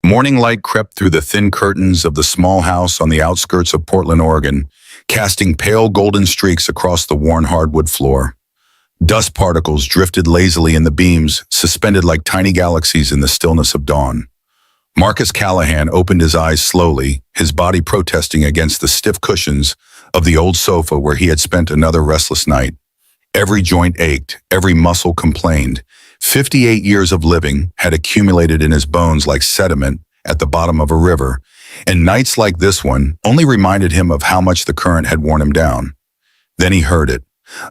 Morning light crept through the thin curtains of the small house on the outskirts of Portland, Oregon, casting pale golden streaks across the worn hardwood floor. Dust particles drifted lazily in the beams, suspended like tiny galaxies in the stillness of dawn. Marcus Callahan opened his eyes slowly, his body protesting against the stiff cushions of the old sofa where he had spent another restless night. Every joint ached, every muscle complained. 58 years of living had accumulated in his bones like sediment at the bottom of a river, and nights like this one only reminded him of how much the current had worn him down. Then he heard it,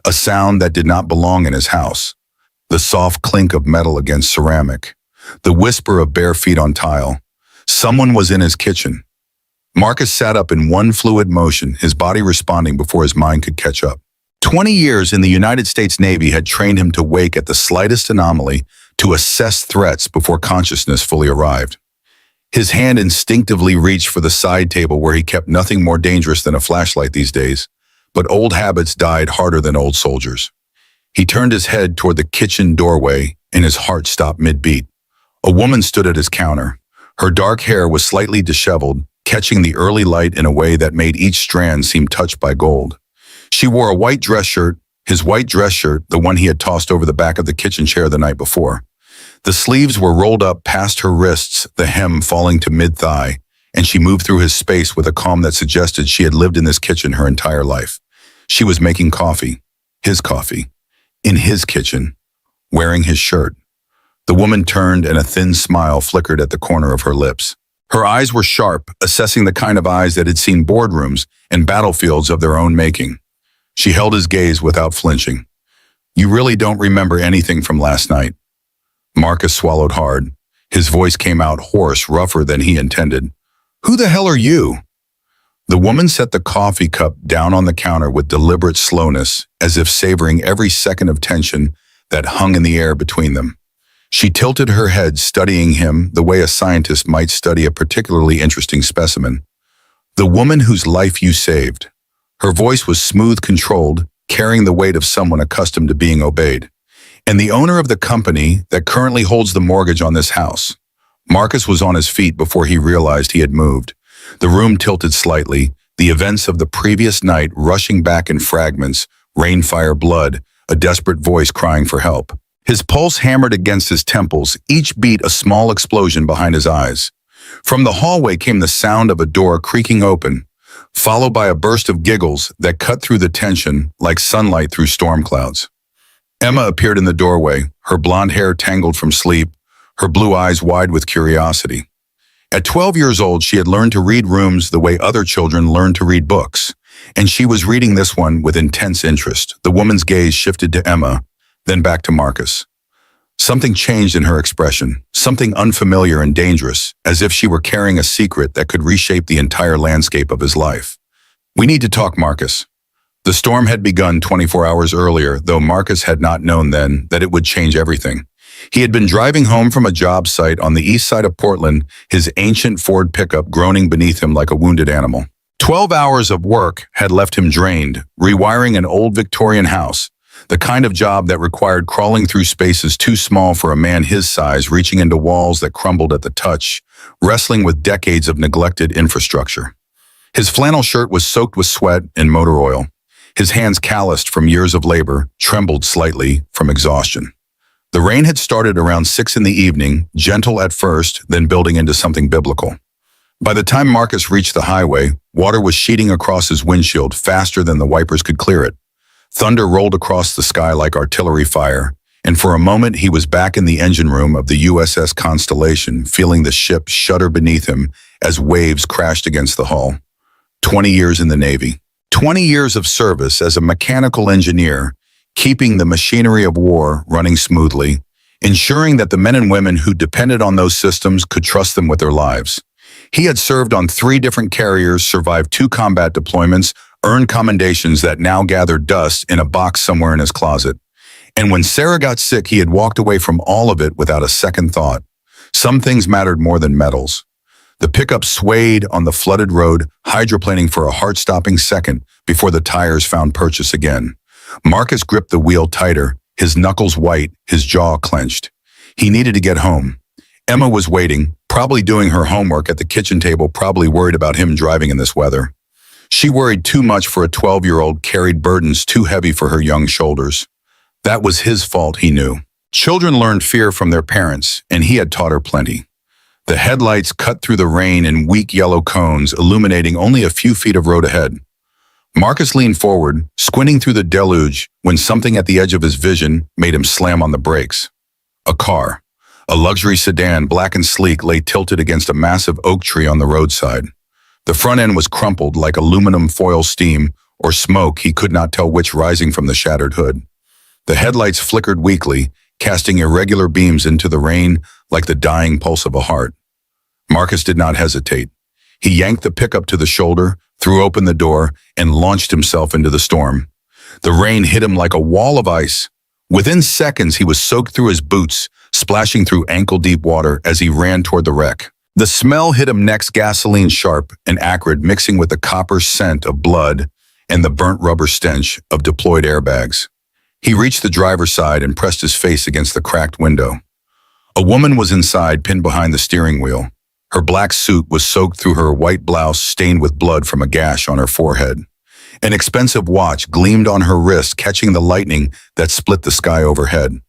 a sound that did not belong in his house. The soft clink of metal against ceramic, the whisper of bare feet on tile. Someone was in his kitchen. Marcus sat up in one fluid motion, his body responding before his mind could catch up. 20 years in the United States Navy had trained him to wake at the slightest anomaly, to assess threats before consciousness fully arrived. His hand instinctively reached for the side table where he kept nothing more dangerous than a flashlight these days, but old habits died harder than old soldiers. He turned his head toward the kitchen doorway, and his heart stopped mid-beat. A woman stood at his counter. Her dark hair was slightly disheveled, catching the early light in a way that made each strand seem touched by gold. She wore a white dress shirt, his white dress shirt, the one he had tossed over the back of the kitchen chair the night before. The sleeves were rolled up past her wrists, the hem falling to mid-thigh, and she moved through his space with a calm that suggested she had lived in this kitchen her entire life. She was making coffee, in his kitchen, wearing his shirt. The woman turned and a thin smile flickered at the corner of her lips. Her eyes were sharp, assessing the kind of eyes that had seen boardrooms and battlefields of their own making. She held his gaze without flinching. "You really don't remember anything from last night." Marcus swallowed hard. His voice came out hoarse, rougher than he intended. "Who the hell are you?" The woman set the coffee cup down on the counter with deliberate slowness, as if savoring every second of tension that hung in the air between them. She tilted her head, studying him the way a scientist might study a particularly interesting specimen. "The woman whose life you saved." Her voice was smooth, controlled, carrying the weight of someone accustomed to being obeyed. "And the owner of the company that currently holds the mortgage on this house." Marcus was on his feet before he realized he had moved. The room tilted slightly, the events of the previous night rushing back in fragments, rain, fire, blood, a desperate voice crying for help. His pulse hammered against his temples, each beat a small explosion behind his eyes. From the hallway came the sound of a door creaking open, followed by a burst of giggles that cut through the tension like sunlight through storm clouds. Emma appeared in the doorway, her blonde hair tangled from sleep, her blue eyes wide with curiosity. At 12 years old, she had learned to read rooms the way other children learn to read books, and she was reading this one with intense interest. The woman's gaze shifted to Emma, then back to Marcus. Something changed in her expression, something unfamiliar and dangerous, as if she were carrying a secret that could reshape the entire landscape of his life. "We need to talk, Marcus." The storm had begun 24 hours earlier, though Marcus had not known then that it would change everything. He had been driving home from a job site on the east side of Portland, his ancient Ford pickup groaning beneath him like a wounded animal. 12 hours of work had left him drained, rewiring an old Victorian house, the kind of job that required crawling through spaces too small for a man his size, reaching into walls that crumbled at the touch, wrestling with decades of neglected infrastructure. His flannel shirt was soaked with sweat and motor oil. His hands, calloused from years of labor, trembled slightly from exhaustion. The rain had started around 6 in the evening, gentle at first, then building into something biblical. By the time Marcus reached the highway, water was sheeting across his windshield faster than the wipers could clear it. Thunder rolled across the sky like artillery fire, and for a moment he was back in the engine room of the USS Constellation, feeling the ship shudder beneath him as waves crashed against the hull. 20 years in the Navy. 20 years of service as a mechanical engineer, keeping the machinery of war running smoothly, ensuring that the men and women who depended on those systems could trust them with their lives. He had served on 3 different carriers, survived 2 combat deployments, earned commendations that now gathered dust in a box somewhere in his closet. And when Sarah got sick, he had walked away from all of it without a second thought. Some things mattered more than medals. The pickup swayed on the flooded road, hydroplaning for a heart-stopping second before the tires found purchase again. Marcus gripped the wheel tighter, his knuckles white, his jaw clenched. He needed to get home. Emma was waiting, probably doing her homework at the kitchen table, probably worried about him driving in this weather. She worried too much for a 12-year-old, carried burdens too heavy for her young shoulders. That was his fault, he knew. Children learned fear from their parents, and he had taught her plenty. The headlights cut through the rain in weak yellow cones, illuminating only a few feet of road ahead. Marcus leaned forward, squinting through the deluge, when something at the edge of his vision made him slam on the brakes. A car. A luxury sedan, black and sleek, lay tilted against a massive oak tree on the roadside. The front end was crumpled like aluminum foil steam or smoke, he could not tell which, rising from the shattered hood. The headlights flickered weakly, casting irregular beams into the rain like the dying pulse of a heart. Marcus did not hesitate. He yanked the pickup to the shoulder, threw open the door, and launched himself into the storm. The rain hit him like a wall of ice. Within seconds, he was soaked through his boots, splashing through ankle-deep water as he ran toward the wreck. The smell hit him next, gasoline sharp and acrid, mixing with the copper scent of blood and the burnt rubber stench of deployed airbags. He reached the driver's side and pressed his face against the cracked window. A woman was inside, pinned behind the steering wheel. Her black suit was soaked through her white blouse, stained with blood from a gash on her forehead. An expensive watch gleamed on her wrist, catching the lightning that split the sky overhead.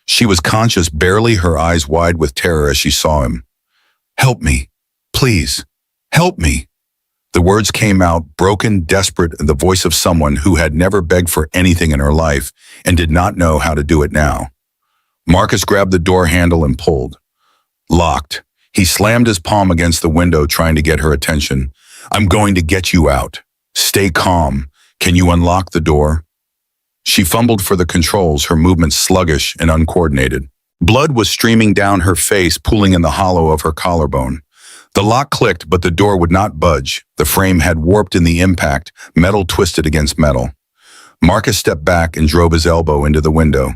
She was conscious, barely, her eyes wide with terror as she saw him. "Help me. Please. Help me." The words came out, broken, desperate, in the voice of someone who had never begged for anything in her life and did not know how to do it now. Marcus grabbed the door handle and pulled. Locked. He slammed his palm against the window, trying to get her attention. "I'm going to get you out. Stay calm. Can you unlock the door?" She fumbled for the controls, her movements sluggish and uncoordinated. Blood was streaming down her face, pooling in the hollow of her collarbone. The lock clicked, but the door would not budge. The frame had warped in the impact, metal twisted against metal. Marcus stepped back and drove his elbow into the window.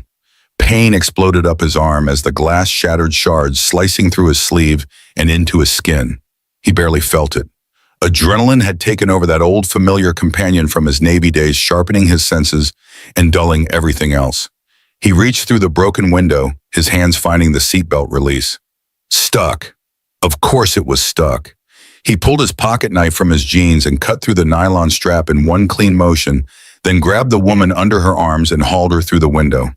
Pain exploded up his arm as the glass shattered shards, slicing through his sleeve and into his skin. He barely felt it. Adrenaline had taken over that old familiar companion from his Navy days, sharpening his senses and dulling everything else. He reached through the broken window, his hands finding the seatbelt release. Stuck. Of course it was stuck. He pulled his pocket knife from his jeans and cut through the nylon strap in one clean motion, then grabbed the woman under her arms and hauled her through the window.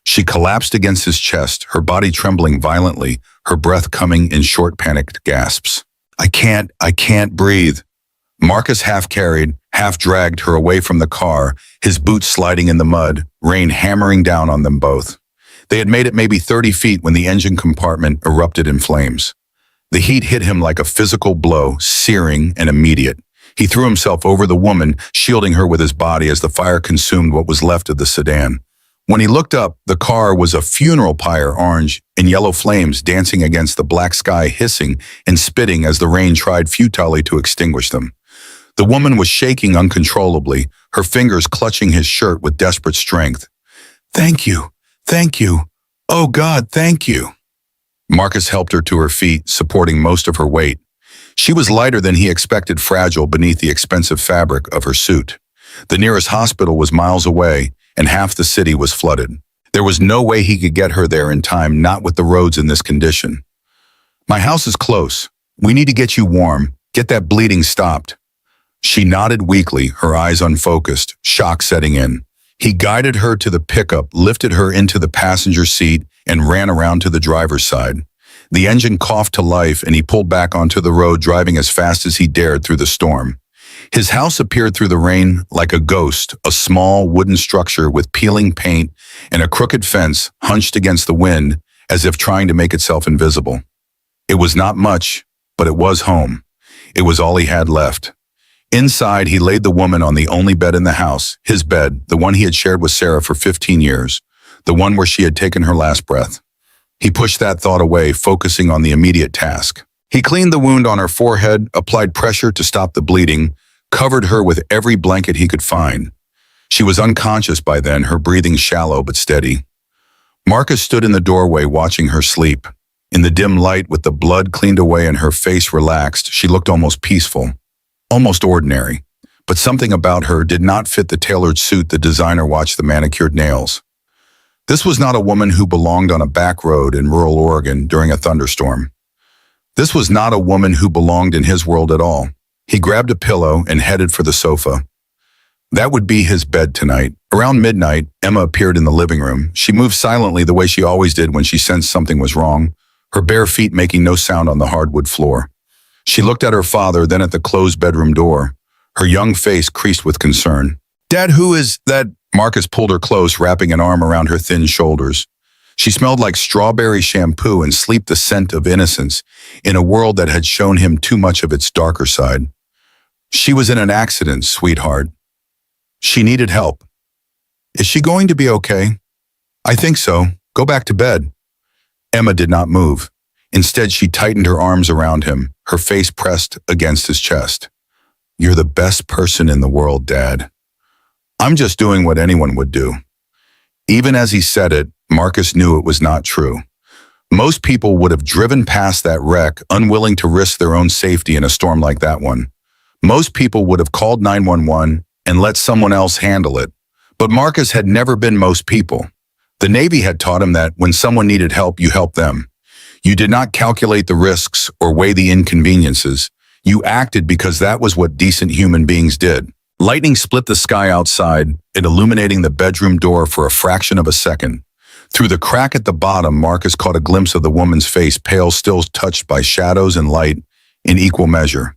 She collapsed against his chest, her body trembling violently, her breath coming in short, panicked gasps. I can't breathe." Marcus half-carried, half-dragged her away from the car, his boots sliding in the mud, rain hammering down on them both. They had made it maybe 30 feet when the engine compartment erupted in flames. The heat hit him like a physical blow, searing and immediate. He threw himself over the woman, shielding her with his body as the fire consumed what was left of the sedan. When he looked up, the car was a funeral pyre, orange and yellow flames dancing against the black sky, hissing and spitting as the rain tried futilely to extinguish them. The woman was shaking uncontrollably, her fingers clutching his shirt with desperate strength. Thank you. Oh God, thank you." Marcus helped her to her feet, supporting most of her weight. She was lighter than he expected, fragile beneath the expensive fabric of her suit. The nearest hospital was miles away, and half the city was flooded. There was no way he could get her there in time, not with the roads in this condition. "My house is close. We need to get you warm. Get that bleeding stopped." She nodded weakly, her eyes unfocused, shock setting in. He guided her to the pickup, lifted her into the passenger seat, and ran around to the driver's side. The engine coughed to life, and he pulled back onto the road, driving as fast as he dared through the storm. His house appeared through the rain like a ghost, a small wooden structure with peeling paint and a crooked fence hunched against the wind as if trying to make itself invisible. It was not much, but it was home. It was all he had left. Inside, he laid the woman on the only bed in the house, his bed, the one he had shared with Sarah for 15 years, the one where she had taken her last breath. He pushed that thought away, focusing on the immediate task. He cleaned the wound on her forehead, applied pressure to stop the bleeding, covered her with every blanket he could find. She was unconscious by then, her breathing shallow but steady. Marcus stood in the doorway watching her sleep. In the dim light, with the blood cleaned away and her face relaxed, she looked almost peaceful, almost ordinary. But something about her did not fit the tailored suit, the designer watch, the manicured nails. This was not a woman who belonged on a back road in rural Oregon during a thunderstorm. This was not a woman who belonged in his world at all. He grabbed a pillow and headed for the sofa. That would be his bed tonight. Around midnight, Emma appeared in the living room. She moved silently the way she always did when she sensed something was wrong, her bare feet making no sound on the hardwood floor. She looked at her father, then at the closed bedroom door. Her young face creased with concern. "Dad, who is that?" Marcus pulled her close, wrapping an arm around her thin shoulders. She smelled like strawberry shampoo and slept the scent of innocence in a world that had shown him too much of its darker side. "She was in an accident, sweetheart. She needed help." "Is she going to be okay?" "I think so. Go back to bed." Emma did not move. Instead, she tightened her arms around him, her face pressed against his chest. "You're the best person in the world, Dad." "I'm just doing what anyone would do." Even as he said it, Marcus knew it was not true. Most people would have driven past that wreck, unwilling to risk their own safety in a storm like that one. Most people would have called 911 and let someone else handle it. But Marcus had never been most people. The Navy had taught him that when someone needed help, you helped them. You did not calculate the risks or weigh the inconveniences. You acted because that was what decent human beings did. Lightning split the sky outside, it illuminating the bedroom door for a fraction of a second. Through the crack at the bottom, Marcus caught a glimpse of the woman's face, pale, still touched by shadows and light in equal measure.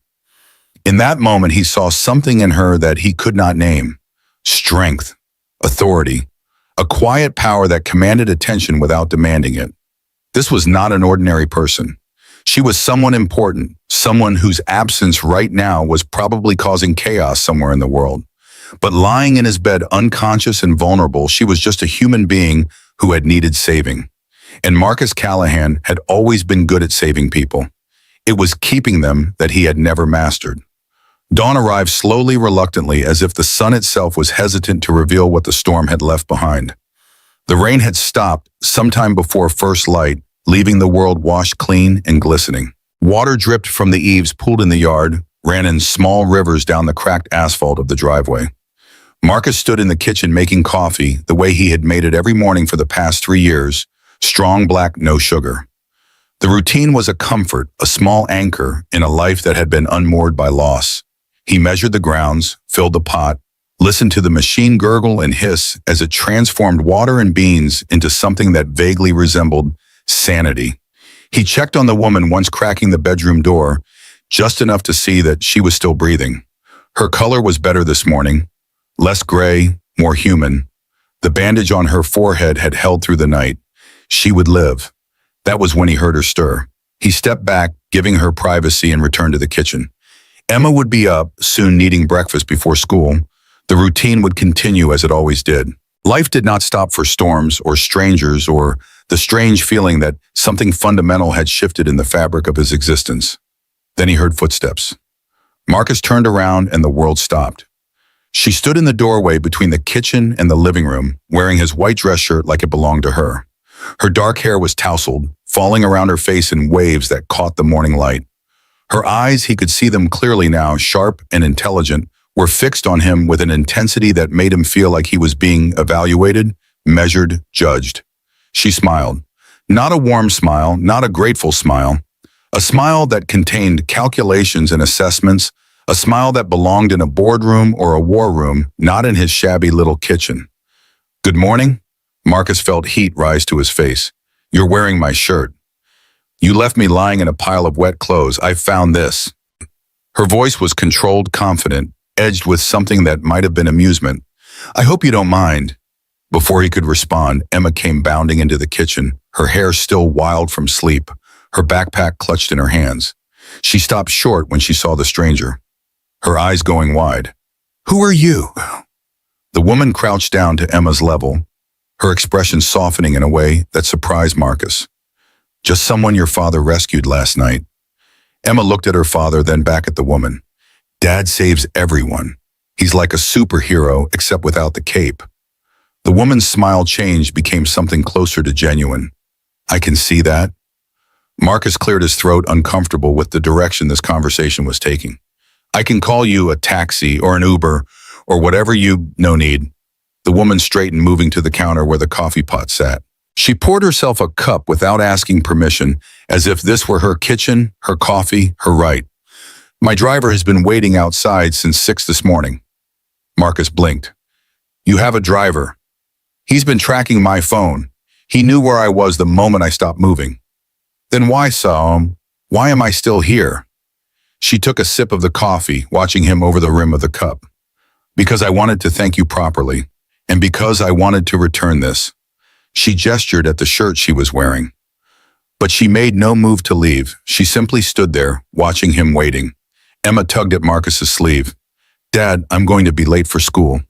In that moment, he saw something in her that he could not name. Strength, authority, a quiet power that commanded attention without demanding it. This was not an ordinary person. She was someone important, someone whose absence right now was probably causing chaos somewhere in the world. But lying in his bed unconscious and vulnerable, she was just a human being who had needed saving. And Marcus Callahan had always been good at saving people. It was keeping them that he had never mastered. Dawn arrived slowly, reluctantly, as if the sun itself was hesitant to reveal what the storm had left behind. The rain had stopped sometime before first light, leaving the world washed clean and glistening. Water dripped from the eaves, pooled in the yard, ran in small rivers down the cracked asphalt of the driveway. Marcus stood in the kitchen making coffee the way he had made it every morning for the past 3 years, strong black, no sugar. The routine was a comfort, a small anchor in a life that had been unmoored by loss. He measured the grounds, filled the pot, listened to the machine gurgle and hiss as it transformed water and beans into something that vaguely resembled sanity. He checked on the woman once cracking the bedroom door, just enough to see that she was still breathing. Her color was better this morning, less gray, more human. The bandage on her forehead had held through the night. She would live. That was when he heard her stir. He stepped back, giving her privacy, and returned to the kitchen. Emma would be up, soon needing breakfast before school. The routine would continue as it always did. Life did not stop for storms or strangers or the strange feeling that something fundamental had shifted in the fabric of his existence. Then he heard footsteps. Marcus turned around and the world stopped. She stood in the doorway between the kitchen and the living room, wearing his white dress shirt like it belonged to her. Her dark hair was tousled, falling around her face in waves that caught the morning light. Her eyes, he could see them clearly now, sharp and intelligent, were fixed on him with an intensity that made him feel like he was being evaluated, measured, judged. She smiled. Not a warm smile, not a grateful smile. A smile that contained calculations and assessments, a smile that belonged in a boardroom or a war room, not in his shabby little kitchen. "Good morning?" Marcus felt heat rise to his face. "You're wearing my shirt. You left me lying in a pile of wet clothes. I found this." Her voice was controlled, confident, edged with something that might have been amusement. "I hope you don't mind." Before he could respond, Emma came bounding into the kitchen, her hair still wild from sleep, her backpack clutched in her hands. She stopped short when she saw the stranger, her eyes going wide. "Who are you?" The woman crouched down to Emma's level, her expression softening in a way that surprised Marcus. "Just someone your father rescued last night." Emma looked at her father, then back at the woman. "Dad saves everyone. He's like a superhero, except without the cape." The woman's smile changed, became something closer to genuine. "I can see that." Marcus cleared his throat, uncomfortable with the direction this conversation was taking. "I can call you a taxi or an Uber or whatever you no need." The woman straightened, moving to the counter where the coffee pot sat. She poured herself a cup without asking permission, as if this were her kitchen, her coffee, her right. My driver has been waiting outside since 6 this morning. Marcus blinked. You have a driver. He's been tracking my phone. He knew where I was the moment I stopped moving. Then why, why am I still here? She took a sip of the coffee, watching him over the rim of the cup. Because I wanted to thank you properly, and because I wanted to return this. She gestured at the shirt she was wearing. But she made no move to leave. She simply stood there, watching him waiting. Emma tugged at Marcus's sleeve. Dad, I'm going to be late for school.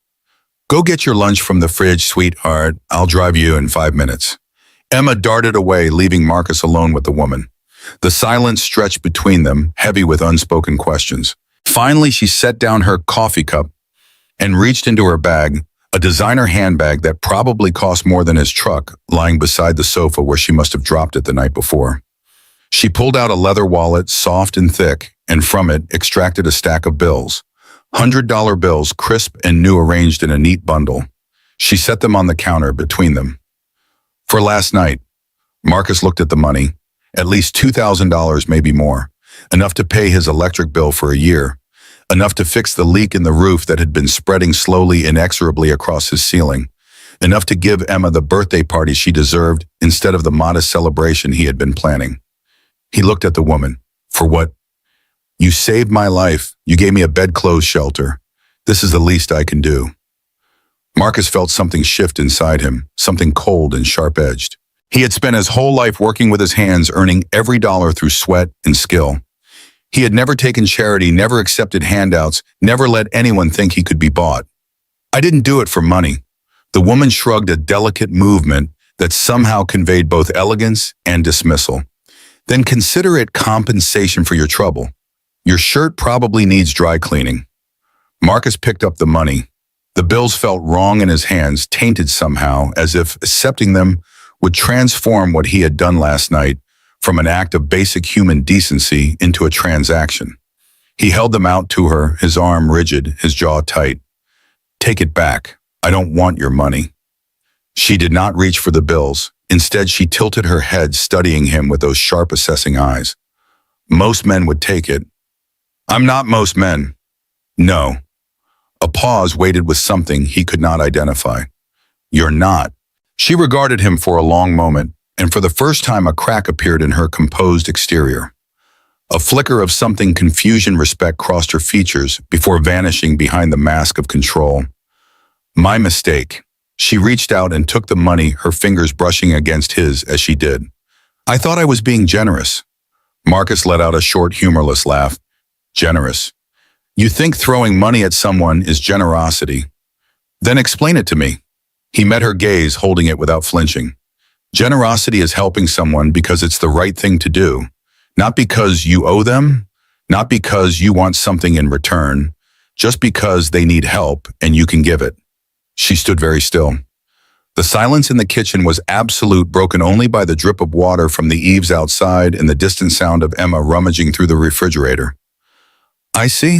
Go get your lunch from the fridge, sweetheart. I'll drive you in 5 minutes. Emma darted away, leaving Marcus alone with the woman. The silence stretched between them, heavy with unspoken questions. Finally, she set down her coffee cup and reached into her bag, a designer handbag that probably cost more than his truck, lying beside the sofa where she must have dropped it the night before. She pulled out a leather wallet, soft and thick, and from it extracted a stack of bills. $100 bills, crisp and new, arranged in a neat bundle. She set them on the counter between them. For last night, Marcus looked at the money. At least $2,000, maybe more. Enough to pay his electric bill for a year. Enough to fix the leak in the roof that had been spreading slowly, inexorably across his ceiling. Enough to give Emma the birthday party she deserved instead of the modest celebration he had been planning. He looked at the woman. For what? You saved my life. You gave me a bedclothes shelter. This is the least I can do. Marcus felt something shift inside him, something cold and sharp-edged. He had spent his whole life working with his hands, earning every dollar through sweat and skill. He had never taken charity, never accepted handouts, never let anyone think he could be bought. I didn't do it for money. The woman shrugged, a delicate movement that somehow conveyed both elegance and dismissal. Then consider it compensation for your trouble. Your shirt probably needs dry cleaning. Marcus picked up the money. The bills felt wrong in his hands, tainted somehow, as if accepting them would transform what he had done last night from an act of basic human decency into a transaction. He held them out to her, his arm rigid, his jaw tight. Take it back. I don't want your money. She did not reach for the bills. Instead, she tilted her head, studying him with those sharp, assessing eyes. Most men would take it. I'm not most men. No. A pause waited with something he could not identify. You're not. She regarded him for a long moment, and for the first time a crack appeared in her composed exterior. A flicker of something, confusion, respect, crossed her features before vanishing behind the mask of control. My mistake. She reached out and took the money, her fingers brushing against his as she did. I thought I was being generous. Marcus let out a short, humorless laugh. Generous. You think throwing money at someone is generosity? Then explain it to me. He met her gaze, holding it without flinching. Generosity is helping someone because it's the right thing to do, not because you owe them, not because you want something in return, just because they need help and you can give it. She stood very still. The silence in the kitchen was absolute, broken only by the drip of water from the eaves outside and the distant sound of Emma rummaging through the refrigerator. I see.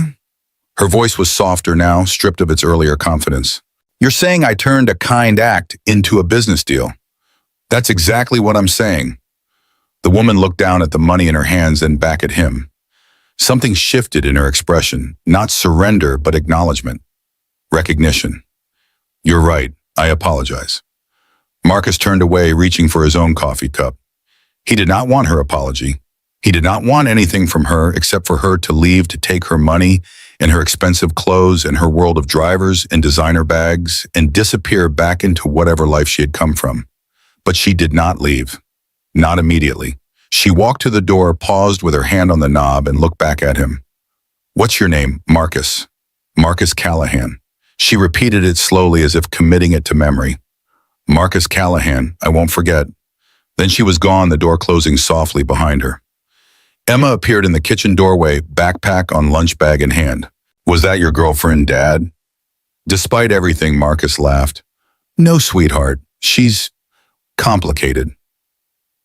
Her voice was softer now, stripped of its earlier confidence. You're saying I turned a kind act into a business deal. That's exactly what I'm saying. The woman looked down at the money in her hands, then back at him. Something shifted in her expression, not surrender, but acknowledgement. Recognition. You're right. I apologize. Marcus turned away, reaching for his own coffee cup. He did not want her apology. He did not want anything from her except for her to leave, to take her money and her expensive clothes and her world of drivers and designer bags and disappear back into whatever life she had come from. But she did not leave. Not immediately. She walked to the door, paused with her hand on the knob, and looked back at him. What's your name? Marcus. Marcus Callahan. She repeated it slowly as if committing it to memory. Marcus Callahan, I won't forget. Then she was gone, the door closing softly behind her. Emma appeared in the kitchen doorway, backpack on lunch bag in hand. Was that your girlfriend, Dad? Despite everything, Marcus laughed. No, sweetheart. She's complicated.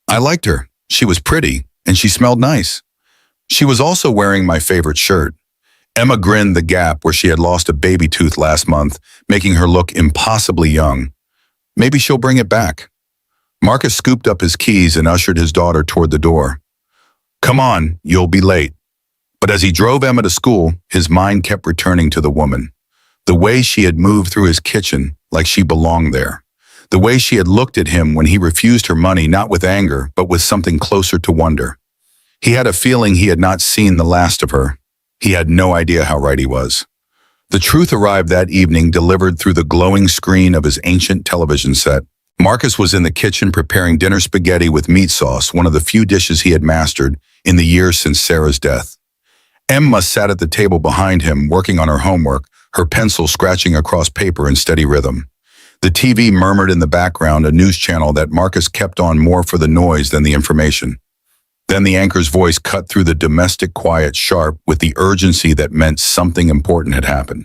I liked her. She was pretty, and she smelled nice. She was also wearing my favorite shirt. Emma grinned the gap where she had lost a baby tooth last month, making her look impossibly young. Maybe she'll bring it back. Marcus scooped up his keys and ushered his daughter toward the door. Come on, you'll be late. But as he drove Emma to school, his mind kept returning to the woman. The way she had moved through his kitchen like she belonged there. The way she had looked at him when he refused her money, not with anger, but with something closer to wonder. He had a feeling he had not seen the last of her. He had no idea how right he was. The truth arrived that evening, delivered through the glowing screen of his ancient television set. Marcus was in the kitchen preparing dinner spaghetti with meat sauce, one of the few dishes he had mastered in the years since Sarah's death. Emma sat at the table behind him, working on her homework, her pencil scratching across paper in steady rhythm. The TV murmured in the background, a news channel that Marcus kept on more for the noise than the information. Then the anchor's voice cut through the domestic quiet, sharp, with the urgency that meant something important had happened.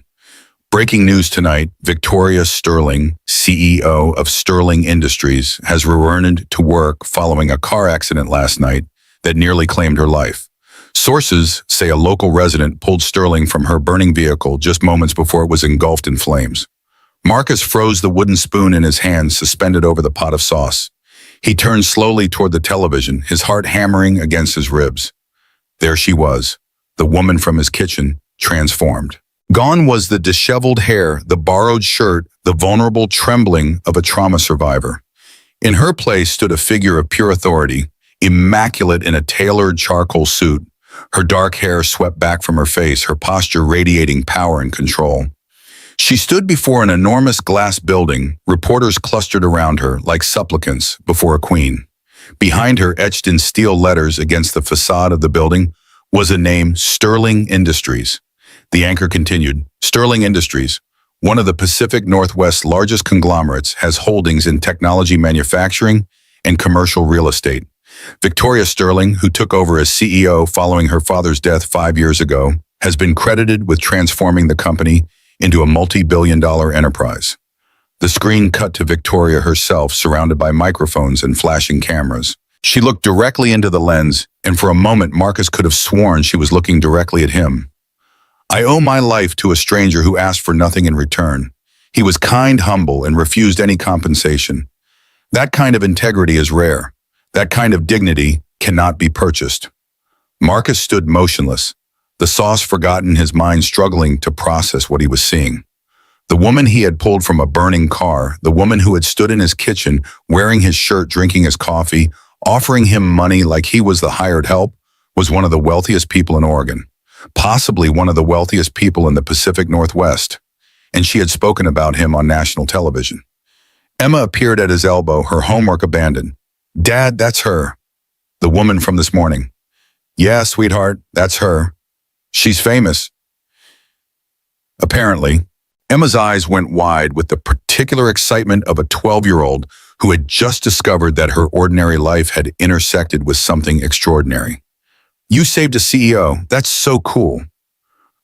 Breaking news tonight, Victoria Sterling, CEO of Sterling Industries, has returned to work following a car accident last night that nearly claimed her life. Sources say a local resident pulled Sterling from her burning vehicle just moments before it was engulfed in flames. Marcus froze the wooden spoon in his hand, suspended over the pot of sauce. He turned slowly toward the television, his heart hammering against his ribs. There she was, the woman from his kitchen, transformed. Gone was the disheveled hair, the borrowed shirt, the vulnerable trembling of a trauma survivor. In her place stood a figure of pure authority, immaculate in a tailored charcoal suit, her dark hair swept back from her face, her posture radiating power and control. She stood before an enormous glass building, reporters clustered around her like supplicants before a queen. Behind her, etched in steel letters against the facade of the building, was a name, Sterling Industries. The anchor continued, Sterling Industries, one of the Pacific Northwest's largest conglomerates, has holdings in technology manufacturing and commercial real estate. Victoria Sterling, who took over as CEO following her father's death 5 years ago, has been credited with transforming the company into a multi-billion-dollar enterprise. The screen cut to Victoria herself, surrounded by microphones and flashing cameras. She looked directly into the lens, and for a moment Marcus could have sworn she was looking directly at him. I owe my life to a stranger who asked for nothing in return. He was kind, humble, and refused any compensation. That kind of integrity is rare. That kind of dignity cannot be purchased. Marcus stood motionless, the sauce forgotten, his mind struggling to process what he was seeing. The woman he had pulled from a burning car, the woman who had stood in his kitchen, wearing his shirt, drinking his coffee, offering him money like he was the hired help, was one of the wealthiest people in Oregon, possibly one of the wealthiest people in the Pacific Northwest, and she had spoken about him on national television. Emma appeared at his elbow, her homework abandoned. Dad, that's her. The woman from this morning. Yeah, sweetheart, that's her. She's famous. Apparently, Emma's eyes went wide with the particular excitement of a 12-year-old who had just discovered that her ordinary life had intersected with something extraordinary. You saved a CEO. That's so cool.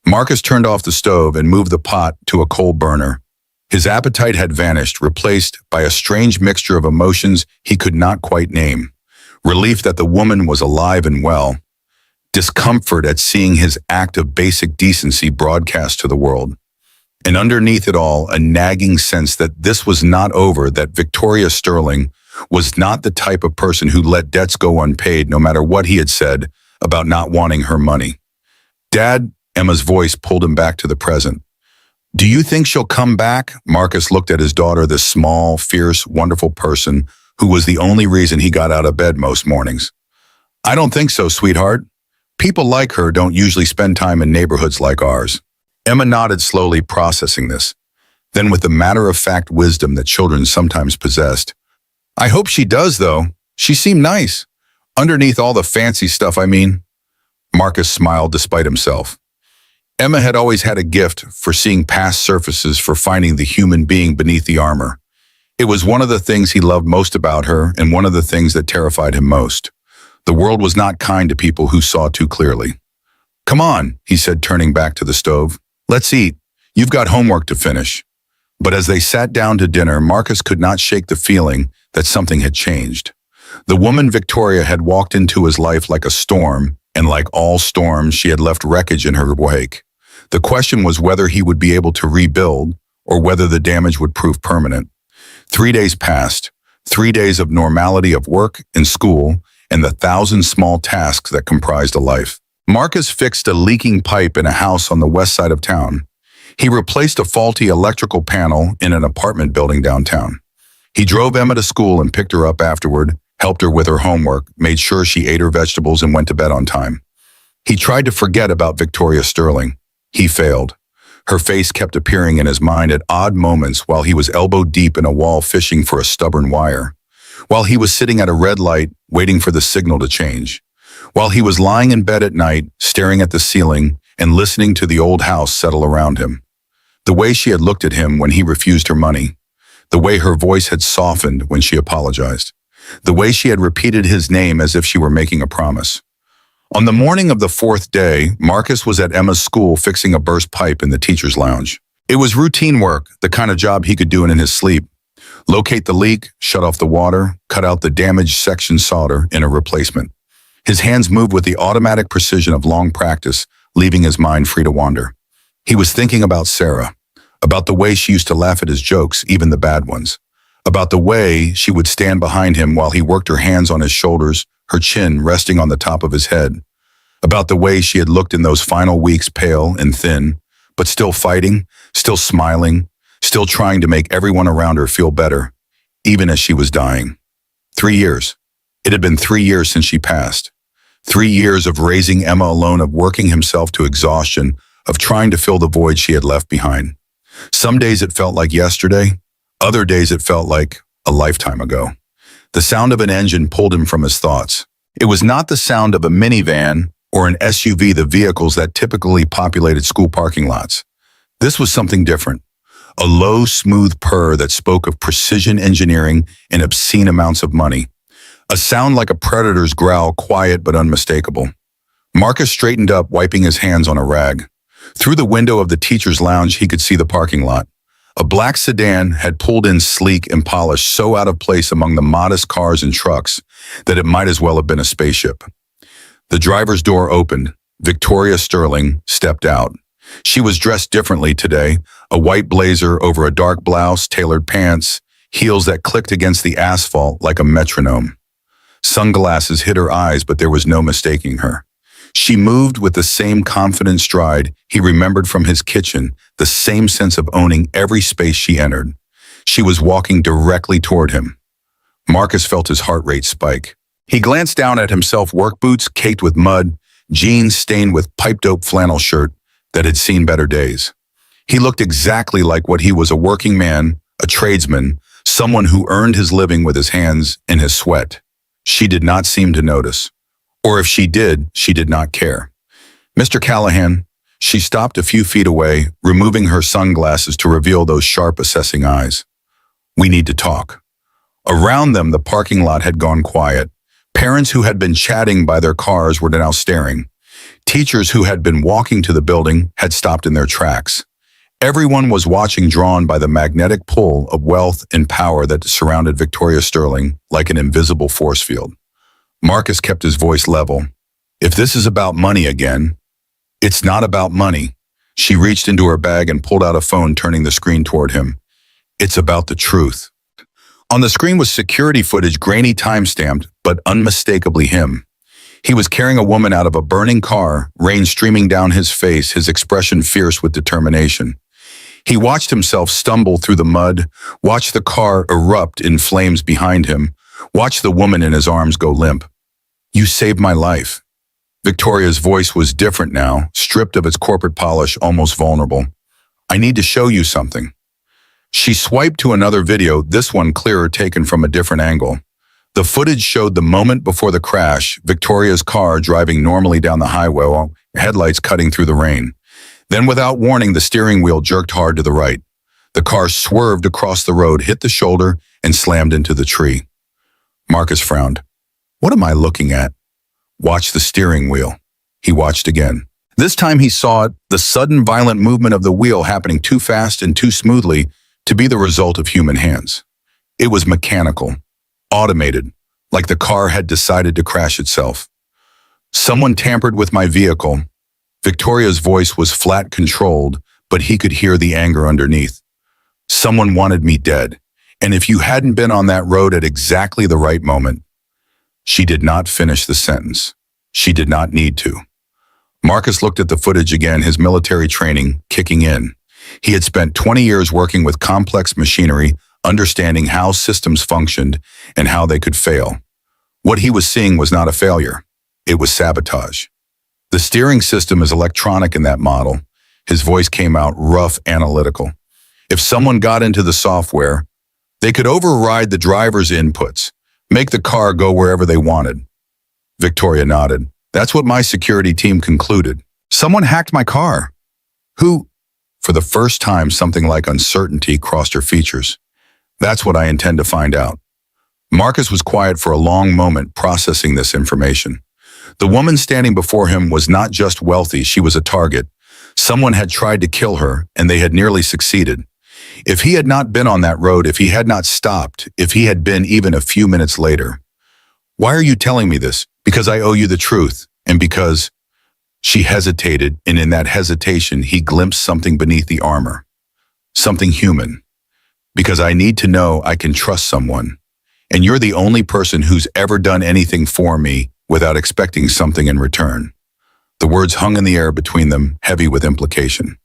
Marcus turned off the stove and moved the pot to a coal burner. His appetite had vanished, replaced by a strange mixture of emotions he could not quite name. Relief that the woman was alive and well. Discomfort at seeing his act of basic decency broadcast to the world. And underneath it all, a nagging sense that this was not over, that Victoria Sterling was not the type of person who let debts go unpaid no matter what he had said about not wanting her money. Dad, Emma's voice pulled him back to the present. Do you think she'll come back? Marcus looked at his daughter, this small, fierce, wonderful person who was the only reason he got out of bed most mornings. I don't think so, sweetheart. People like her don't usually spend time in neighborhoods like ours. Emma nodded slowly, processing this. Then, with the matter-of-fact wisdom that children sometimes possessed, I hope she does, though. She seemed nice. Underneath all the fancy stuff, I mean. Marcus smiled despite himself. Emma had always had a gift for seeing past surfaces, for finding the human being beneath the armor. It was one of the things he loved most about her, and one of the things that terrified him most. The world was not kind to people who saw too clearly. Come on, he said, turning back to the stove. Let's eat. You've got homework to finish. But as they sat down to dinner, Marcus could not shake the feeling that something had changed. The woman Victoria had walked into his life like a storm, and like all storms, she had left wreckage in her wake. The question was whether he would be able to rebuild or whether the damage would prove permanent. 3 days passed, 3 days of normality of work and school and the thousand small tasks that comprised a life. Marcus fixed a leaking pipe in a house on the west side of town. He replaced a faulty electrical panel in an apartment building downtown. He drove Emma to school and picked her up afterward, helped her with her homework, made sure she ate her vegetables and went to bed on time. He tried to forget about Victoria Sterling. He failed. Her face kept appearing in his mind at odd moments while he was elbow deep in a wall fishing for a stubborn wire, while he was sitting at a red light waiting for the signal to change, while he was lying in bed at night staring at the ceiling and listening to the old house settle around him. The way she had looked at him when he refused her money, the way her voice had softened when she apologized, the way she had repeated his name as if she were making a promise. On the morning of the fourth day, Marcus was at Emma's school fixing a burst pipe in the teacher's lounge. It was routine work, the kind of job he could do in his sleep. Locate the leak, shut off the water, cut out the damaged section solder in a replacement. His hands moved with the automatic precision of long practice, leaving his mind free to wander. He was thinking about Sarah, about the way she used to laugh at his jokes, even the bad ones, about the way she would stand behind him while he worked her hands on his shoulders, her chin resting on the top of his head, about the way she had looked in those final weeks pale and thin, but still fighting, still smiling, still trying to make everyone around her feel better, even as she was dying. 3 years. It had been 3 years since she passed. 3 years of raising Emma alone, of working himself to exhaustion, of trying to fill the void she had left behind. Some days it felt like yesterday, other days it felt like a lifetime ago. The sound of an engine pulled him from his thoughts. It was not the sound of a minivan or an SUV, the vehicles that typically populated school parking lots. This was something different. A low, smooth purr that spoke of precision engineering and obscene amounts of money. A sound like a predator's growl, quiet but unmistakable. Marcus straightened up, wiping his hands on a rag. Through the window of the teacher's lounge, he could see the parking lot. A black sedan had pulled in sleek and polished, so out of place among the modest cars and trucks that it might as well have been a spaceship. The driver's door opened. Victoria Sterling stepped out. She was dressed differently today, a white blazer over a dark blouse, tailored pants, heels that clicked against the asphalt like a metronome. Sunglasses hid her eyes, but there was no mistaking her. She moved with the same confident stride he remembered from his kitchen, the same sense of owning every space she entered. She was walking directly toward him. Marcus felt his heart rate spike. He glanced down at himself, work boots caked with mud, jeans stained with pipe-dope flannel shirt that had seen better days. He looked exactly like what he was, a working man, a tradesman, someone who earned his living with his hands and his sweat. She did not seem to notice. Or if she did not care. Mr. Callahan, she stopped a few feet away, removing her sunglasses to reveal those sharp, assessing eyes. We need to talk. Around them, the parking lot had gone quiet. Parents who had been chatting by their cars were now staring. Teachers who had been walking to the building had stopped in their tracks. Everyone was watching, drawn by the magnetic pull of wealth and power that surrounded Victoria Sterling like an invisible force field. Marcus kept his voice level. If this is about money again, it's not about money. She reached into her bag and pulled out a phone, turning the screen toward him. It's about the truth. On the screen was security footage, grainy, time-stamped, but unmistakably him. He was carrying a woman out of a burning car, rain streaming down his face, his expression fierce with determination. He watched himself stumble through the mud, watched the car erupt in flames behind him, watched the woman in his arms go limp. You saved my life. Victoria's voice was different now, stripped of its corporate polish, almost vulnerable. I need to show you something. She swiped to another video, this one clearer, taken from a different angle. The footage showed the moment before the crash, Victoria's car driving normally down the highway, while headlights cutting through the rain. Then, without warning, the steering wheel jerked hard to the right. The car swerved across the road, hit the shoulder, and slammed into the tree. Marcus frowned. What am I looking at? Watch the steering wheel. He watched again. This time he saw it, the sudden violent movement of the wheel happening too fast and too smoothly to be the result of human hands. It was mechanical, automated, like the car had decided to crash itself. Someone tampered with my vehicle. Victoria's voice was flat controlled, but he could hear the anger underneath. Someone wanted me dead, and if you hadn't been on that road at exactly the right moment. She did not finish the sentence. She did not need to. Marcus looked at the footage again, his military training kicking in. He had spent 20 years working with complex machinery, understanding how systems functioned and how they could fail. What he was seeing was not a failure. It was sabotage. The steering system is electronic in that model. His voice came out rough, analytical. If someone got into the software, they could override the driver's inputs, make the car go wherever they wanted. Victoria nodded. That's what my security team concluded. Someone hacked my car. Who? For the first time, something like uncertainty crossed her features. That's what I intend to find out. Marcus was quiet for a long moment, processing this information. The woman standing before him was not just wealthy, she was a target. Someone had tried to kill her, and they had nearly succeeded. If he had not been on that road, if he had not stopped, if he had been even a few minutes later. Why are you telling me this? Because I owe you the truth, and because... She hesitated, and in that hesitation, he glimpsed something beneath the armor. Something human. Because I need to know I can trust someone. And you're the only person who's ever done anything for me without expecting something in return. The words hung in the air between them, heavy with implication.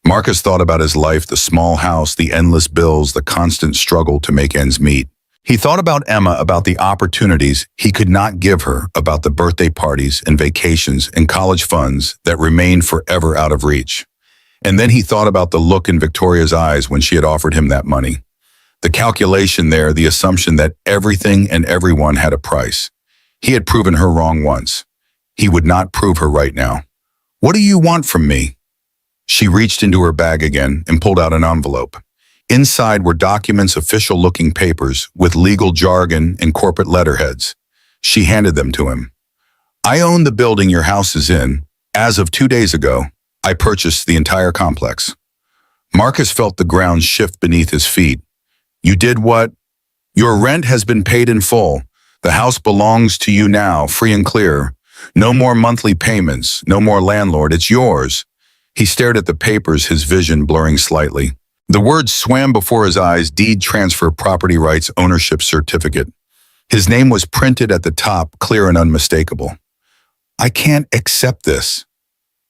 Marcus thought about his life, the small house, the endless bills, the constant struggle to make ends meet. He thought about Emma, about the opportunities he could not give her, about the birthday parties and vacations and college funds that remained forever out of reach. And then he thought about the look in Victoria's eyes when she had offered him that money. The calculation there, the assumption that everything and everyone had a price. He had proven her wrong once. He would not prove her right now. What do you want from me? She reached into her bag again and pulled out an envelope. Inside were documents, official-looking papers with legal jargon and corporate letterheads. She handed them to him. I own the building your house is in. As of 2 days ago, I purchased the entire complex. Marcus felt the ground shift beneath his feet. You did what? Your rent has been paid in full. The house belongs to you now, free and clear. No more monthly payments, no more landlord, it's yours. He stared at the papers, his vision blurring slightly. The words swam before his eyes, deed transfer, property rights, ownership certificate. His name was printed at the top, clear and unmistakable. I can't accept this.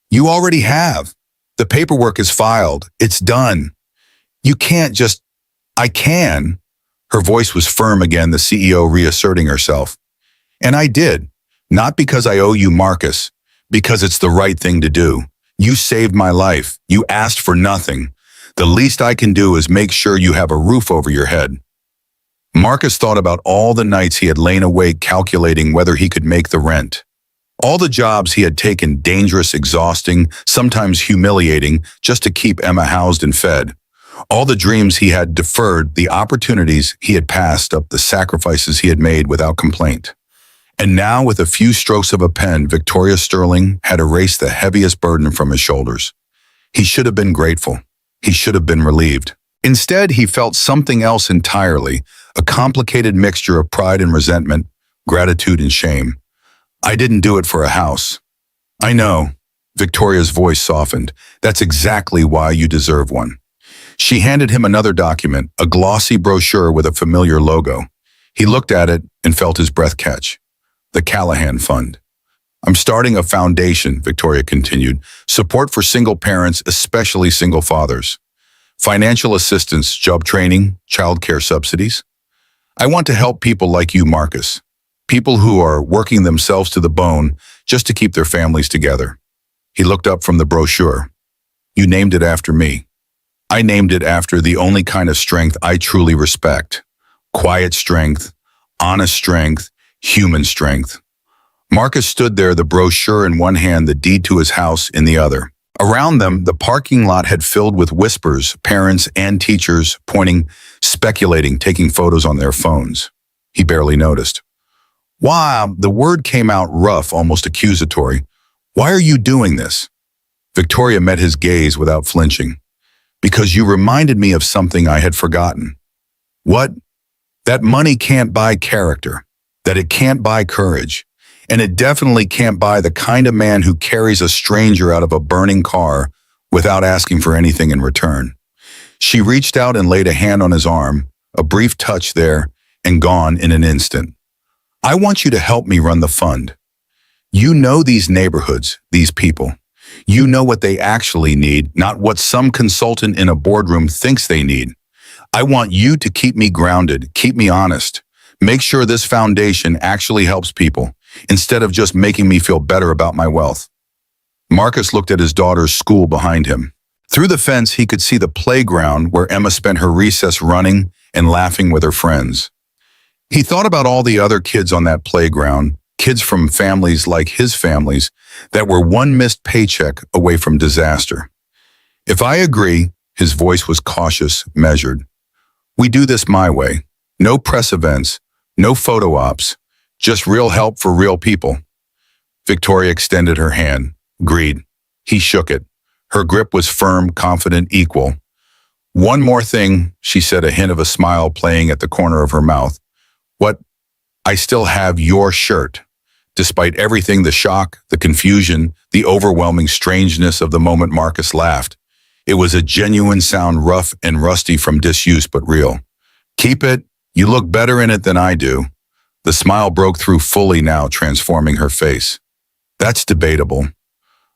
You already have. The paperwork is filed. It's done. You can't just... I can. Her voice was firm again, the CEO reasserting herself. And I did. Not because I owe you, Marcus. Because it's the right thing to do. You saved my life. You asked for nothing. The least I can do is make sure you have a roof over your head. Marcus thought about all the nights he had lain awake calculating whether he could make the rent. All the jobs he had taken, dangerous, exhausting, sometimes humiliating, just to keep Emma housed and fed. All the dreams he had deferred, the opportunities he had passed up, the sacrifices he had made without complaint. And now, with a few strokes of a pen, Victoria Sterling had erased the heaviest burden from his shoulders. He should have been grateful. He should have been relieved. Instead, he felt something else entirely, a complicated mixture of pride and resentment, gratitude and shame. I didn't do it for a house. I know. Victoria's voice softened. That's exactly why you deserve one. She handed him another document, a glossy brochure with a familiar logo. He looked at it and felt his breath catch. The Callahan Fund. I'm starting a foundation, Victoria continued, support for single parents, especially single fathers. Financial assistance, job training, childcare subsidies. I want to help people like you, Marcus. People who are working themselves to the bone just to keep their families together. He looked up from the brochure. You named it after me. I named it after the only kind of strength I truly respect. Quiet strength, honest strength, human strength. Marcus stood there, the brochure in one hand, the deed to his house in the other. Around them, the parking lot had filled with whispers, parents and teachers pointing, speculating, taking photos on their phones. He barely noticed. Wow, the word came out rough, almost accusatory. Why are you doing this? Victoria met his gaze without flinching. Because you reminded me of something I had forgotten. What? That money can't buy character. That it can't buy courage. and it definitely can't buy the kind of man who carries a stranger out of a burning car without asking for anything in return. She reached out and laid a hand on his arm, a brief touch there, and gone in an instant. I want you to help me run the fund. You know these neighborhoods, these people. You know what they actually need, not what some consultant in a boardroom thinks they need. I want you to keep me grounded, keep me honest. Make sure this foundation actually helps people, instead of just making me feel better about my wealth. Marcus looked at his daughter's school behind him. Through the fence, he could see the playground where Emma spent her recess running and laughing with her friends. He thought about all the other kids on that playground, kids from families like his families, that were one missed paycheck away from disaster. If I agree, his voice was cautious, measured. We do this my way. No press events, no photo ops, just real help for real people. Victoria extended her hand. Agreed. He shook it. Her grip was firm, confident, equal. One more thing, she said, a hint of a smile playing at the corner of her mouth. What? I still have your shirt. Despite everything, the shock, the confusion, the overwhelming strangeness of the moment, Marcus laughed. It was a genuine sound, rough and rusty from disuse, but real. Keep it. You look better in it than I do. The smile broke through fully now, transforming her face. That's debatable.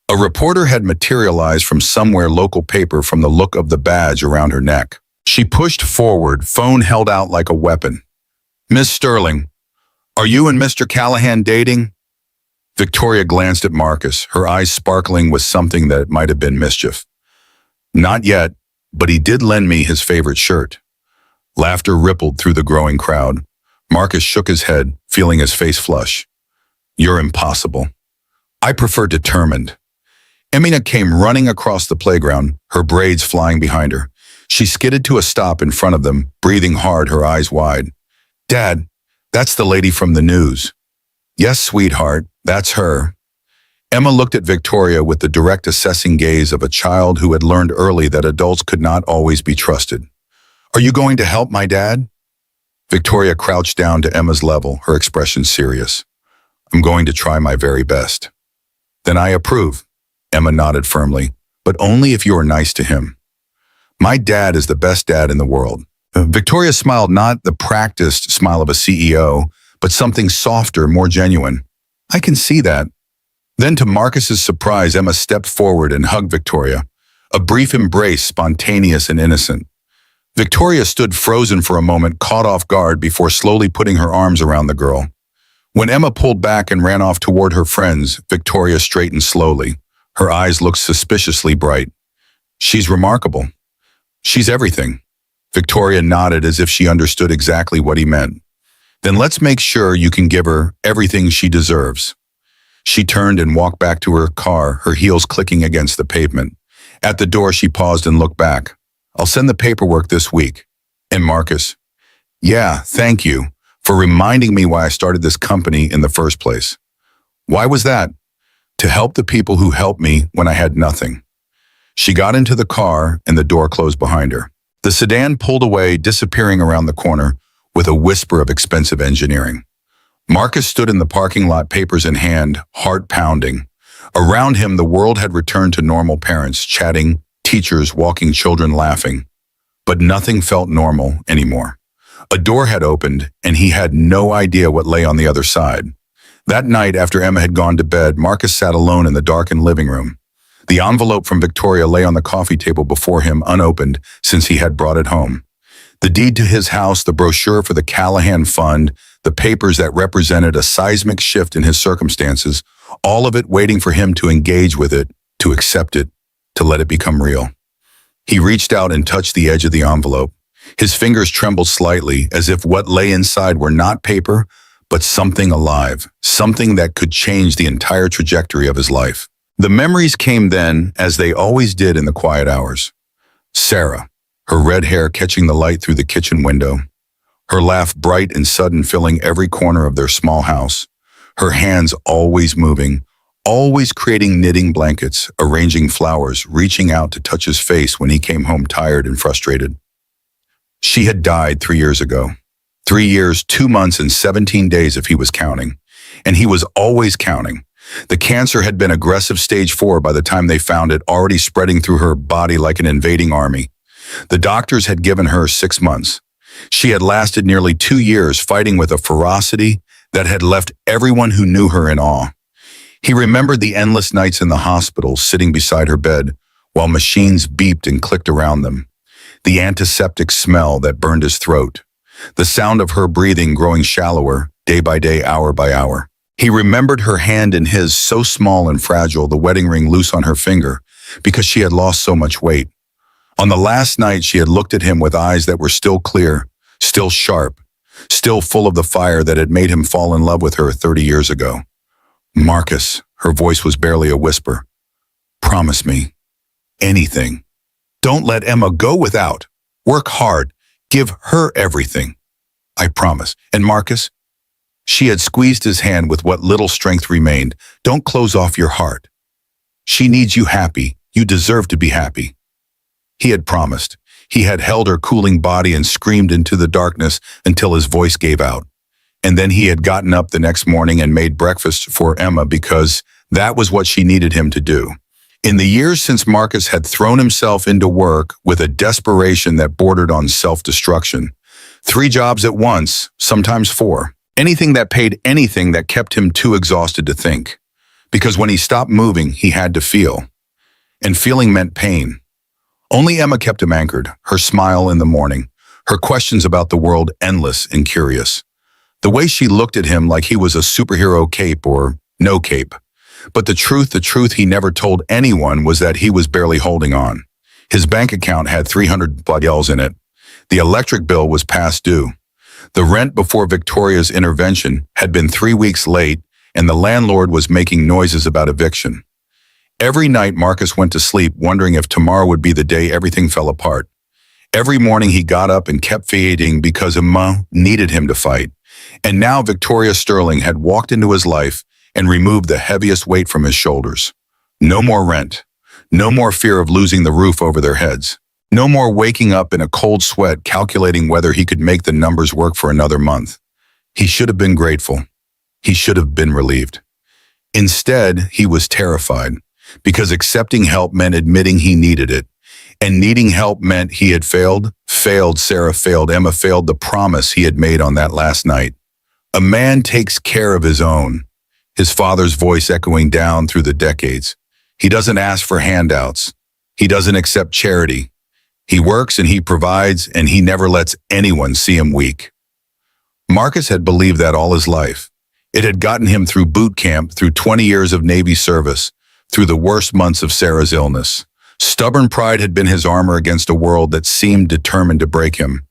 A reporter had materialized from somewhere, local paper, from the look of the badge around her neck. She pushed forward, phone held out like a weapon. Miss Sterling, are you and Mr. Callahan dating? Victoria glanced at Marcus, her eyes sparkling with something that might have been mischief. Not yet, but he did lend me his favorite shirt. Laughter rippled through the growing crowd. Marcus shook his head, feeling his face flush. You're impossible. I prefer determined. Emina came running across the playground, her braids flying behind her. She skidded to a stop in front of them, breathing hard, her eyes wide. Dad, that's the lady from the news. Yes, sweetheart, that's her. Emma looked at Victoria with the direct, assessing gaze of a child who had learned early that adults could not always be trusted. Are you going to help my dad? Victoria crouched down to Emma's level, her expression serious. I'm going to try my very best. Then I approve. Emma nodded firmly, but only if you are nice to him. My dad is the best dad in the world. Victoria smiled, not the practiced smile of a CEO, but something softer, more genuine. I can see that. Then, to Marcus's surprise, Emma stepped forward and hugged Victoria. A brief embrace, spontaneous and innocent. Victoria stood frozen for a moment, caught off guard, before slowly putting her arms around the girl. When Emma pulled back and ran off toward her friends, Victoria straightened slowly. Her eyes looked suspiciously bright. She's remarkable. She's everything. Victoria nodded as if she understood exactly what he meant. Then let's make sure you can give her everything she deserves. She turned and walked back to her car, her heels clicking against the pavement. At the door, she paused and looked back. I'll send the paperwork this week. And Marcus? Yeah, thank you for reminding me why I started this company in the first place. Why was that? To help the people who helped me when I had nothing. She got into the car and the door closed behind her. The sedan pulled away, disappearing around the corner with a whisper of expensive engineering. Marcus stood in the parking lot, papers in hand, heart pounding. Around him, the world had returned to normal, parents chatting, teachers walking, children laughing. But nothing felt normal anymore. A door had opened, and he had no idea what lay on the other side. That night, after Emma had gone to bed, Marcus sat alone in the darkened living room. The envelope from Victoria lay on the coffee table before him, unopened, since he had brought it home. The deed to his house, the brochure for the Callahan Fund, the papers that represented a seismic shift in his circumstances, all of it waiting for him to engage with it, to accept it, to let it become real. He reached out and touched the edge of the envelope. His fingers trembled slightly, as if what lay inside were not paper, but something alive, something that could change the entire trajectory of his life. The memories came then, as they always did in the quiet hours. Sarah, her red hair catching the light through the kitchen window, her laugh bright and sudden, filling every corner of their small house, her hands always moving, always creating knitting blankets, arranging flowers, reaching out to touch his face when he came home tired and frustrated. She had died 3 years ago. 3 years, 2 months, and 17 days if he was counting. and he was always counting. The cancer had been aggressive stage 4 by the time they found it, already spreading through her body like an invading army. The doctors had given her 6 months. She had lasted nearly 2 years fighting with a ferocity that had left everyone who knew her in awe. He remembered the endless nights in the hospital, sitting beside her bed, while machines beeped and clicked around them. The antiseptic smell that burned his throat. The sound of her breathing growing shallower, day by day, hour by hour. He remembered her hand in his, so small and fragile, the wedding ring loose on her finger, because she had lost so much weight. On the last night, she had looked at him with eyes that were still clear, still sharp, still full of the fire that had made him fall in love with her 30 years ago. Marcus, her voice was barely a whisper. Promise me. Anything. Don't let Emma go without. Work hard. Give her everything. I promise. And Marcus? She had squeezed his hand with what little strength remained. Don't close off your heart. She needs you happy. You deserve to be happy. He had promised. He had held her cooling body and screamed into the darkness until his voice gave out. And then he had gotten up the next morning and made breakfast for Emma because that was what she needed him to do. In the years since Marcus had thrown himself into work with a desperation that bordered on self-destruction, 3 jobs at once, sometimes 4, anything that paid anything that kept him too exhausted to think. Because when he stopped moving, he had to feel. And feeling meant pain. Only Emma kept him anchored, her smile in the morning, her questions about the world endless and curious. The way she looked at him like he was a superhero cape or no cape. But the truth he never told anyone was that he was barely holding on. His bank account had $300 in it. The electric bill was past due. The rent before Victoria's intervention had been 3 weeks late, and the landlord was making noises about eviction. Every night Marcus went to sleep wondering if tomorrow would be the day everything fell apart. Every morning he got up and kept fighting because Emma needed him to fight. And now Victoria Sterling had walked into his life and removed the heaviest weight from his shoulders. No more rent. No more fear of losing the roof over their heads. No more waking up in a cold sweat calculating whether he could make the numbers work for another month. He should have been grateful. He should have been relieved. Instead, he was terrified, because accepting help meant admitting he needed it. And needing help meant he had failed, Sarah failed, Emma failed the promise he had made on that last night. A man takes care of his own, his father's voice echoing down through the decades. He doesn't ask for handouts. He doesn't accept charity. He works and he provides, and he never lets anyone see him weak. Marcus had believed that all his life. It had gotten him through boot camp, through 20 years of Navy service, through the worst months of Sarah's illness. Stubborn pride had been his armor against a world that seemed determined to break him.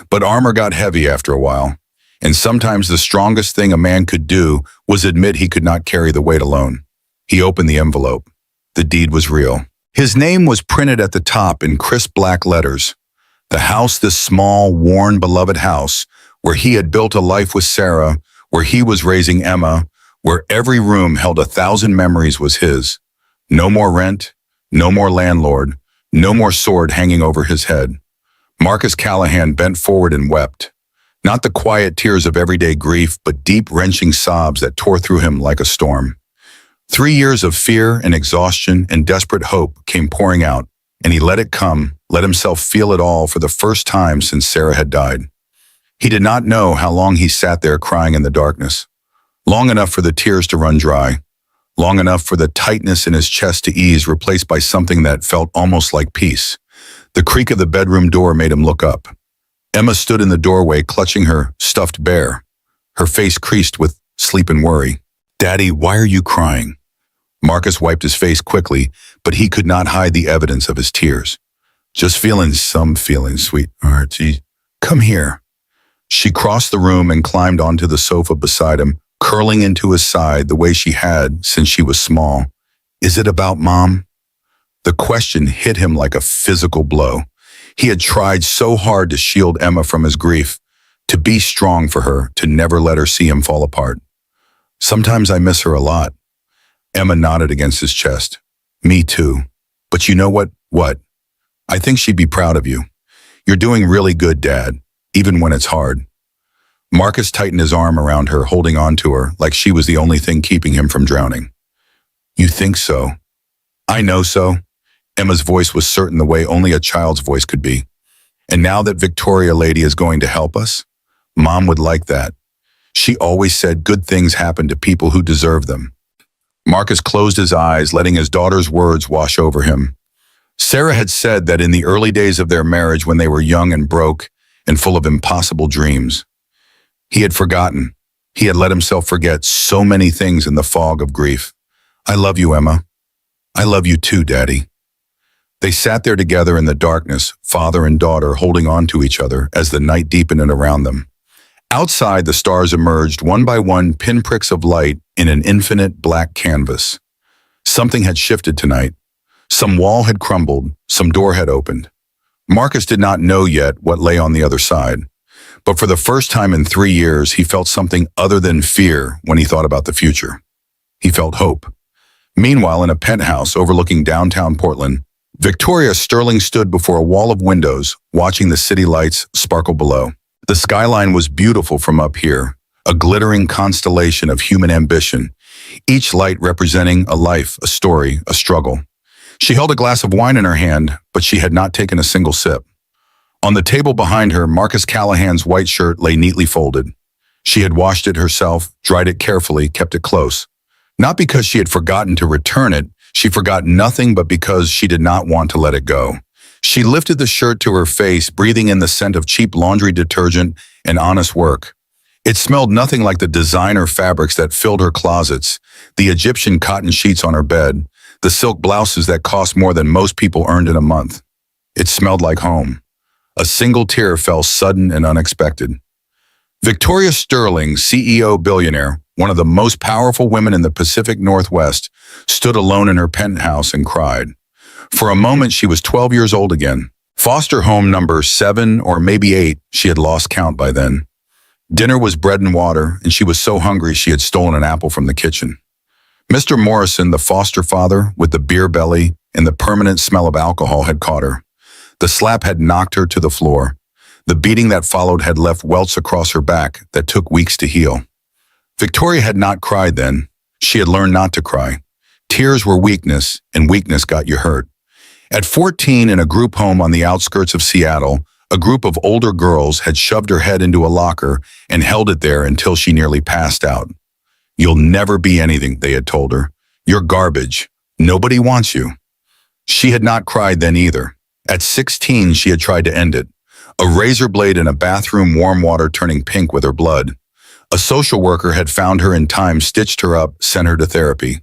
But armor got heavy after a while, and sometimes the strongest thing a man could do was admit he could not carry the weight alone. He opened the envelope. The deed was real. His name was printed at the top in crisp black letters. The house, this small, worn, beloved house, where he had built a life with Sarah, where he was raising Emma, where every room held 1,000 memories, was his. No more rent, no more landlord, no more sword hanging over his head. Marcus Callahan bent forward and wept. Not the quiet tears of everyday grief, but deep, wrenching sobs that tore through him like a storm. 3 years of fear and exhaustion and desperate hope came pouring out, and he let it come, let himself feel it all for the first time since Sarah had died. He did not know how long he sat there crying in the darkness. Long enough for the tears to run dry. Long enough for the tightness in his chest to ease, replaced by something that felt almost like peace. The creak of the bedroom door made him look up. Emma stood in the doorway, clutching her stuffed bear, her face creased with sleep and worry. "Daddy, why are you crying?" Marcus wiped his face quickly, but he could not hide the evidence of his tears. "Just feeling some feelings, sweetheart. Come here." She crossed the room and climbed onto the sofa beside him, curling into his side the way she had since she was small. "Is it about Mom?" The question hit him like a physical blow. He had tried so hard to shield Emma from his grief, to be strong for her, to never let her see him fall apart. "Sometimes I miss her a lot." Emma nodded against his chest. "Me too. But you know what? I think she'd be proud of you. You're doing really good, Dad, even when it's hard." Marcus tightened his arm around her, holding on to her like she was the only thing keeping him from drowning. You think so? I know so. Emma's voice was certain the way only a child's voice could be. And now that Victoria lady is going to help us? Mom would like that. She always said good things happen to people who deserve them. Marcus closed his eyes, letting his daughter's words wash over him. Sarah had said that in the early days of their marriage, when they were young and broke and full of impossible dreams, he had forgotten. He had let himself forget so many things in the fog of grief. I love you, Emma. I love you too, Daddy. They sat there together in the darkness, father and daughter holding on to each other as the night deepened around them. Outside, the stars emerged one by one, pinpricks of light in an infinite black canvas. Something had shifted tonight. Some wall had crumbled, some door had opened. Marcus did not know yet what lay on the other side, but for the first time in 3 years, he felt something other than fear when he thought about the future. He felt hope. Meanwhile, in a penthouse overlooking downtown Portland, Victoria Sterling stood before a wall of windows, watching the city lights sparkle below. The skyline was beautiful from up here, a glittering constellation of human ambition, each light representing a life, a story, a struggle. She held a glass of wine in her hand, but she had not taken a single sip. On the table behind her, Marcus Callahan's white shirt lay neatly folded. She had washed it herself, dried it carefully, kept it close. Not because she had forgotten to return it, she forgot nothing but because she did not want to let it go. She lifted the shirt to her face, breathing in the scent of cheap laundry detergent and honest work. It smelled nothing like the designer fabrics that filled her closets, the Egyptian cotton sheets on her bed, the silk blouses that cost more than most people earned in a month. It smelled like home. A single tear fell sudden and unexpected. Victoria Sterling, CEO billionaire, one of the most powerful women in the Pacific Northwest, stood alone in her penthouse and cried. For a moment, she was 12 years old again. Foster home number 7 or maybe 8, she had lost count by then. Dinner was bread and water, and she was so hungry she had stolen an apple from the kitchen. Mr. Morrison, the foster father, with the beer belly and the permanent smell of alcohol, had caught her. The slap had knocked her to the floor. The beating that followed had left welts across her back that took weeks to heal. Victoria had not cried then. She had learned not to cry. Tears were weakness, and weakness got you hurt. At 14, in a group home on the outskirts of Seattle, a group of older girls had shoved her head into a locker and held it there until she nearly passed out. You'll never be anything, they had told her. You're garbage. Nobody wants you. She had not cried then either. At 16, she had tried to end it. A razor blade in a bathroom, warm water turning pink with her blood. A social worker had found her in time, stitched her up, sent her to therapy.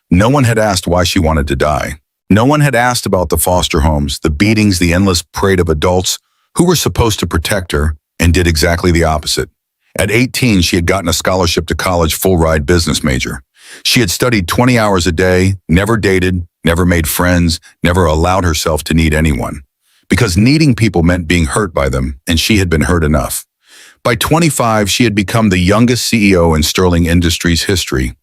No one had asked why she wanted to die. No one had asked about the foster homes, the beatings, the endless parade of adults who were supposed to protect her and did exactly the opposite. At 18, she had gotten a scholarship to college, full-ride business major. She had studied 20 hours a day, never dated, never made friends, never allowed herself to need anyone. Because needing people meant being hurt by them, and she had been hurt enough. By 25, she had become the youngest CEO in Sterling Industries history.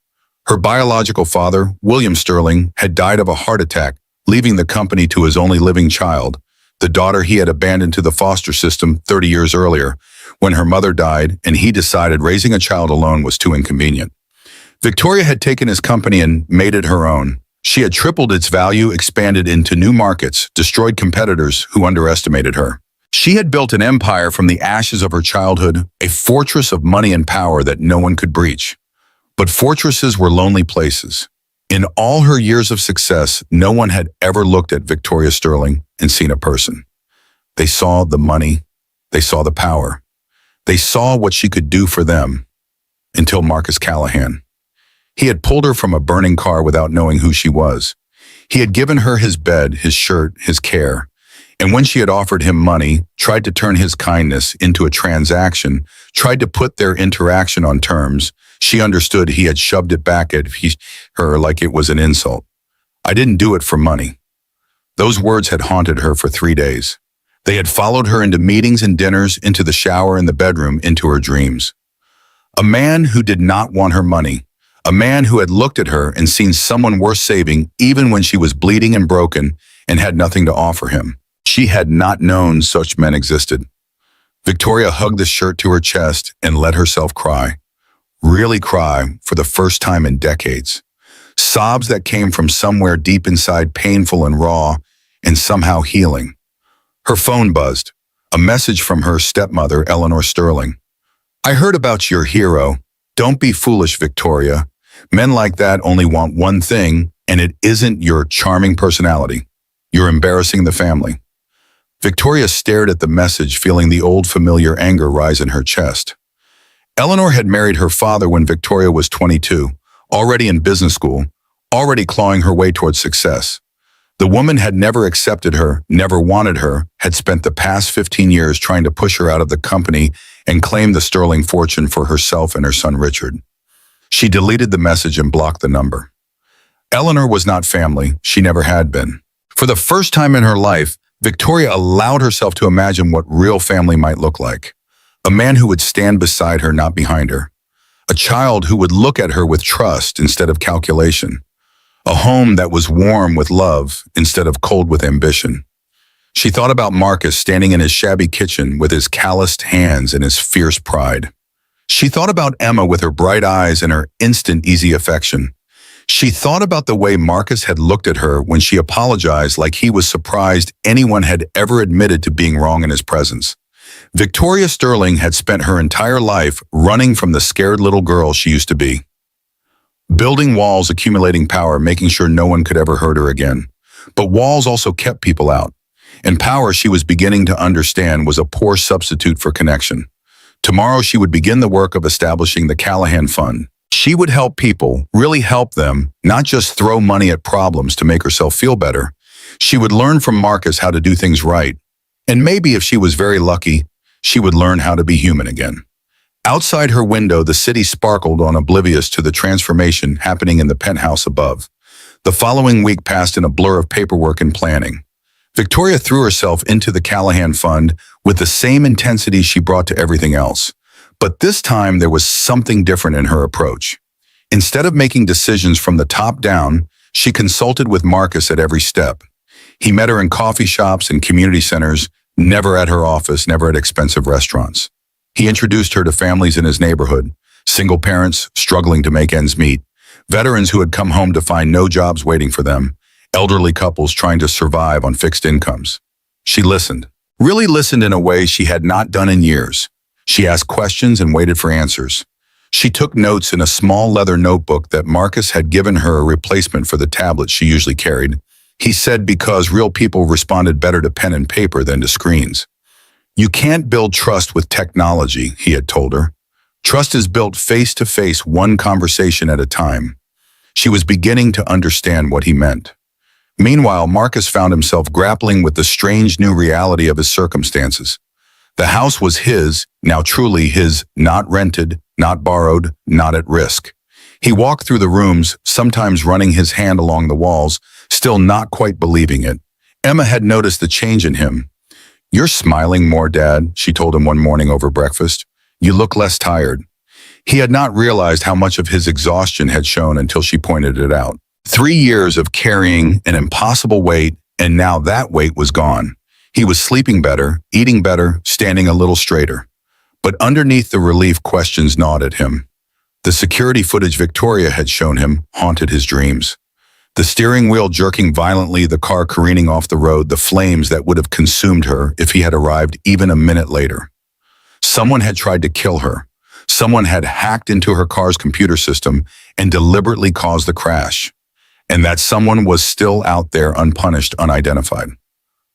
Her biological father, William Sterling, had died of a heart attack, leaving the company to his only living child, the daughter he had abandoned to the foster system 30 years earlier, when her mother died and he decided raising a child alone was too inconvenient. Victoria had taken his company and made it her own. She had tripled its value, expanded into new markets, destroyed competitors who underestimated her. She had built an empire from the ashes of her childhood, a fortress of money and power that no one could breach. But fortresses were lonely places. In all her years of success, no one had ever looked at Victoria Sterling and seen a person. They saw the money. They saw the power. They saw what she could do for them. Until Marcus Callahan. He had pulled her from a burning car without knowing who she was. He had given her his bed, his shirt, his care. And when she had offered him money, tried to turn his kindness into a transaction, tried to put their interaction on terms, she understood he had shoved it back at her like it was an insult. I didn't do it for money. Those words had haunted her for 3 days. They had followed her into meetings and dinners, into the shower and the bedroom, into her dreams. A man who did not want her money. A man who had looked at her and seen someone worth saving even when she was bleeding and broken and had nothing to offer him. She had not known such men existed. Victoria hugged the shirt to her chest and let herself cry. Really cry for the first time in decades. Sobs that came from somewhere deep inside, painful and raw, and somehow healing. Her phone buzzed. A message from her stepmother, Eleanor Sterling. I heard about your hero. Don't be foolish, Victoria. Men like that only want one thing, and it isn't your charming personality. You're embarrassing the family. Victoria stared at the message, feeling the old familiar anger rise in her chest. Eleanor had married her father when Victoria was 22, already in business school, already clawing her way towards success. The woman had never accepted her, never wanted her, had spent the past 15 years trying to push her out of the company and claim the sterling fortune for herself and her son Richard. She deleted the message and blocked the number. Eleanor was not family, she never had been. For the first time in her life, Victoria allowed herself to imagine what real family might look like. A man who would stand beside her, not behind her. A child who would look at her with trust instead of calculation. A home that was warm with love instead of cold with ambition. She thought about Marcus standing in his shabby kitchen with his calloused hands and his fierce pride. She thought about Emma with her bright eyes and her instant, easy affection. She thought about the way Marcus had looked at her when she apologized, like he was surprised anyone had ever admitted to being wrong in his presence. Victoria Sterling had spent her entire life running from the scared little girl she used to be. Building walls, accumulating power, making sure no one could ever hurt her again. But walls also kept people out. And power, she was beginning to understand, was a poor substitute for connection. Tomorrow she would begin the work of establishing the Callahan Fund. She would help people, really help them, not just throw money at problems to make herself feel better. She would learn from Marcus how to do things right. And maybe if she was very lucky, she would learn how to be human again. Outside her window, the city sparkled on, oblivious to the transformation happening in the penthouse above. The following week passed in a blur of paperwork and planning. Victoria threw herself into the Callahan Fund with the same intensity she brought to everything else. But this time there was something different in her approach. Instead of making decisions from the top down, she consulted with Marcus at every step. He met her in coffee shops and community centers, never at her office, never at expensive restaurants. He introduced her to families in his neighborhood, single parents struggling to make ends meet, veterans who had come home to find no jobs waiting for them, elderly couples trying to survive on fixed incomes. She listened, really listened in a way she had not done in years. She asked questions and waited for answers. She took notes in a small leather notebook that Marcus had given her, a replacement for the tablet she usually carried. He said because real people responded better to pen and paper than to screens. You can't build trust with technology, he had told her. Trust is built face-to-face, one conversation at a time. She was beginning to understand what he meant. Meanwhile, Marcus found himself grappling with the strange new reality of his circumstances. The house was his, now truly his, not rented, not borrowed, not at risk. He walked through the rooms, sometimes running his hand along the walls, still not quite believing it. Emma had noticed the change in him. You're smiling more, Dad, she told him one morning over breakfast. You look less tired. He had not realized how much of his exhaustion had shown until she pointed it out. 3 years of carrying an impossible weight, and now that weight was gone. He was sleeping better, eating better, standing a little straighter. But underneath the relief, questions gnawed at him. The security footage Victoria had shown him haunted his dreams. The steering wheel jerking violently, the car careening off the road, the flames that would have consumed her if he had arrived even a minute later. Someone had tried to kill her. Someone had hacked into her car's computer system and deliberately caused the crash. And that someone was still out there, unpunished, unidentified.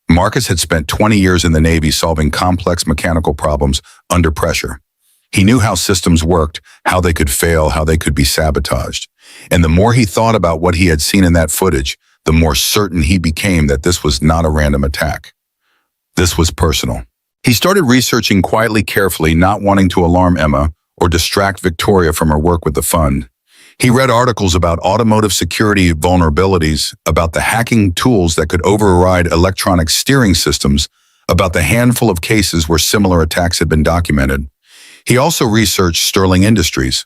Marcus had spent 20 years in the Navy solving complex mechanical problems under pressure. He knew how systems worked, how they could fail, how they could be sabotaged. And the more he thought about what he had seen in that footage, the more certain he became that this was not a random attack. This was personal. He started researching quietly, carefully, not wanting to alarm Emma or distract Victoria from her work with the fund. He read articles about automotive security vulnerabilities, about the hacking tools that could override electronic steering systems, about the handful of cases where similar attacks had been documented. He also researched Sterling Industries.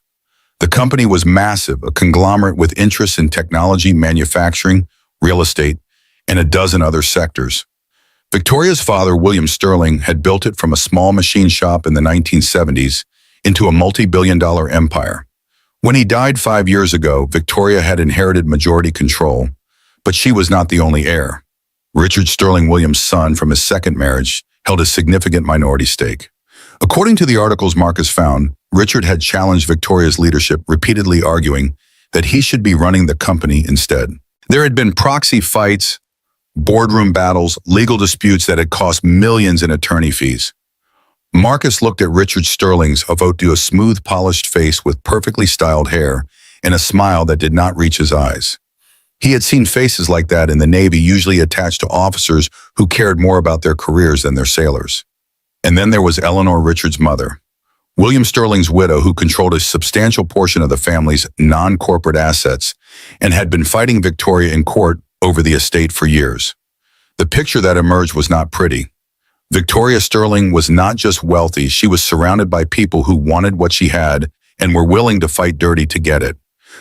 The company was massive, a conglomerate with interests in technology, manufacturing, real estate, and a dozen other sectors. Victoria's father, William Sterling, had built it from a small machine shop in the 1970s into a multi-billion-dollar empire. When he died 5 years ago, Victoria had inherited majority control, but she was not the only heir. Richard Sterling, William's son from his second marriage, held a significant minority stake. According to the articles Marcus found, Richard had challenged Victoria's leadership, repeatedly arguing that he should be running the company instead. There had been proxy fights, boardroom battles, legal disputes that had cost millions in attorney fees. Marcus looked at Richard Sterling's a smooth, polished face with perfectly styled hair and a smile that did not reach his eyes. He had seen faces like that in the Navy, usually attached to officers who cared more about their careers than their sailors. And then there was Eleanor, Richard's mother, William Sterling's widow, who controlled a substantial portion of the family's non-corporate assets and had been fighting Victoria in court over the estate for years. The picture that emerged was not pretty. Victoria Sterling was not just wealthy, she was surrounded by people who wanted what she had and were willing to fight dirty to get it.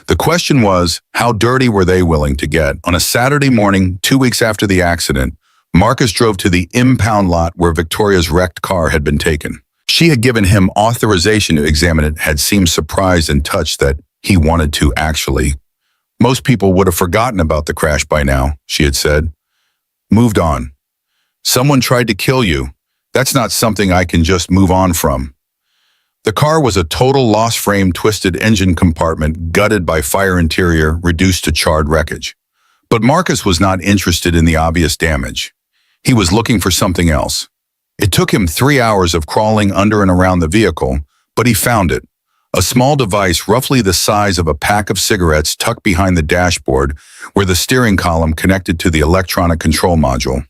The question was, how dirty were they willing to get? On a Saturday morning, 2 weeks after the accident, Marcus drove to the impound lot where Victoria's wrecked car had been taken. She had given him authorization to examine it, had seemed surprised and touched that he wanted to actually. Most people would have forgotten about the crash by now, she had said. Moved on. Someone tried to kill you. That's not something I can just move on from. The car was a total lost frame, twisted engine compartment, gutted by fire interior, reduced to charred wreckage. But Marcus was not interested in the obvious damage. He was looking for something else. It took him 3 hours of crawling under and around the vehicle, but he found it. A small device roughly the size of a pack of cigarettes tucked behind the dashboard where the steering column connected to the electronic control module.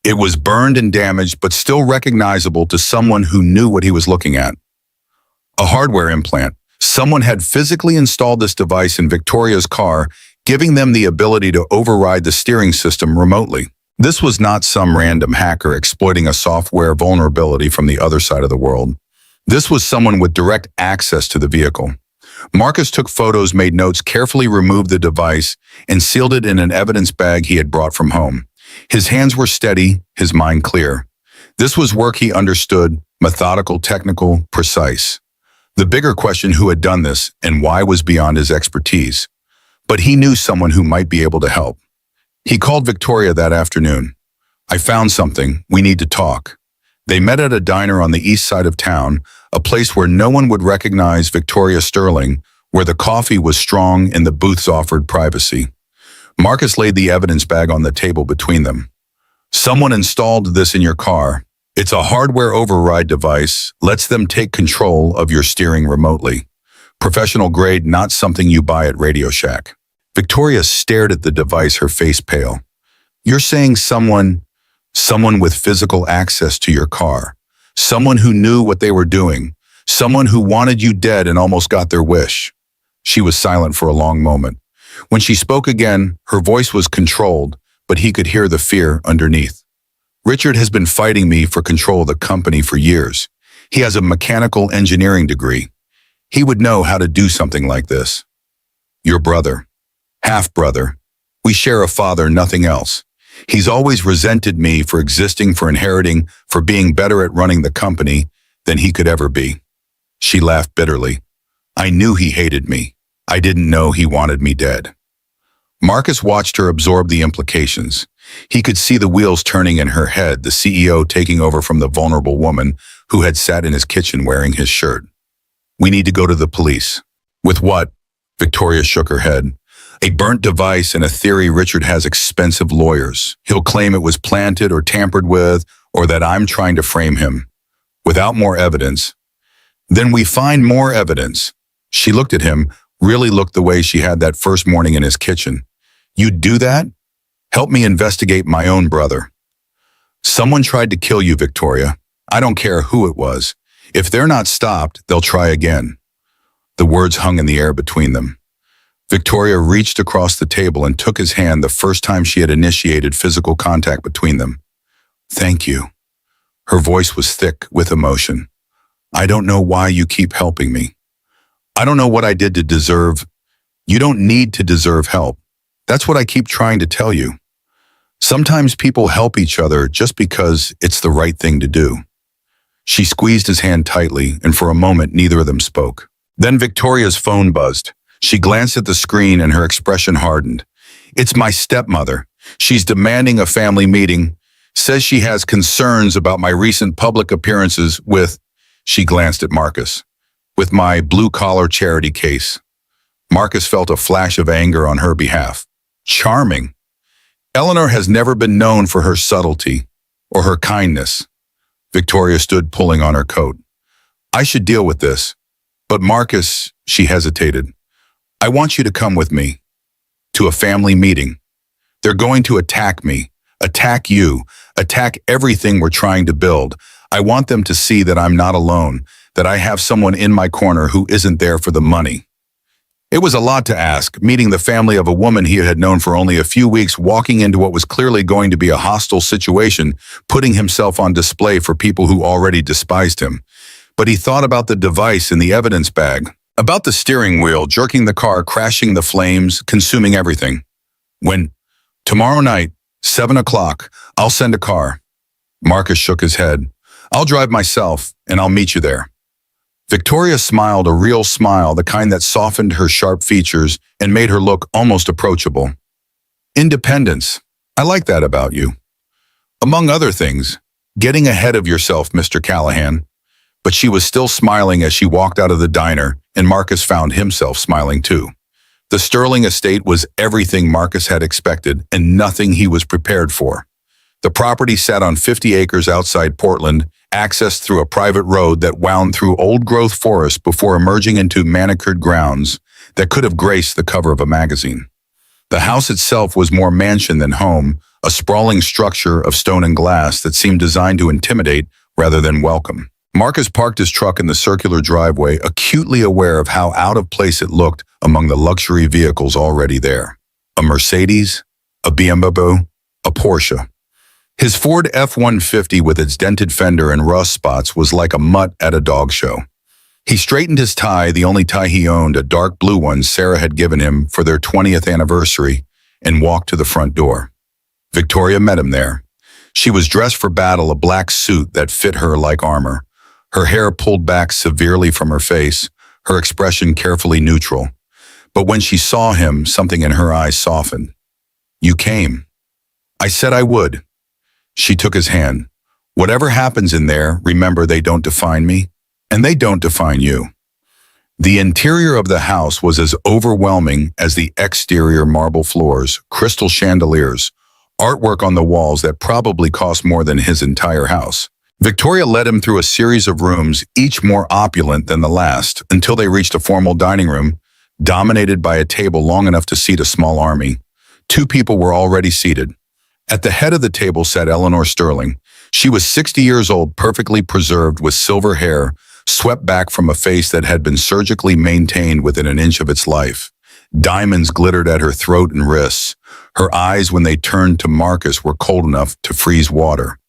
It was burned and damaged, but still recognizable to someone who knew what he was looking at. A hardware implant. Someone had physically installed this device in Victoria's car, giving them the ability to override the steering system remotely. This was not some random hacker exploiting a software vulnerability from the other side of the world. This was someone with direct access to the vehicle. Marcus took photos, made notes, carefully removed the device, and sealed it in an evidence bag he had brought from home. His hands were steady, his mind clear. This was work he understood, methodical, technical, precise. The bigger question, who had done this and why, was beyond his expertise. But he knew someone who might be able to help. He called Victoria that afternoon. I found something. We need to talk. They met at a diner on the east side of town, a place where no one would recognize Victoria Sterling, where the coffee was strong and the booths offered privacy. Marcus laid the evidence bag on the table between them. Someone installed this in your car. It's a hardware override device, lets them take control of your steering remotely. Professional grade, not something you buy at Radio Shack. Victoria stared at the device, her face pale. You're saying someone with physical access to your car, someone who knew what they were doing, someone who wanted you dead and almost got their wish. She was silent for a long moment. When she spoke again, her voice was controlled, but he could hear the fear underneath. Richard has been fighting me for control of the company for years. He has a mechanical engineering degree. He would know how to do something like this. Your brother. Half-brother. We share a father, nothing else. He's always resented me for existing, for inheriting, for being better at running the company than he could ever be. She laughed bitterly. I knew he hated me. I didn't know he wanted me dead. Marcus watched her absorb the implications. He could see the wheels turning in her head, the CEO taking over from the vulnerable woman who had sat in his kitchen wearing his shirt. We need to go to the police. With what? Victoria shook her head. A burnt device and a theory Richard has expensive lawyers. He'll claim it was planted or tampered with, or that I'm trying to frame him. Without more evidence. Then we find more evidence. She looked at him, really looked the way she had that first morning in his kitchen. You'd do that? Help me investigate my own brother. Someone tried to kill you, Victoria. I don't care who it was. If they're not stopped, they'll try again. The words hung in the air between them. Victoria reached across the table and took his hand, the first time she had initiated physical contact between them. Thank you. Her voice was thick with emotion. I don't know why you keep helping me. I don't know what I did to deserve. You don't need to deserve help. That's what I keep trying to tell you. Sometimes people help each other just because it's the right thing to do. She squeezed his hand tightly, and for a moment neither of them spoke. Then Victoria's phone buzzed. She glanced at the screen and her expression hardened. It's my stepmother. She's demanding a family meeting. Says she has concerns about my recent public appearances with, she glanced at Marcus, with my blue-collar charity case. Marcus felt a flash of anger on her behalf. Charming. Eleanor has never been known for her subtlety or her kindness. Victoria stood pulling on her coat. I should deal with this. But Marcus, she hesitated. I want you to come with me. To a family meeting. They're going to attack me, attack you, attack everything we're trying to build. I want them to see that I'm not alone, that I have someone in my corner who isn't there for the money. It was a lot to ask, meeting the family of a woman he had known for only a few weeks, walking into what was clearly going to be a hostile situation, putting himself on display for people who already despised him. But he thought about the device in the evidence bag, about the steering wheel, jerking the car, crashing the flames, consuming everything. When, tomorrow night, 7 o'clock, I'll send a car. Marcus shook his head. I'll drive myself, and I'll meet you there. Victoria smiled, a real smile, the kind that softened her sharp features and made her look almost approachable. Independence. I like that about you. Among other things, getting ahead of yourself, Mr. Callahan. But she was still smiling as she walked out of the diner, and Marcus found himself smiling too. The Sterling estate was everything Marcus had expected and nothing he was prepared for. The property sat on 50 acres outside Portland, accessed through a private road that wound through old-growth forest before emerging into manicured grounds that could have graced the cover of a magazine. The house itself was more mansion than home, a sprawling structure of stone and glass that seemed designed to intimidate rather than welcome. Marcus parked his truck in the circular driveway, acutely aware of how out of place it looked among the luxury vehicles already there. A Mercedes, a BMW, a Porsche. His Ford F-150 with its dented fender and rust spots was like a mutt at a dog show. He straightened his tie, the only tie he owned, a dark blue one Sarah had given him for their 20th anniversary, and walked to the front door. Victoria met him there. She was dressed for battle, a black suit that fit her like armor. Her hair pulled back severely from her face, her expression carefully neutral. But when she saw him, something in her eyes softened. You came. I said I would. She took his hand. Whatever happens in there, remember they don't define me, and they don't define you. The interior of the house was as overwhelming as the exterior: marble floors, crystal chandeliers, artwork on the walls that probably cost more than his entire house. Victoria led him through a series of rooms, each more opulent than the last, until they reached a formal dining room, dominated by a table long enough to seat a small army. 2 people were already seated. At the head of the table sat Eleanor Sterling. She was 60 years old, perfectly preserved, with silver hair, swept back from a face that had been surgically maintained within an inch of its life. Diamonds glittered at her throat and wrists. Her eyes, when they turned to Marcus, were cold enough to freeze water.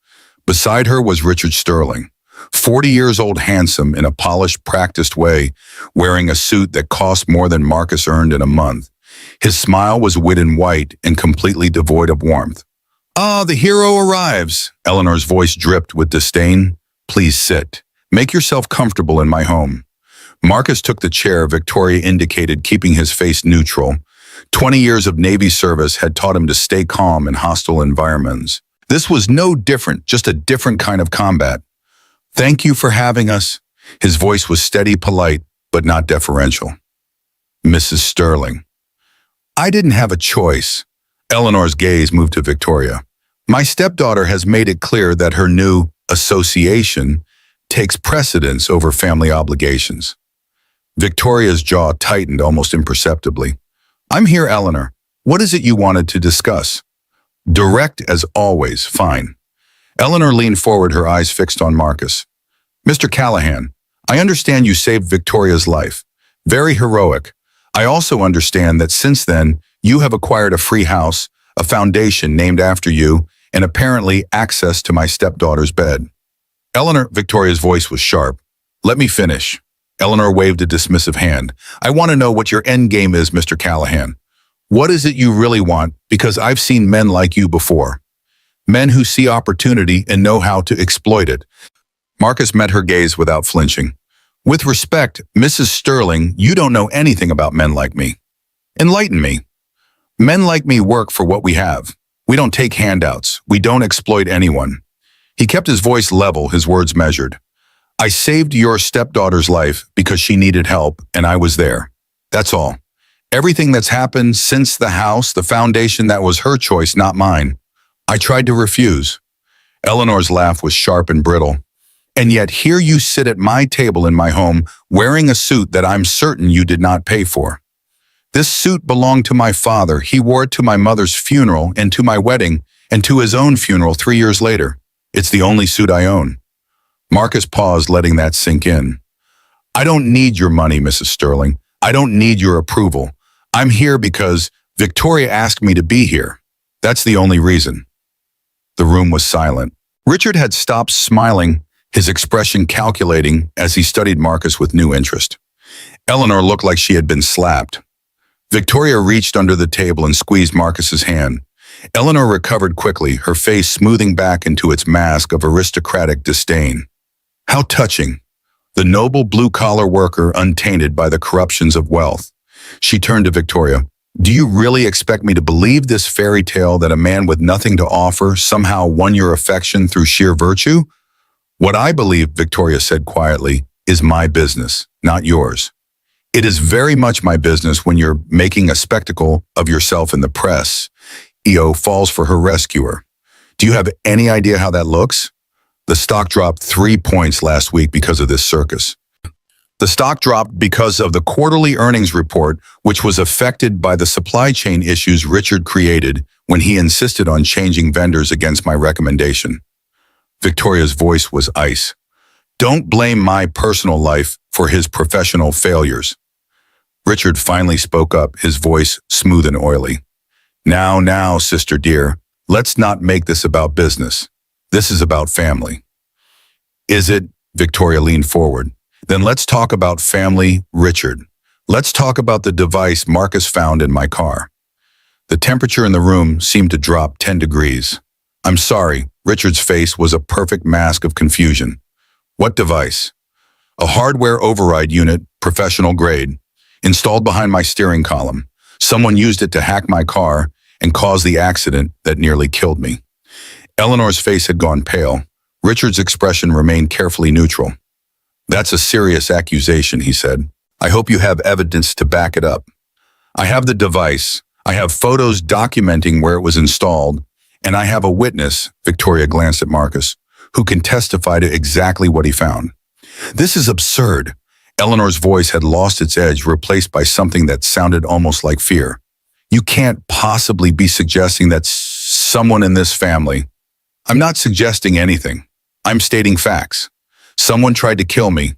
Beside her was Richard Sterling, 40 years old, handsome in a polished, practiced way, wearing a suit that cost more than Marcus earned in a month. His smile was wit and white and completely devoid of warmth. Ah, the hero arrives. Eleanor's voice dripped with disdain. Please sit. Make yourself comfortable in my home. Marcus took the chair Victoria indicated, keeping his face neutral. 20 years of Navy service had taught him to stay calm in hostile environments. This was no different, just a different kind of combat. Thank you for having us. His voice was steady, polite, but not deferential. Mrs. Sterling. I didn't have a choice. Eleanor's gaze moved to Victoria. My stepdaughter has made it clear that her new association takes precedence over family obligations. Victoria's jaw tightened almost imperceptibly. I'm here, Eleanor. What is it you wanted to discuss? Direct as always, fine. Eleanor leaned forward, her eyes fixed on Marcus. Mr. Callahan, I understand you saved Victoria's life. Very heroic. I also understand that since then, you have acquired a free house, a foundation named after you, and apparently access to my stepdaughter's bed. Eleanor, Victoria's voice was sharp. Let me finish. Eleanor waved a dismissive hand. I want to know what your end game is, Mr. Callahan. What is it you really want? Because I've seen men like you before. Men who see opportunity and know how to exploit it. Marcus met her gaze without flinching. With respect, Mrs. Sterling, you don't know anything about men like me. Enlighten me. Men like me work for what we have. We don't take handouts. We don't exploit anyone. He kept his voice level, his words measured. I saved your stepdaughter's life because she needed help, and I was there. That's all. Everything that's happened since the house, the foundation, that was her choice, not mine. I tried to refuse. Eleanor's laugh was sharp and brittle. And yet here you sit at my table in my home wearing a suit that I'm certain you did not pay for. This suit belonged to my father. He wore it to my mother's funeral and to my wedding and to his own funeral 3 years later. It's the only suit I own. Marcus paused, letting that sink in. I don't need your money, Mrs. Sterling. I don't need your approval. I'm here because Victoria asked me to be here. That's the only reason. The room was silent. Richard had stopped smiling, his expression calculating as he studied Marcus with new interest. Eleanor looked like she had been slapped. Victoria reached under the table and squeezed Marcus's hand. Eleanor recovered quickly, her face smoothing back into its mask of aristocratic disdain. How touching. The noble blue-collar worker untainted by the corruptions of wealth. She turned to Victoria. Do you really expect me to believe this fairy tale that a man with nothing to offer somehow won your affection through sheer virtue? What I believe, Victoria said quietly, is my business, not yours. It is very much my business when you're making a spectacle of yourself in the press. EO falls for her rescuer. Do you have any idea how that looks? The stock dropped 3 points last week because of this circus. The stock dropped because of the quarterly earnings report, which was affected by the supply chain issues Richard created when he insisted on changing vendors against my recommendation. Victoria's voice was ice. Don't blame my personal life for his professional failures. Richard finally spoke up, his voice smooth and oily. Now, sister dear, let's not make this about business. This is about family. Is it? Victoria leaned forward. Then let's talk about family, Richard. Let's talk about the device Marcus found in my car. The temperature in the room seemed to drop 10 degrees. I'm sorry, Richard's face was a perfect mask of confusion. What device? A hardware override unit, professional grade, installed behind my steering column. Someone used it to hack my car and cause the accident that nearly killed me. Eleanor's face had gone pale. Richard's expression remained carefully neutral. That's a serious accusation, he said. I hope you have evidence to back it up. I have the device. I have photos documenting where it was installed, and I have a witness, Victoria glanced at Marcus, who can testify to exactly what he found. This is absurd. Eleanor's voice had lost its edge, replaced by something that sounded almost like fear. You can't possibly be suggesting that someone in this family... I'm not suggesting anything. I'm stating facts. Someone tried to kill me.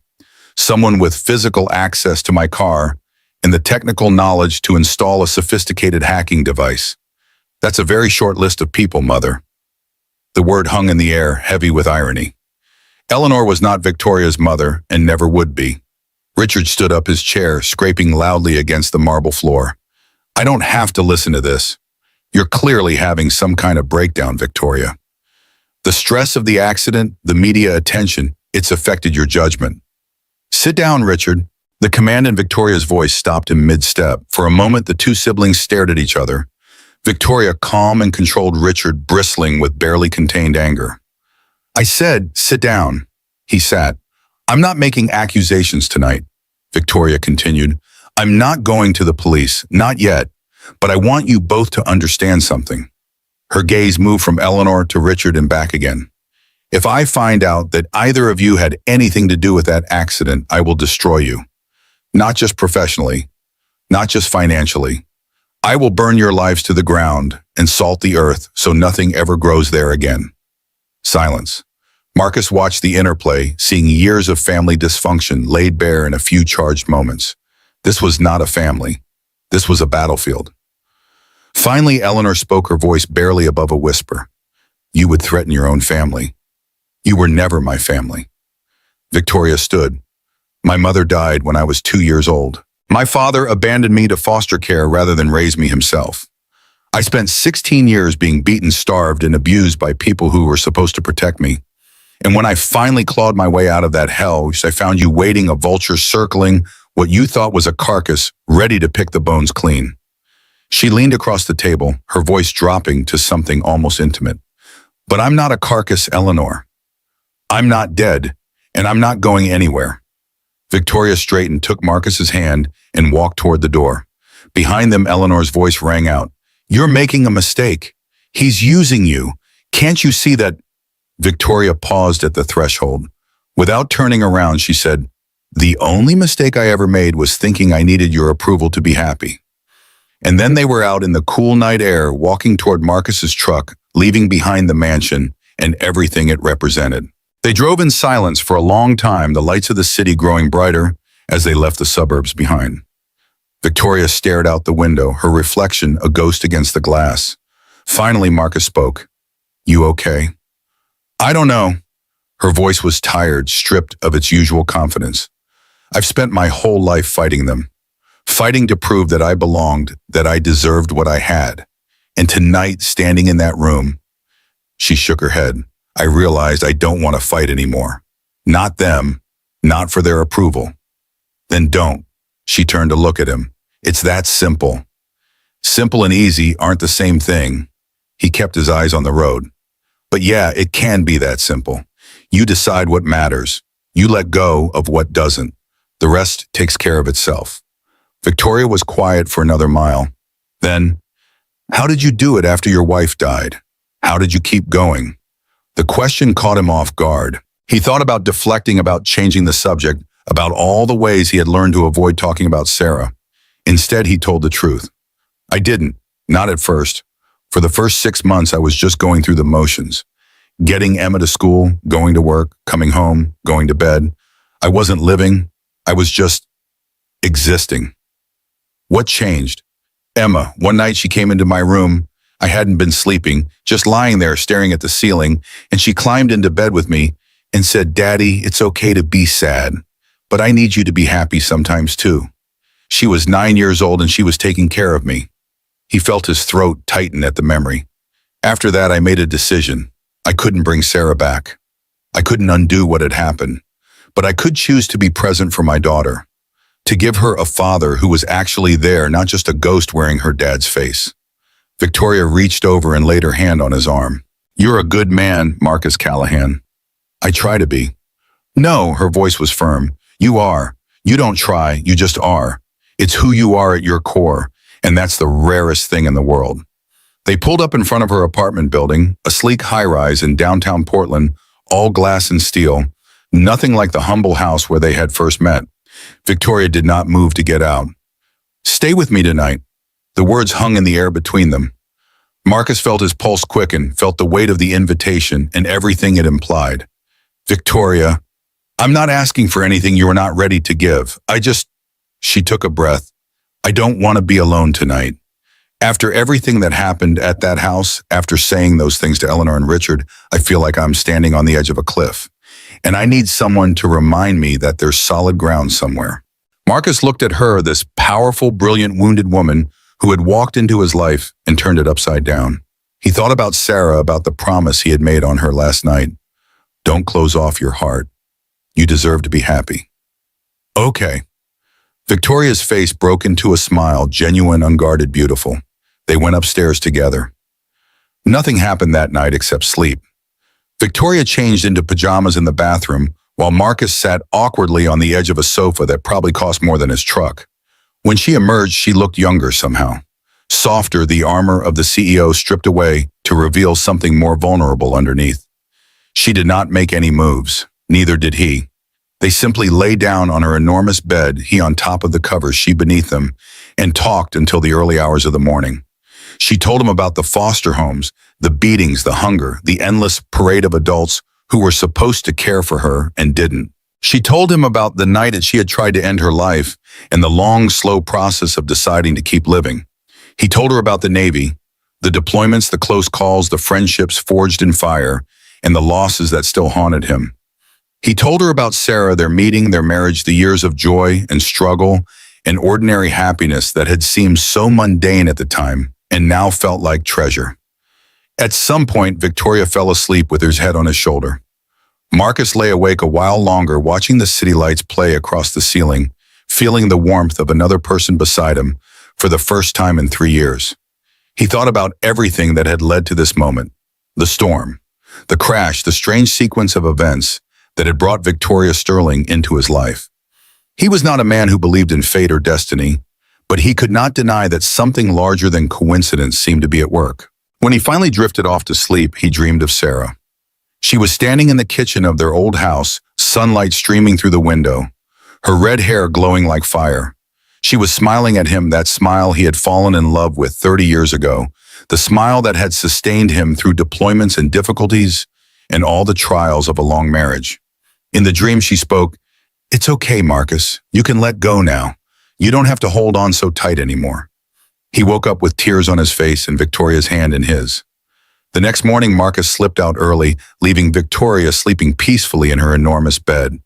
Someone with physical access to my car and the technical knowledge to install a sophisticated hacking device. That's a very short list of people, Mother. The word hung in the air, heavy with irony. Eleanor was not Victoria's mother and never would be. Richard stood up his chair, scraping loudly against the marble floor. I don't have to listen to this. You're clearly having some kind of breakdown, Victoria. The stress of the accident, the media attention, it's affected your judgment. Sit down, Richard. The command in Victoria's voice stopped him mid-step. For a moment, the two siblings stared at each other. Victoria calm and controlled Richard, bristling with barely contained anger. I said, sit down. He sat. I'm not making accusations tonight, Victoria continued. I'm not going to the police, not yet, but I want you both to understand something. Her gaze moved from Eleanor to Richard and back again. If I find out that either of you had anything to do with that accident, I will destroy you. Not just professionally, not just financially. I will burn your lives to the ground and salt the earth so nothing ever grows there again. Silence. Marcus watched the interplay, seeing years of family dysfunction laid bare in a few charged moments. This was not a family. This was a battlefield. Finally, Eleanor spoke, her voice barely above a whisper. You would threaten your own family. You were never my family. Victoria stood. My mother died when I was 2 years old. My father abandoned me to foster care rather than raise me himself. I spent 16 years being beaten, starved, and abused by people who were supposed to protect me. And when I finally clawed my way out of that hell, I found you waiting, a vulture circling what you thought was a carcass, ready to pick the bones clean. She leaned across the table, her voice dropping to something almost intimate. But I'm not a carcass, Eleanor. I'm not dead, and I'm not going anywhere. Victoria straightened, took Marcus's hand, and walked toward the door. Behind them, Eleanor's voice rang out. You're making a mistake. He's using you. Can't you see that? Victoria paused at the threshold. Without turning around, she said, the only mistake I ever made was thinking I needed your approval to be happy. And then they were out in the cool night air, walking toward Marcus's truck, leaving behind the mansion and everything it represented. They drove in silence for a long time, the lights of the city growing brighter as they left the suburbs behind. Victoria stared out the window, her reflection a ghost against the glass. Finally, Marcus spoke. You okay? I don't know. Her voice was tired, stripped of its usual confidence. I've spent my whole life fighting them. Fighting to prove that I belonged, that I deserved what I had. And tonight, standing in that room, she shook her head. I realized I don't want to fight anymore. Not them, not for their approval. Then don't. She turned to look at him. It's that simple. Simple and easy aren't the same thing. He kept his eyes on the road. But yeah, it can be that simple. You decide what matters. You let go of what doesn't. The rest takes care of itself. Victoria was quiet for another mile. Then, how did you do it after your wife died? How did you keep going? The question caught him off guard. He thought about deflecting, about changing the subject, about all the ways he had learned to avoid talking about Sarah. Instead, he told the truth. I didn't, not at first. For the first 6 months, I was just going through the motions. Getting Emma to school, going to work, coming home, going to bed. I wasn't living. I was just existing. What changed? Emma, one night she came into my room. I hadn't been sleeping, just lying there staring at the ceiling, and she climbed into bed with me and said, Daddy, it's okay to be sad, but I need you to be happy sometimes too. She was 9 years old and she was taking care of me. He felt his throat tighten at the memory. After that, I made a decision. I couldn't bring Sarah back. I couldn't undo what had happened, but I could choose to be present for my daughter, to give her a father who was actually there, not just a ghost wearing her dad's face. Victoria reached over and laid her hand on his arm. You're a good man, Marcus Callahan. I try to be. No, her voice was firm. You are. You don't try, you just are. It's who you are at your core, and that's the rarest thing in the world. They pulled up in front of her apartment building, a sleek high-rise in downtown Portland, all glass and steel, nothing like the humble house where they had first met. Victoria did not move to get out. Stay with me tonight. The words hung in the air between them. Marcus felt his pulse quicken, felt the weight of the invitation and everything it implied. Victoria, I'm not asking for anything you are not ready to give. She took a breath. I don't want to be alone tonight. After everything that happened at that house, after saying those things to Eleanor and Richard, I feel like I'm standing on the edge of a cliff. And I need someone to remind me that there's solid ground somewhere. Marcus looked at her, this powerful, brilliant, wounded woman who had walked into his life and turned it upside down. He thought about Sarah, about the promise he had made on her last night. Don't close off your heart. You deserve to be happy. Okay. Victoria's face broke into a smile, genuine, unguarded, beautiful. They went upstairs together. Nothing happened that night except sleep. Victoria changed into pajamas in the bathroom, while Marcus sat awkwardly on the edge of a sofa that probably cost more than his truck. When she emerged, she looked younger somehow. Softer, the armor of the CEO stripped away to reveal something more vulnerable underneath. She did not make any moves. Neither did he. They simply lay down on her enormous bed, he on top of the covers, she beneath them, and talked until the early hours of the morning. She told him about the foster homes, the beatings, the hunger, the endless parade of adults who were supposed to care for her and didn't. She told him about the night that she had tried to end her life and the long, slow process of deciding to keep living. He told her about the Navy, the deployments, the close calls, the friendships forged in fire, and the losses that still haunted him. He told her about Sarah, their meeting, their marriage, the years of joy and struggle, an ordinary happiness that had seemed so mundane at the time and now felt like treasure. At some point, Victoria fell asleep with his head on his shoulder. Marcus lay awake a while longer, watching the city lights play across the ceiling, feeling the warmth of another person beside him for the first time in 3 years. He thought about everything that had led to this moment: the storm, the crash, the strange sequence of events that had brought Victoria Sterling into his life. He was not a man who believed in fate or destiny, but he could not deny that something larger than coincidence seemed to be at work. When he finally drifted off to sleep, he dreamed of Sarah. She was standing in the kitchen of their old house, sunlight streaming through the window, her red hair glowing like fire. She was smiling at him, that smile he had fallen in love with 30 years ago, the smile that had sustained him through deployments and difficulties and all the trials of a long marriage. In the dream, she spoke, "It's okay, Marcus. You can let go now. You don't have to hold on so tight anymore." He woke up with tears on his face and Victoria's hand in his. The next morning, Marcus slipped out early, leaving Victoria sleeping peacefully in her enormous bed.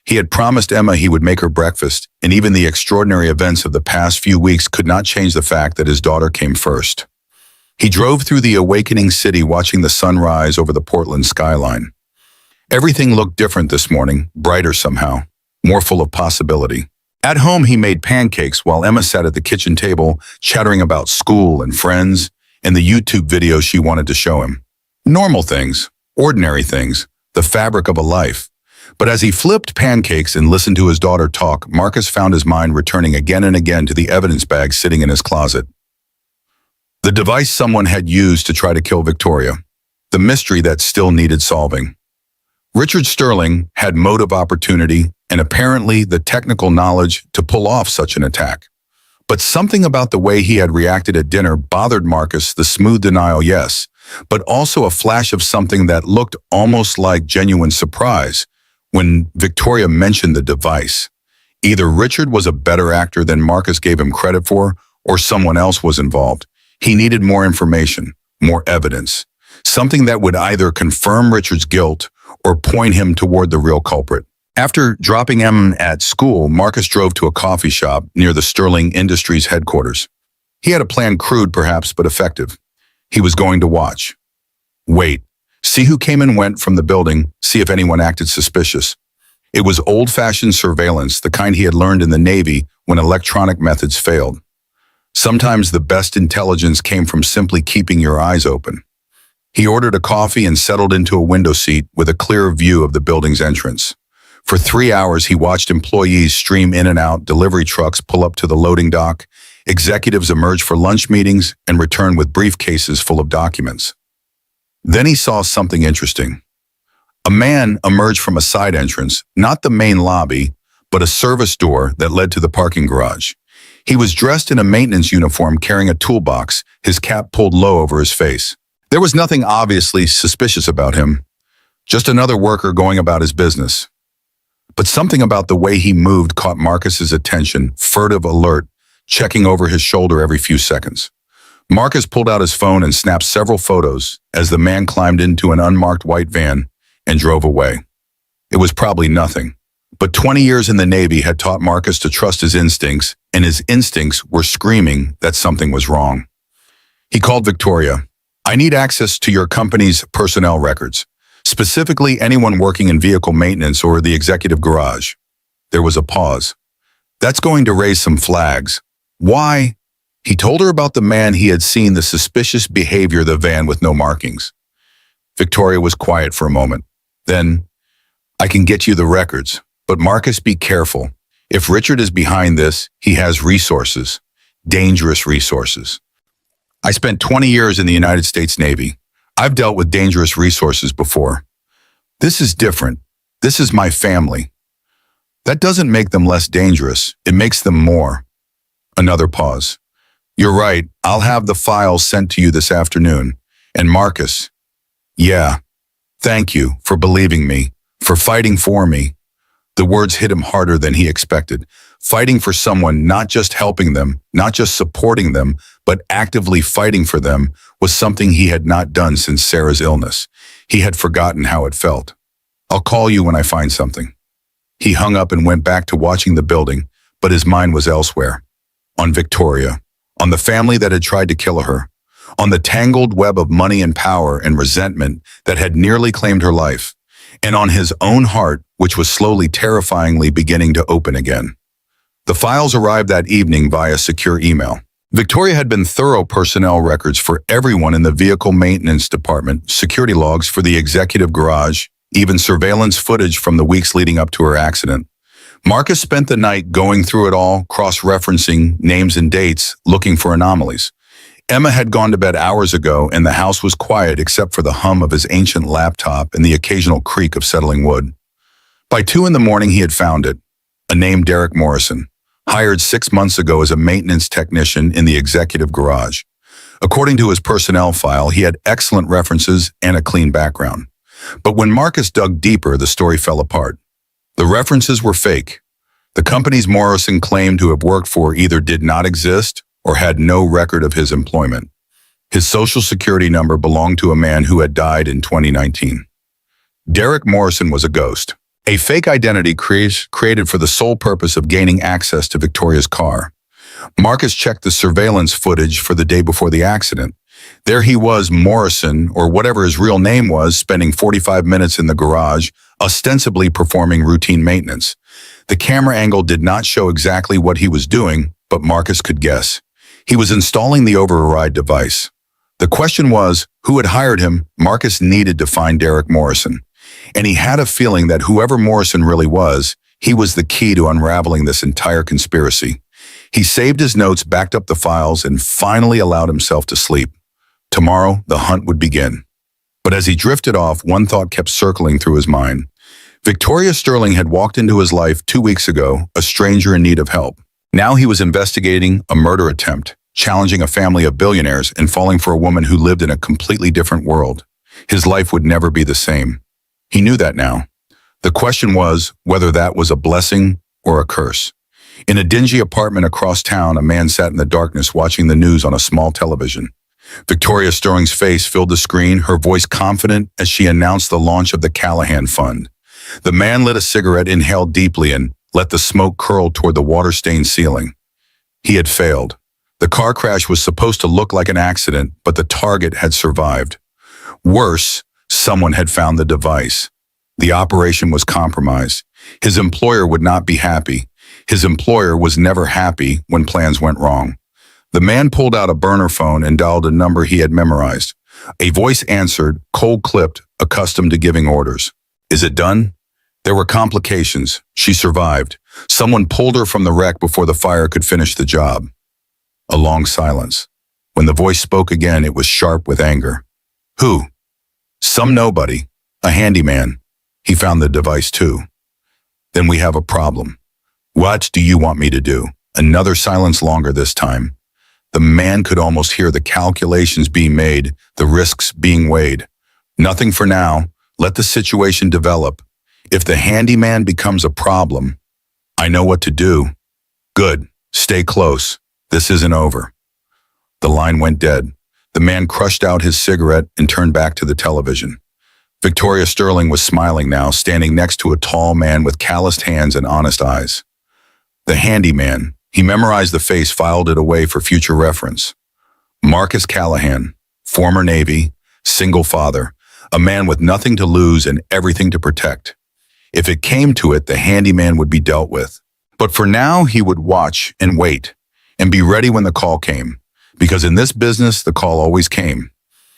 He had promised Emma he would make her breakfast, and even the extraordinary events of the past few weeks could not change the fact that his daughter came first. He drove through the awakening city, watching the sun rise over the Portland skyline. Everything looked different this morning, brighter somehow, more full of possibility. At home, he made pancakes while Emma sat at the kitchen table, chattering about school and friends and the YouTube videos she wanted to show him. Normal things, ordinary things, the fabric of a life. But as he flipped pancakes and listened to his daughter talk, Marcus found his mind returning again and again to the evidence bag sitting in his closet. The device someone had used to try to kill Victoria. The mystery that still needed solving. Richard Sterling had motive, opportunity, and apparently the technical knowledge to pull off such an attack. But something about the way he had reacted at dinner bothered Marcus, the smooth denial, yes, but also a flash of something that looked almost like genuine surprise when Victoria mentioned the device. Either Richard was a better actor than Marcus gave him credit for, or someone else was involved. He needed more information, more evidence, something that would either confirm Richard's guilt or point him toward the real culprit. After dropping Em at school, Marcus drove to a coffee shop near the Sterling Industries headquarters. He had a plan, crude perhaps, but effective. He was going to watch. Wait. See who came and went from the building, see if anyone acted suspicious. It was old-fashioned surveillance, the kind he had learned in the Navy when electronic methods failed. Sometimes the best intelligence came from simply keeping your eyes open. He ordered a coffee and settled into a window seat with a clear view of the building's entrance. For 3 hours, he watched employees stream in and out, delivery trucks pull up to the loading dock, executives emerge for lunch meetings, and return with briefcases full of documents. Then he saw something interesting. A man emerged from a side entrance, not the main lobby, but a service door that led to the parking garage. He was dressed in a maintenance uniform, carrying a toolbox, his cap pulled low over his face. There was nothing obviously suspicious about him, just another worker going about his business. But something about the way he moved caught Marcus's attention, furtive, alert, checking over his shoulder every few seconds. Marcus pulled out his phone and snapped several photos as the man climbed into an unmarked white van and drove away. It was probably nothing, but 20 years in the Navy had taught Marcus to trust his instincts, and his instincts were screaming that something was wrong. He called Victoria. "I need access to your company's personnel records, specifically anyone working in vehicle maintenance or the executive garage." There was a pause. "That's going to raise some flags." "Why?" He told her about the man he had seen, the suspicious behavior, the van with no markings. Victoria was quiet for a moment. Then, "I can get you the records, but Marcus, be careful. If Richard is behind this, he has resources, dangerous resources. I spent 20 years in the United States Navy. I've dealt with dangerous resources before. This is different. This is my family. That doesn't make them less dangerous. It makes them more." Another pause. "You're right. I'll have the files sent to you this afternoon." And Marcus, "Yeah, thank you for believing me, for fighting for me." The words hit him harder than he expected. Fighting for someone, not just helping them, not just supporting them, but actively fighting for them was something he had not done since Sarah's illness. He had forgotten how it felt. "I'll call you when I find something." He hung up and went back to watching the building, but his mind was elsewhere. On Victoria, on the family that had tried to kill her, on the tangled web of money and power and resentment that had nearly claimed her life, and on his own heart, which was slowly terrifyingly beginning to open again. The files arrived that evening via secure email. Victoria had been thorough personnel records for everyone in the vehicle maintenance department, security logs for the executive garage, even surveillance footage from the weeks leading up to her accident. Marcus spent the night going through it all, cross-referencing names and dates, looking for anomalies. Emma had gone to bed hours ago, and the house was quiet except for the hum of his ancient laptop and the occasional creak of settling wood. By 2 in the morning, he had found it. A name, Derek Morrison, hired 6 months ago as a maintenance technician in the executive garage. According to his personnel file, he had excellent references and a clean background. But when Marcus dug deeper, the story fell apart. The references were fake. The companies Morrison claimed to have worked for either did not exist or had no record of his employment. His social security number belonged to a man who had died in 2019. Derek Morrison was a ghost. A fake identity created for the sole purpose of gaining access to Victoria's car. Marcus checked the surveillance footage for the day before the accident. There he was, Morrison, or whatever his real name was, spending 45 minutes in the garage, ostensibly performing routine maintenance. The camera angle did not show exactly what he was doing, but Marcus could guess. He was installing the override device. The question was, who had hired him? Marcus needed to find Derek Morrison. And he had a feeling that whoever Morrison really was, he was the key to unraveling this entire conspiracy. He saved his notes, backed up the files, and finally allowed himself to sleep. Tomorrow, the hunt would begin. But as he drifted off, one thought kept circling through his mind. Victoria Sterling had walked into his life 2 weeks ago, a stranger in need of help. Now he was investigating a murder attempt, challenging a family of billionaires, and falling for a woman who lived in a completely different world. His life would never be the same. He knew that now. The question was whether that was a blessing or a curse. In a dingy apartment across town, a man sat in the darkness watching the news on a small television. Victoria Sterling's face filled the screen, her voice confident as she announced the launch of the Callahan Fund. The man lit a cigarette, inhaled deeply, and let the smoke curl toward the water-stained ceiling. He had failed. The car crash was supposed to look like an accident, but the target had survived. Worse, someone had found the device. The operation was compromised. His employer would not be happy. His employer was never happy when plans went wrong. The man pulled out a burner phone and dialed a number he had memorized. A voice answered, cold-clipped, accustomed to giving orders. "Is it done?" There were complications. She survived. Someone pulled her from the wreck before the fire could finish the job. A long silence. When the voice spoke again, it was sharp with anger. "Who?" "Some nobody. A handyman. He found the device too." "Then we have a problem." "What do you want me to do?" Another silence, longer this time. The man could almost hear the calculations being made, the risks being weighed. "Nothing for now. Let the situation develop. If the handyman becomes a problem, I know what to do." "Good. Stay close. This isn't over." The line went dead. The man crushed out his cigarette and turned back to the television. Victoria Sterling was smiling now, standing next to a tall man with calloused hands and honest eyes. The handyman. He memorized the face, filed it away for future reference. Marcus Callahan, former Navy, single father, a man with nothing to lose and everything to protect. If it came to it, the handyman would be dealt with. But for now, he would watch and wait and be ready when the call came. Because in this business, the call always came.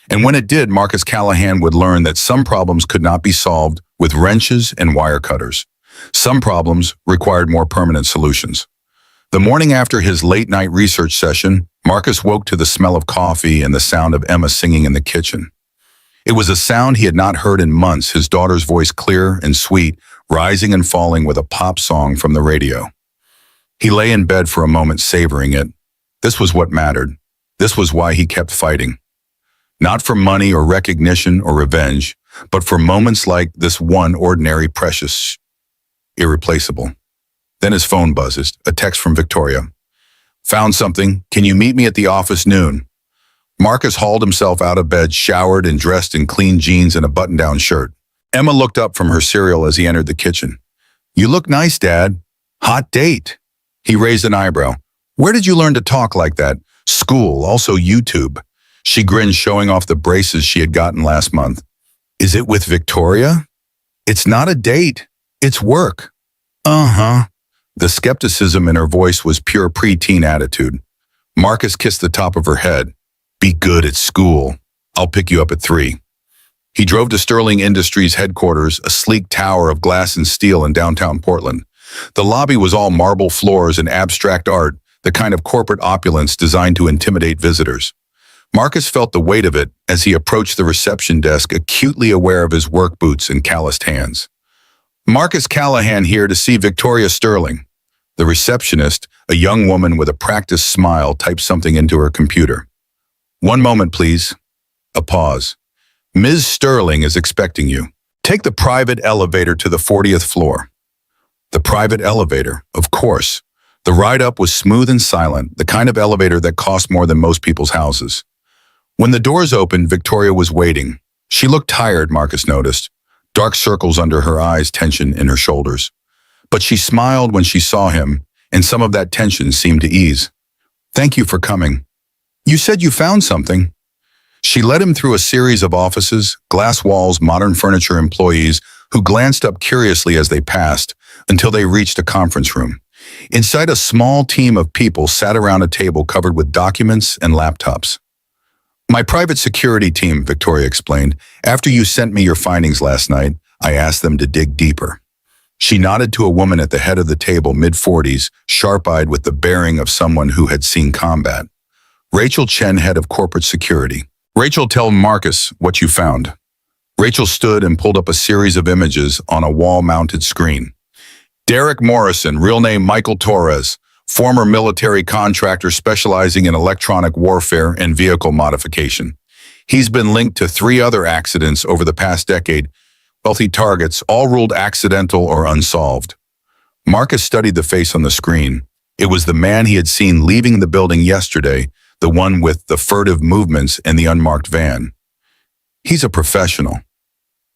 And when it did, Marcus Callahan would learn that some problems could not be solved with wrenches and wire cutters. Some problems required more permanent solutions. The morning after his late-night research session, Marcus woke to the smell of coffee and the sound of Emma singing in the kitchen. It was a sound he had not heard in months, his daughter's voice clear and sweet, rising and falling with a pop song from the radio. He lay in bed for a moment, savoring it. This was what mattered. This was why he kept fighting. Not for money or recognition or revenge, but for moments like this one, ordinary, precious, irreplaceable. Then his phone buzzed, a text from Victoria. "Found something. Can you meet me at the office noon?" Marcus hauled himself out of bed, showered and dressed in clean jeans and a button-down shirt. Emma looked up from her cereal as he entered the kitchen. "You look nice, Dad. Hot date." He raised an eyebrow. Where did you learn to talk like that? School, also YouTube. She grinned, showing off the braces she had gotten last month. Is it with Victoria? It's not a date. It's work. Uh-huh. The skepticism in her voice was pure preteen attitude. Marcus kissed the top of her head. Be good at school. I'll pick you up at 3. He drove to Sterling Industries headquarters, a sleek tower of glass and steel in downtown Portland. The lobby was all marble floors and abstract art, the kind of corporate opulence designed to intimidate visitors. Marcus felt the weight of it as he approached the reception desk, acutely aware of his work boots and calloused hands. Marcus Callahan here to see Victoria Sterling. The receptionist, a young woman with a practiced smile, typed something into her computer. One moment, please. A pause. Ms. Sterling is expecting you. Take the private elevator to the 40th floor. The private elevator, of course. The ride up was smooth and silent, the kind of elevator that costs more than most people's houses. When the doors opened, Victoria was waiting. She looked tired, Marcus noticed. Dark circles under her eyes, tension in her shoulders. But she smiled when she saw him, and some of that tension seemed to ease. Thank you for coming. You said you found something. She led him through a series of offices, glass walls, modern furniture, employees who glanced up curiously as they passed until they reached a conference room. Inside, a small team of people sat around a table covered with documents and laptops. My private security team, Victoria explained. After you sent me your findings last night, I asked them to dig deeper. She nodded to a woman at the head of the table, mid-40s, sharp-eyed with the bearing of someone who had seen combat. Rachel Chen, head of corporate security. Rachel, tell Marcus what you found. Rachel stood and pulled up a series of images on a wall-mounted screen. Derek Morrison, real name Michael Torres, former military contractor specializing in electronic warfare and vehicle modification. He's been linked to 3 other accidents over the past decade, wealthy targets, all ruled accidental or unsolved. Marcus studied the face on the screen. It was the man he had seen leaving the building yesterday, the one with the furtive movements and the unmarked van. He's a professional.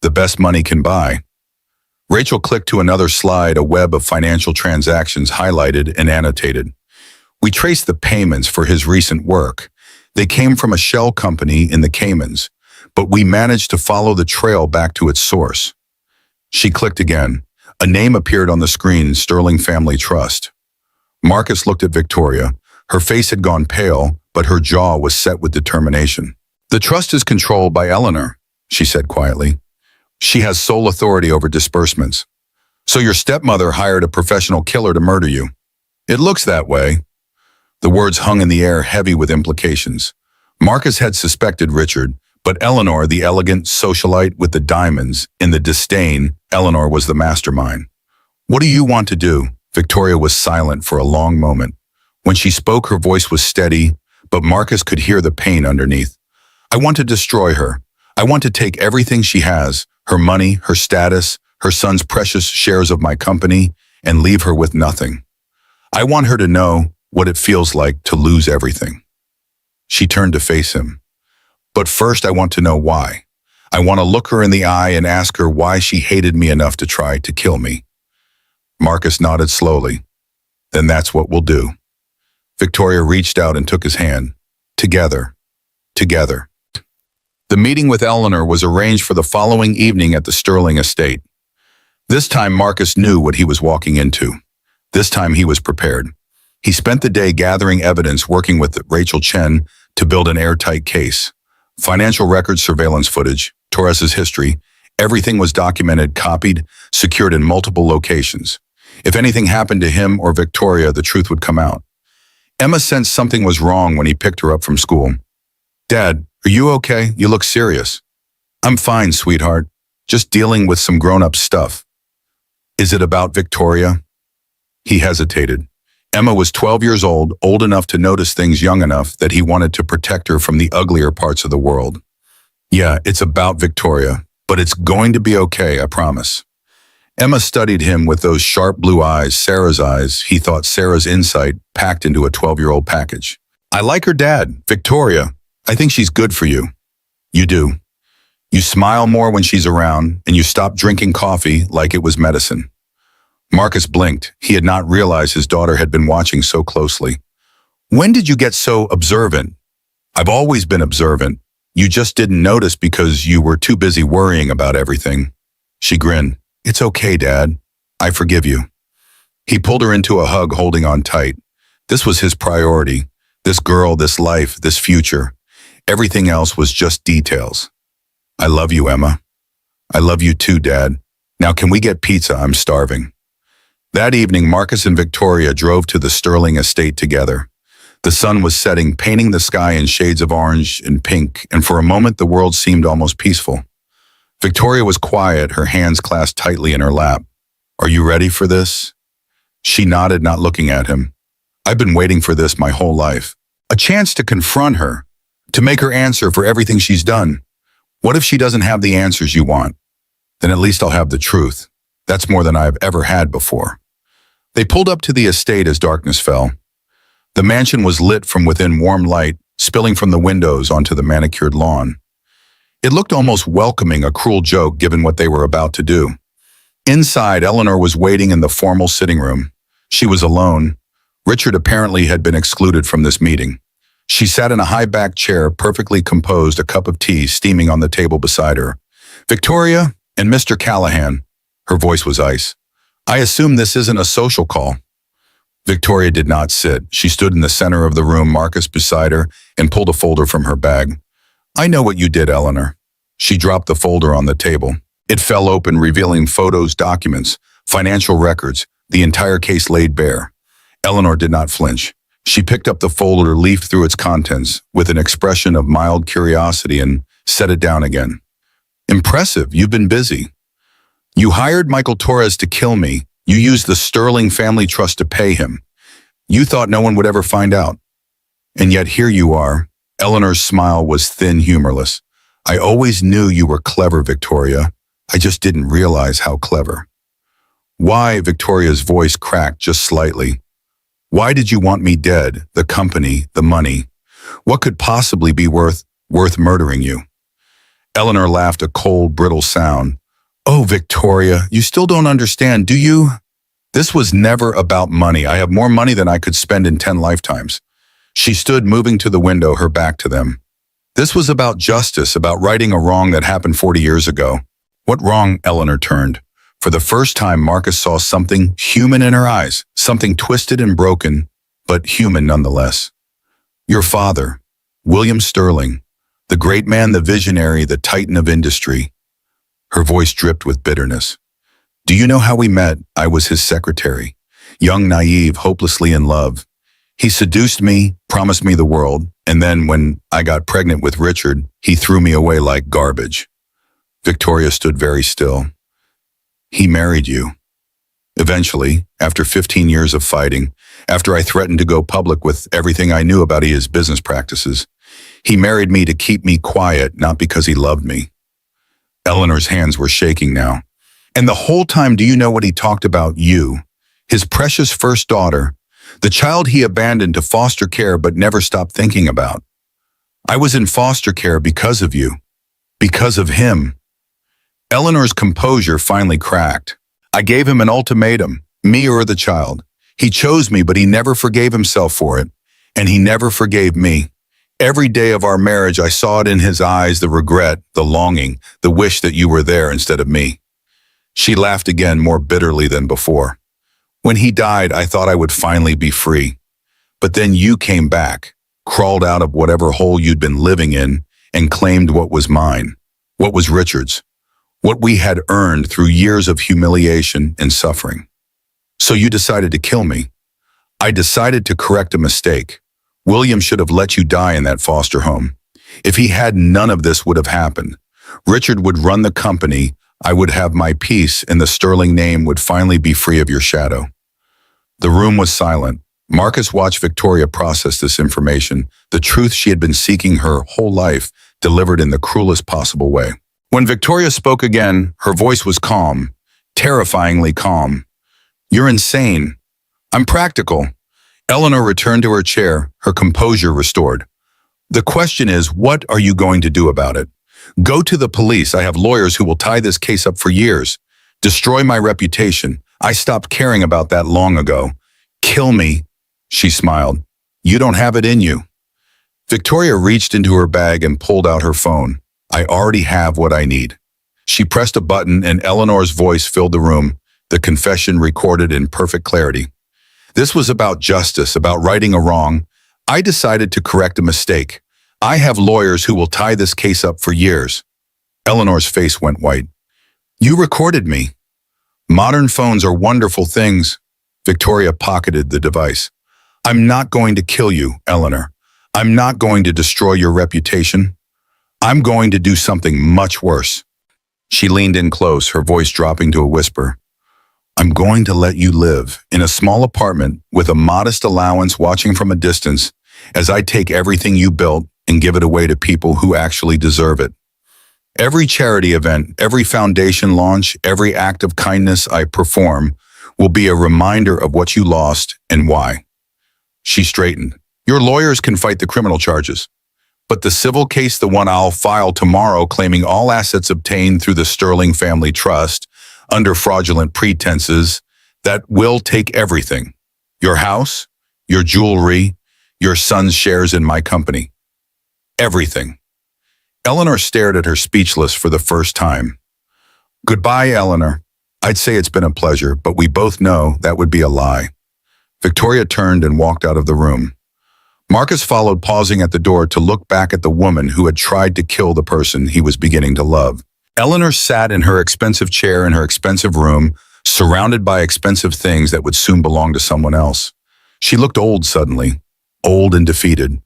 The best money can buy. Rachel clicked to another slide, a web of financial transactions highlighted and annotated. We traced the payments for his recent work. They came from a shell company in the Caymans, but we managed to follow the trail back to its source. She clicked again. A name appeared on the screen, Sterling Family Trust. Marcus looked at Victoria. Her face had gone pale, but her jaw was set with determination. The trust is controlled by Eleanor, she said quietly. She has sole authority over disbursements. So your stepmother hired a professional killer to murder you. It looks that way. The words hung in the air, heavy with implications. Marcus had suspected Richard, but Eleanor, the elegant socialite with the diamonds, in the disdain, Eleanor was the mastermind. What do you want to do? Victoria was silent for a long moment. When she spoke, her voice was steady, but Marcus could hear the pain underneath. I want to destroy her. I want to take everything she has, her money, her status, her son's precious shares of my company, and leave her with nothing. I want her to know what it feels like to lose everything. She turned to face him. But first, I want to know why. I want to look her in the eye and ask her why she hated me enough to try to kill me. Marcus nodded slowly. Then that's what we'll do. Victoria reached out and took his hand. Together. Together. The meeting with Eleanor was arranged for the following evening at the Sterling estate. This time Marcus knew what he was walking into. This time he was prepared. He spent the day gathering evidence, working with Rachel Chen to build an airtight case. Financial records, surveillance footage, Torres's history, everything was documented, copied, secured in multiple locations. If anything happened to him or Victoria, the truth would come out. Emma sensed something was wrong when he picked her up from school. Dad, are you okay? You look serious. I'm fine, sweetheart. Just dealing with some grown-up stuff. Is it about Victoria? He hesitated. Emma was 12 years old enough to notice things, young enough that he wanted to protect her from the uglier parts of the world. Yeah, it's about Victoria, but it's going to be okay, I promise. Emma studied him with those sharp blue eyes, Sarah's eyes. He thought Sarah's insight packed into a 12-year-old package. I like her dad, Victoria. I think she's good for you. You do. You smile more when she's around, and you stop drinking coffee like it was medicine. Marcus blinked. He had not realized his daughter had been watching so closely. When did you get so observant? I've always been observant. You just didn't notice because you were too busy worrying about everything. She grinned. It's okay, Dad. I forgive you. He pulled her into a hug, holding on tight. This was his priority. This girl, this life, this future. Everything else was just details. I love you, Emma. I love you too, Dad. Now can we get pizza? I'm starving. That evening, Marcus and Victoria drove to the Sterling estate together. The sun was setting, painting the sky in shades of orange and pink, and for a moment the world seemed almost peaceful. Victoria was quiet, her hands clasped tightly in her lap. Are you ready for this? She nodded, not looking at him. I've been waiting for this my whole life. A chance to confront her, to make her answer for everything she's done. What if she doesn't have the answers you want? Then at least I'll have the truth. That's more than I've ever had before. They pulled up to the estate as darkness fell. The mansion was lit from within, warm light spilling from the windows onto the manicured lawn. It looked almost welcoming, a cruel joke given what they were about to do. Inside, Eleanor was waiting in the formal sitting room. She was alone. Richard apparently had been excluded from this meeting. She sat in a high-backed chair, perfectly composed, a cup of tea steaming on the table beside her. Victoria and Mr. Callahan. Her voice was ice. I assume this isn't a social call. Victoria did not sit. She stood in the center of the room, Marcus beside her, and pulled a folder from her bag. I know what you did, Eleanor. She dropped the folder on the table. It fell open, revealing photos, documents, financial records, the entire case laid bare. Eleanor did not flinch. She picked up the folder, leafed through its contents with an expression of mild curiosity and set it down again. Impressive, you've been busy. You hired Michael Torres to kill me. You used the Sterling family trust to pay him. You thought no one would ever find out. And yet here you are. Eleanor's smile was thin, humorless. I always knew you were clever, Victoria. I just didn't realize how clever. Why? Victoria's voice cracked just slightly. Why did you want me dead, the company, the money? What could possibly be worth murdering you? Eleanor laughed, a cold, brittle sound. Oh, Victoria, you still don't understand, do you? This was never about money. I have more money than I could spend in 10 lifetimes. She stood, moving to the window, her back to them. This was about justice, about righting a wrong that happened 40 years ago. What wrong? Eleanor turned. For the first time, Marcus saw something human in her eyes, something twisted and broken, but human nonetheless. Your father, William Sterling, the great man, the visionary, the titan of industry. Her voice dripped with bitterness. Do you know how we met? I was his secretary, young, naive, hopelessly in love. He seduced me, promised me the world, and then when I got pregnant with Richard, he threw me away like garbage. Victoria stood very still. He married you. Eventually, after 15 years of fighting, after I threatened to go public with everything I knew about his business practices, he married me to keep me quiet, not because he loved me. Eleanor's hands were shaking now. And the whole time, do you know what he talked about? You, his precious first daughter, the child he abandoned to foster care but never stopped thinking about. I was in foster care because of you, because of him. Eleanor's composure finally cracked. I gave him an ultimatum, me or the child. He chose me, but he never forgave himself for it, and he never forgave me. Every day of our marriage, I saw it in his eyes, the regret, the longing, the wish that you were there instead of me. She laughed again, more bitterly than before. When he died, I thought I would finally be free. But then you came back, crawled out of whatever hole you'd been living in, and claimed what was mine, what was Richard's, what we had earned through years of humiliation and suffering. So you decided to kill me. I decided to correct a mistake. William should have let you die in that foster home. If he had, none of this would have happened. Richard would run the company, I would have my peace, and the Sterling name would finally be free of your shadow. The room was silent. Marcus watched Victoria process this information, the truth she had been seeking her whole life, delivered in the cruelest possible way. When Victoria spoke again, her voice was calm, terrifyingly calm. You're insane. I'm practical. Eleanor returned to her chair, her composure restored. The question is, what are you going to do about it? Go to the police. I have lawyers who will tie this case up for years. Destroy my reputation. I stopped caring about that long ago. Kill me, she smiled. You don't have it in you. Victoria reached into her bag and pulled out her phone. I already have what I need. She pressed a button and Eleanor's voice filled the room, the confession recorded in perfect clarity. This was about justice, about righting a wrong. I decided to correct a mistake. I have lawyers who will tie this case up for years. Eleanor's face went white. You recorded me. Modern phones are wonderful things. Victoria pocketed the device. I'm not going to kill you, Eleanor. I'm not going to destroy your reputation. I'm going to do something much worse. She leaned in close, her voice dropping to a whisper. I'm going to let you live in a small apartment with a modest allowance watching from a distance as I take everything you built and give it away to people who actually deserve it. Every charity event, every foundation launch, every act of kindness I perform will be a reminder of what you lost and why. She straightened. Your lawyers can fight the criminal charges, but the civil case, the one I'll file tomorrow claiming all assets obtained through the Sterling Family Trust under fraudulent pretenses, that will take everything. Your house, your jewelry, your son's shares in my company. Everything. Eleanor stared at her speechless for the first time. Goodbye, Eleanor. I'd say it's been a pleasure, but we both know that would be a lie. Victoria turned and walked out of the room. Marcus followed, pausing at the door to look back at the woman who had tried to kill the person he was beginning to love. Eleanor sat in her expensive chair in her expensive room, surrounded by expensive things that would soon belong to someone else. She looked old suddenly, old and defeated.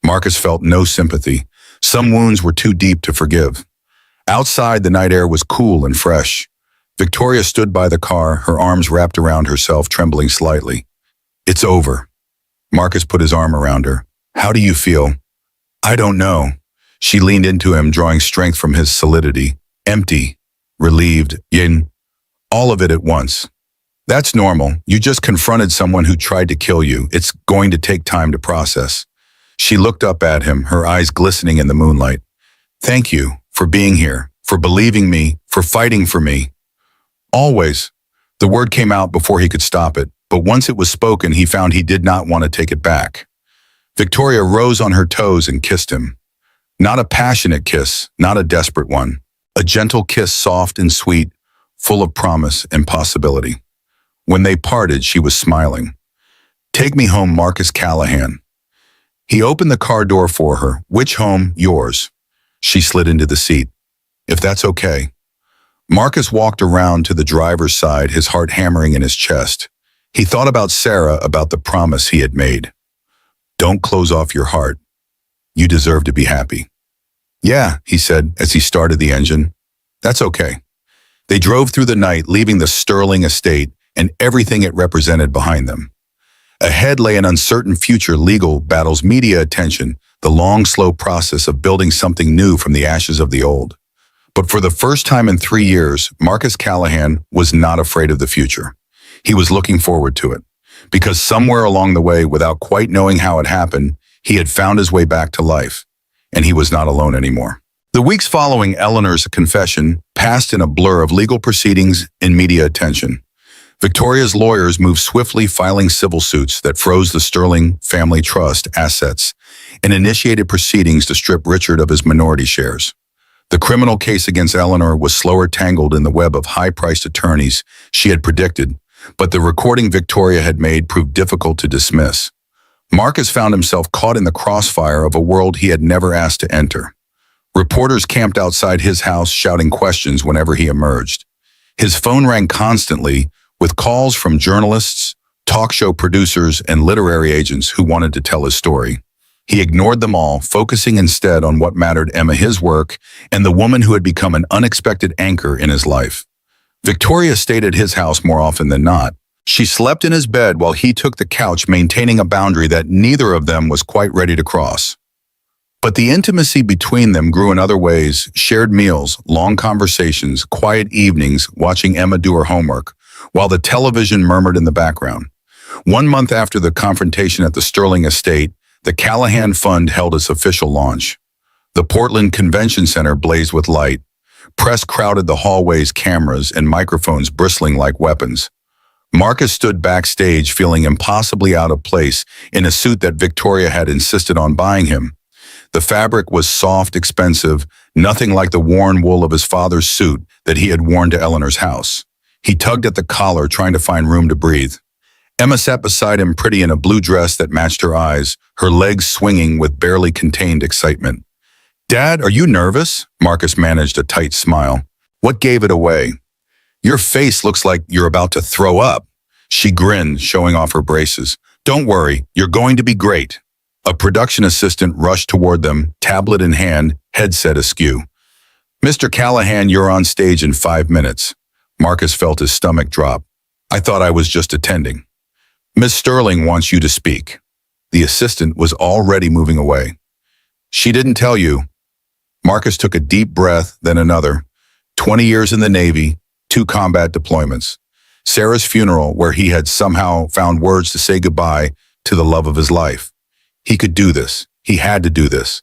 Marcus felt no sympathy. Some wounds were too deep to forgive. Outside, the night air was cool and fresh. Victoria stood by the car, her arms wrapped around herself, trembling slightly. It's over. Marcus put his arm around her. How do you feel? I don't know. She leaned into him, drawing strength from his solidity. Empty, relieved, yin, all of it at once. That's normal. You just confronted someone who tried to kill you. It's going to take time to process. She looked up at him, her eyes glistening in the moonlight. Thank you for being here, for believing me, for fighting for me. Always. The word came out before he could stop it, but once it was spoken, he found he did not want to take it back. Victoria rose on her toes and kissed him. Not a passionate kiss, not a desperate one. A gentle kiss, soft and sweet, full of promise and possibility. When they parted, she was smiling. Take me home, Marcus Callahan. He opened the car door for her. Which home? Yours. She slid into the seat. If that's okay. Marcus walked around to the driver's side, his heart hammering in his chest. He thought about Sarah, about the promise he had made. Don't close off your heart. You deserve to be happy. Yeah, he said as he started the engine. That's okay. They drove through the night, leaving the Sterling estate and everything it represented behind them. Ahead lay an uncertain future, legal battles, media attention, the long, slow process of building something new from the ashes of the old. But for the first time in 3 years, Marcus Callahan was not afraid of the future. He was looking forward to it, because somewhere along the way, without quite knowing how it happened, he had found his way back to life, and he was not alone anymore. The weeks following Eleanor's confession passed in a blur of legal proceedings and media attention. Victoria's lawyers moved swiftly, filing civil suits that froze the Sterling Family Trust assets and initiated proceedings to strip Richard of his minority shares. The criminal case against Eleanor was slower, tangled in the web of high-priced attorneys she had predicted, but the recording Victoria had made proved difficult to dismiss. Marcus found himself caught in the crossfire of a world he had never asked to enter. Reporters camped outside his house, shouting questions whenever he emerged. His phone rang constantly, with calls from journalists, talk show producers, and literary agents who wanted to tell his story. He ignored them all, focusing instead on what mattered: Emma, his work, and the woman who had become an unexpected anchor in his life. Victoria stayed at his house more often than not. She slept in his bed while he took the couch, maintaining a boundary that neither of them was quite ready to cross. But the intimacy between them grew in other ways: shared meals, long conversations, quiet evenings watching Emma do her homework, while the television murmured in the background. 1 month after the confrontation at the Sterling estate, the Callahan Fund held its official launch. The Portland Convention Center blazed with light. Press crowded the hallways, cameras and microphones bristling like weapons. Marcus stood backstage feeling impossibly out of place in a suit that Victoria had insisted on buying him. The fabric was soft, expensive, nothing like the worn wool of his father's suit that he had worn to Eleanor's house. He tugged at the collar, trying to find room to breathe. Emma sat beside him, pretty in a blue dress that matched her eyes, her legs swinging with barely contained excitement. "Dad, are you nervous?" Marcus managed a tight smile. "What gave it away?" "Your face looks like you're about to throw up." She grinned, showing off her braces. "Don't worry, you're going to be great." A production assistant rushed toward them, tablet in hand, headset askew. "Mr. Callahan, you're on stage in 5 minutes." Marcus felt his stomach drop. "I thought I was just attending." "Miss Sterling wants you to speak." The assistant was already moving away. "She didn't tell you." Marcus took a deep breath, then another. 20 years in the Navy, 2 combat deployments. Sarah's funeral, where he had somehow found words to say goodbye to the love of his life. He could do this. He had to do this.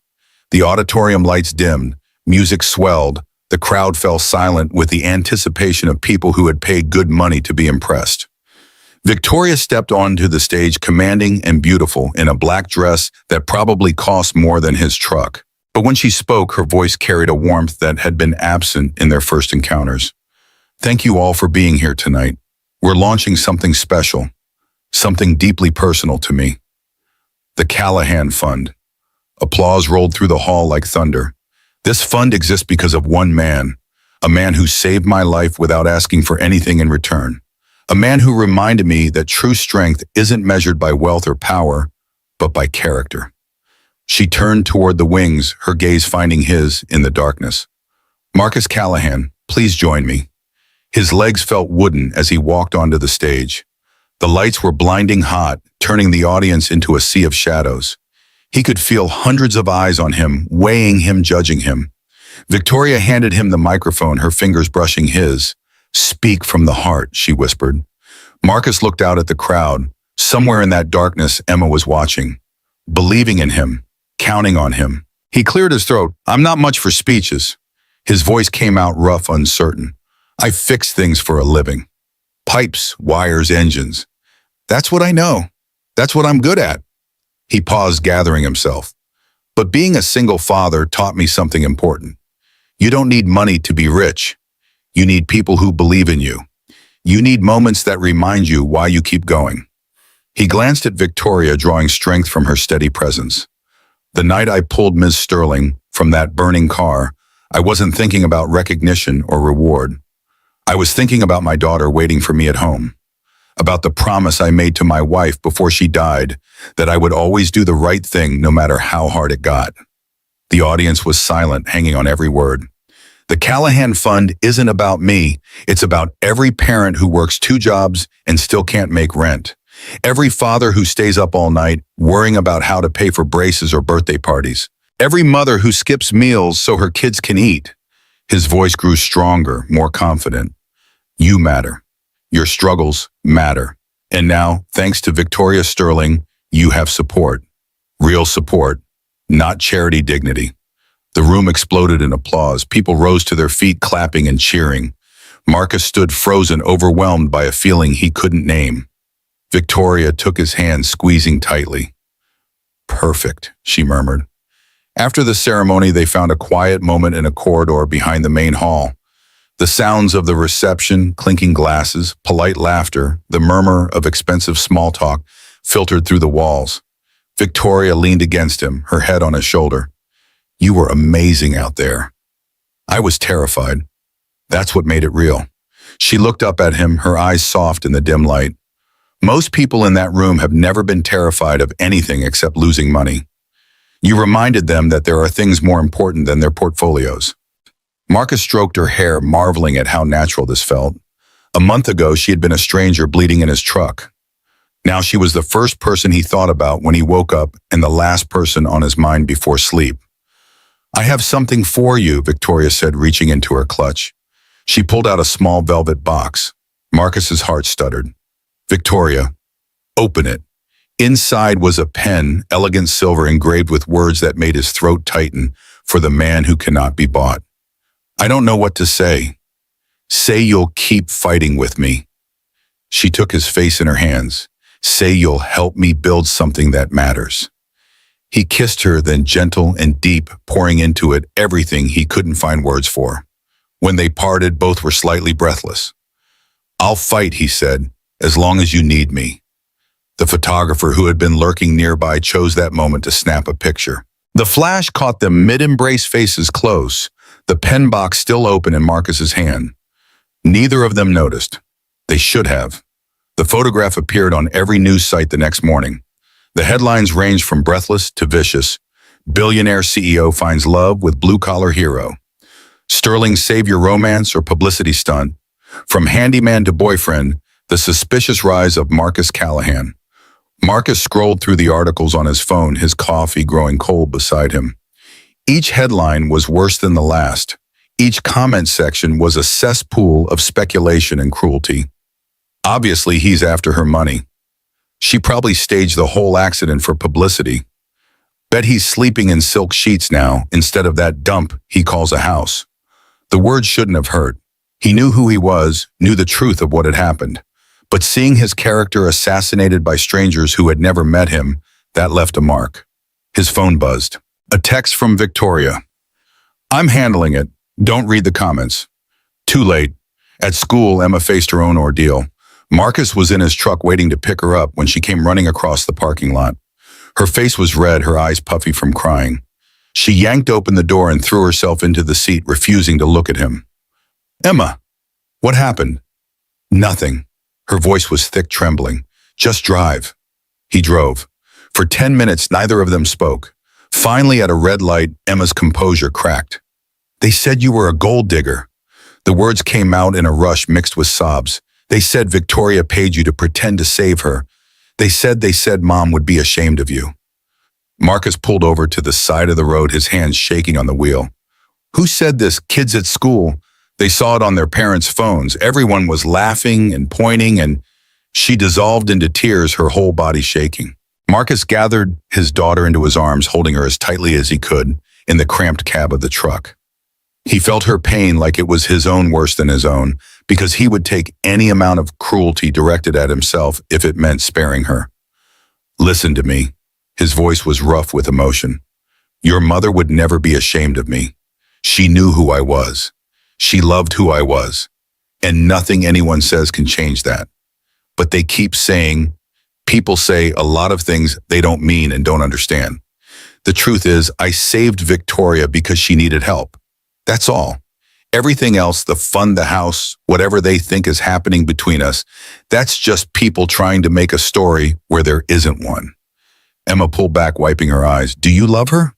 The auditorium lights dimmed, music swelled, the crowd fell silent with the anticipation of people who had paid good money to be impressed. Victoria stepped onto the stage, commanding and beautiful, in a black dress that probably cost more than his truck. But when she spoke, her voice carried a warmth that had been absent in their first encounters. "Thank you all for being here tonight. We're launching something special, something deeply personal to me. The Callahan Fund." Applause rolled through the hall like thunder. "This fund exists because of one man, a man who saved my life without asking for anything in return. A man who reminded me that true strength isn't measured by wealth or power, but by character." She turned toward the wings, her gaze finding his in the darkness. "Marcus Callahan, please join me." His legs felt wooden as he walked onto the stage. The lights were blinding hot, turning the audience into a sea of shadows. He could feel hundreds of eyes on him, weighing him, judging him. Victoria handed him the microphone, her fingers brushing his. "Speak from the heart," she whispered. Marcus looked out at the crowd. Somewhere in that darkness, Emma was watching, believing in him, counting on him. He cleared his throat. "I'm not much for speeches." His voice came out rough, uncertain. "I fix things for a living. Pipes, wires, engines. That's what I know. That's what I'm good at." He paused, gathering himself. "But being a single father taught me something important. You don't need money to be rich. You need people who believe in you. You need moments that remind you why you keep going." He glanced at Victoria, drawing strength from her steady presence. "The night I pulled Ms. Sterling from that burning car, I wasn't thinking about recognition or reward. I was thinking about my daughter waiting for me at home, about the promise I made to my wife before she died, that I would always do the right thing no matter how hard it got." The audience was silent, hanging on every word. "The Callahan Fund isn't about me. It's about every parent who works 2 jobs and still can't make rent. Every father who stays up all night worrying about how to pay for braces or birthday parties. Every mother who skips meals so her kids can eat." His voice grew stronger, more confident. "You matter. Your struggles matter. And now, thanks to Victoria Sterling, you have support. Real support, not charity dignity." The room exploded in applause. People rose to their feet, clapping and cheering. Marcus stood frozen, overwhelmed by a feeling he couldn't name. Victoria took his hand, squeezing tightly. "Perfect," she murmured. After the ceremony, they found a quiet moment in a corridor behind the main hall. The sounds of the reception, clinking glasses, polite laughter, the murmur of expensive small talk filtered through the walls. Victoria leaned against him, her head on his shoulder. "You were amazing out there." "I was terrified. That's what made it real." She looked up at him, her eyes soft in the dim light. "Most people in that room have never been terrified of anything except losing money. You reminded them that there are things more important than their portfolios." Marcus stroked her hair, marveling at how natural this felt. A month ago, she had been a stranger bleeding in his truck. Now she was the first person he thought about when he woke up and the last person on his mind before sleep. "I have something for you," Victoria said, reaching into her clutch. She pulled out a small velvet box. Marcus's heart stuttered. "Victoria, open it." Inside was a pen, elegant silver engraved with words that made his throat tighten, "For the man who cannot be bought." "I don't know what to say." "Say you'll keep fighting with me." She took his face in her hands. Say you'll help me build something that matters. He kissed her, then gentle and deep, pouring into it everything he couldn't find words for. When they parted, both were slightly breathless. I'll fight, he said, as long as you need me. The photographer who had been lurking nearby chose that moment to snap a picture. The flash caught them mid-embrace, faces close, the pen box still open in Marcus's hand. Neither of them noticed. They should have. The photograph appeared on every news site the next morning. The headlines ranged from breathless to vicious. Billionaire CEO finds love with blue-collar hero. Sterling savior romance or publicity stunt. From handyman to boyfriend, the suspicious rise of Marcus Callahan. Marcus scrolled through the articles on his phone, his coffee growing cold beside him. Each headline was worse than the last. Each comment section was a cesspool of speculation and cruelty. Obviously, he's after her money. She probably staged the whole accident for publicity. Bet he's sleeping in silk sheets now instead of that dump he calls a house. The words shouldn't have hurt. He knew who he was, knew the truth of what had happened. But seeing his character assassinated by strangers who had never met him, that left a mark. His phone buzzed. A text from Victoria. I'm handling it. Don't read the comments. Too late. At school, Emma faced her own ordeal. Marcus was in his truck waiting to pick her up when she came running across the parking lot. Her face was red, her eyes puffy from crying. She yanked open the door and threw herself into the seat, refusing to look at him. Emma, what happened? Nothing. Her voice was thick, trembling. Just drive. He drove. For 10 minutes, neither of them spoke. Finally, at a red light, Emma's composure cracked. They said you were a gold digger. The words came out in a rush mixed with sobs. They said Victoria paid you to pretend to save her. They said Mom would be ashamed of you. Marcus pulled over to the side of the road, his hands shaking on the wheel. Who said this? Kids at school. They saw it on their parents' phones. Everyone was laughing and pointing, and she dissolved into tears, her whole body shaking. Marcus gathered his daughter into his arms, holding her as tightly as he could in the cramped cab of the truck. He felt her pain like it was his own worse than his own, because he would take any amount of cruelty directed at himself if it meant sparing her. Listen to me. His voice was rough with emotion. Your mother would never be ashamed of me. She knew who I was. She loved who I was. And nothing anyone says can change that. But they keep saying, people say a lot of things they don't mean and don't understand. The truth is, I saved Victoria because she needed help. That's all. Everything else, the fun, the house, whatever they think is happening between us, that's just people trying to make a story where there isn't one. Emma pulled back, wiping her eyes. Do you love her?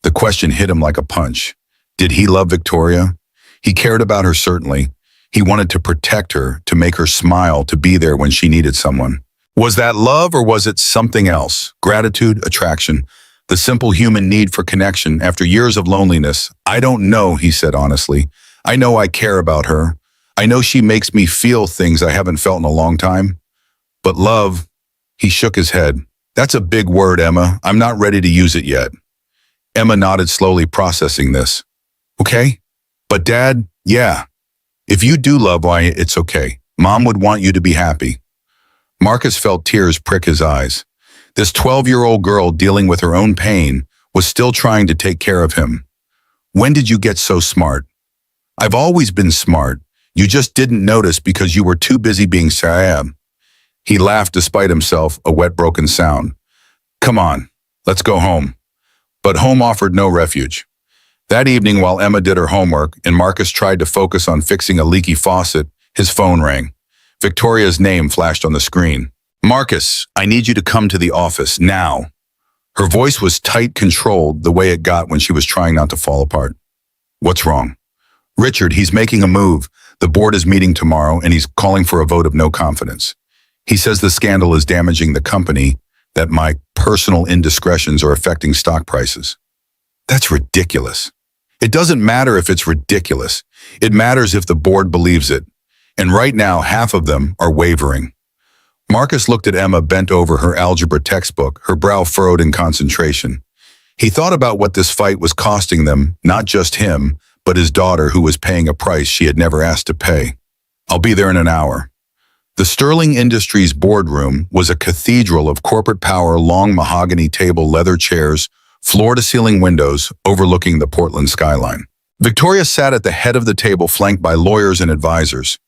The question hit him like a punch. Did he love Victoria? He cared about her, certainly. He wanted to protect her, to make her smile, to be there when she needed someone. Was that love or was it something else? Gratitude, attraction, the simple human need for connection after years of loneliness. I don't know, he said honestly. I know I care about her. I know she makes me feel things I haven't felt in a long time. But love, he shook his head. That's a big word, Emma. I'm not ready to use it yet. Emma nodded slowly, processing this. Okay. But Dad, yeah. If you do love, why, it's okay. Mom would want you to be happy. Marcus felt tears prick his eyes. This 12-year-old girl dealing with her own pain was still trying to take care of him. When did you get so smart? I've always been smart. You just didn't notice because you were too busy being sad. He laughed despite himself, a wet, broken sound. Come on, let's go home. But home offered no refuge. That evening, while Emma did her homework and Marcus tried to focus on fixing a leaky faucet, his phone rang. Victoria's name flashed on the screen. Marcus, I need you to come to the office now. Her voice was tight, controlled, the way it got when she was trying not to fall apart. What's wrong? Richard, he's making a move. The board is meeting tomorrow and he's calling for a vote of no confidence. He says the scandal is damaging the company, that my personal indiscretions are affecting stock prices. That's ridiculous. It doesn't matter if it's ridiculous. It matters if the board believes it. And right now, half of them are wavering. Marcus looked at Emma bent over her algebra textbook, her brow furrowed in concentration. He thought about what this fight was costing them, not just him, but his daughter who was paying a price she had never asked to pay. I'll be there in an hour. The Sterling Industries boardroom was a cathedral of corporate power, long mahogany table, leather chairs, floor-to-ceiling windows overlooking the Portland skyline. Victoria sat at the head of the table, flanked by lawyers and advisors,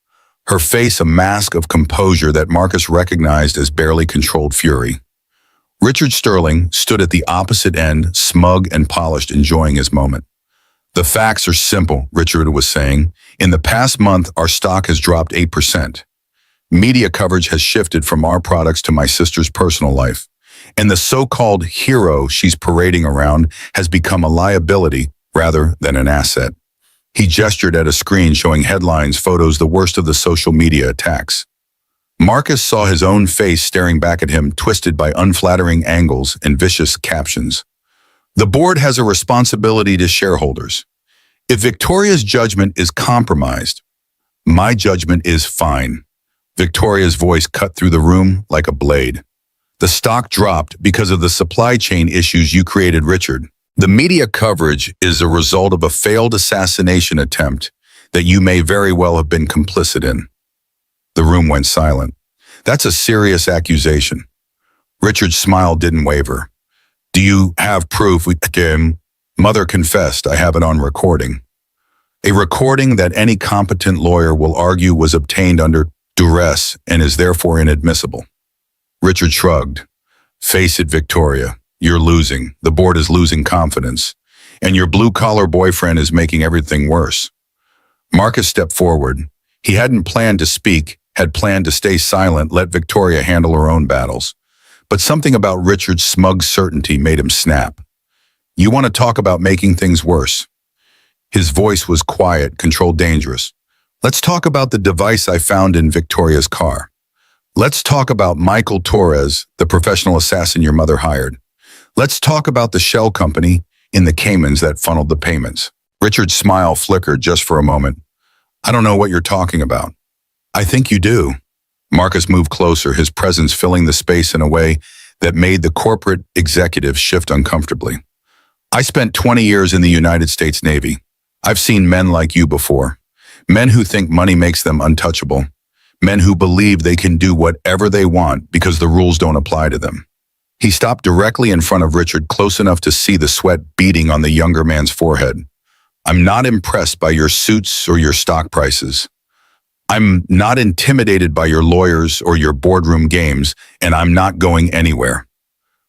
her face a mask of composure that Marcus recognized as barely controlled fury. Richard Sterling stood at the opposite end, smug and polished, enjoying his moment. "The facts are simple," Richard was saying. "In the past month, our stock has dropped 8%. Media coverage has shifted from our products to my sister's personal life, and the so-called hero she's parading around has become a liability rather than an asset." He gestured at a screen showing headlines, photos, the worst of the social media attacks. Marcus saw his own face staring back at him, twisted by unflattering angles and vicious captions. "The board has a responsibility to shareholders. If Victoria's judgment is compromised, my judgment is fine." Victoria's voice cut through the room like a blade. "The stock dropped because of the supply chain issues you created, Richard. The media coverage is a result of a failed assassination attempt that you may very well have been complicit in." The room went silent. "That's a serious accusation." Richard's smile didn't waver. "Do you have proof?" Mother confessed. "I have it on recording." "A recording that any competent lawyer will argue was obtained under duress and is therefore inadmissible." Richard shrugged. "Face it, Victoria. You're losing. The board is losing confidence. And your blue-collar boyfriend is making everything worse." Marcus stepped forward. He hadn't planned to speak, had planned to stay silent, let Victoria handle her own battles. But something about Richard's smug certainty made him snap. "You want to talk about making things worse?" His voice was quiet, controlled, dangerous. "Let's talk about the device I found in Victoria's car. Let's talk about Michael Torres, the professional assassin your mother hired. Let's talk about the shell company in the Caymans that funneled the payments." Richard's smile flickered just for a moment. "I don't know what you're talking about." "I think you do." Marcus moved closer, his presence filling the space in a way that made the corporate executive shift uncomfortably. "I spent 20 years in the United States Navy. I've seen men like you before. Men who think money makes them untouchable. Men who believe they can do whatever they want because the rules don't apply to them." He stopped directly in front of Richard, close enough to see the sweat beading on the younger man's forehead. "I'm not impressed by your suits or your stock prices. I'm not intimidated by your lawyers or your boardroom games, and I'm not going anywhere."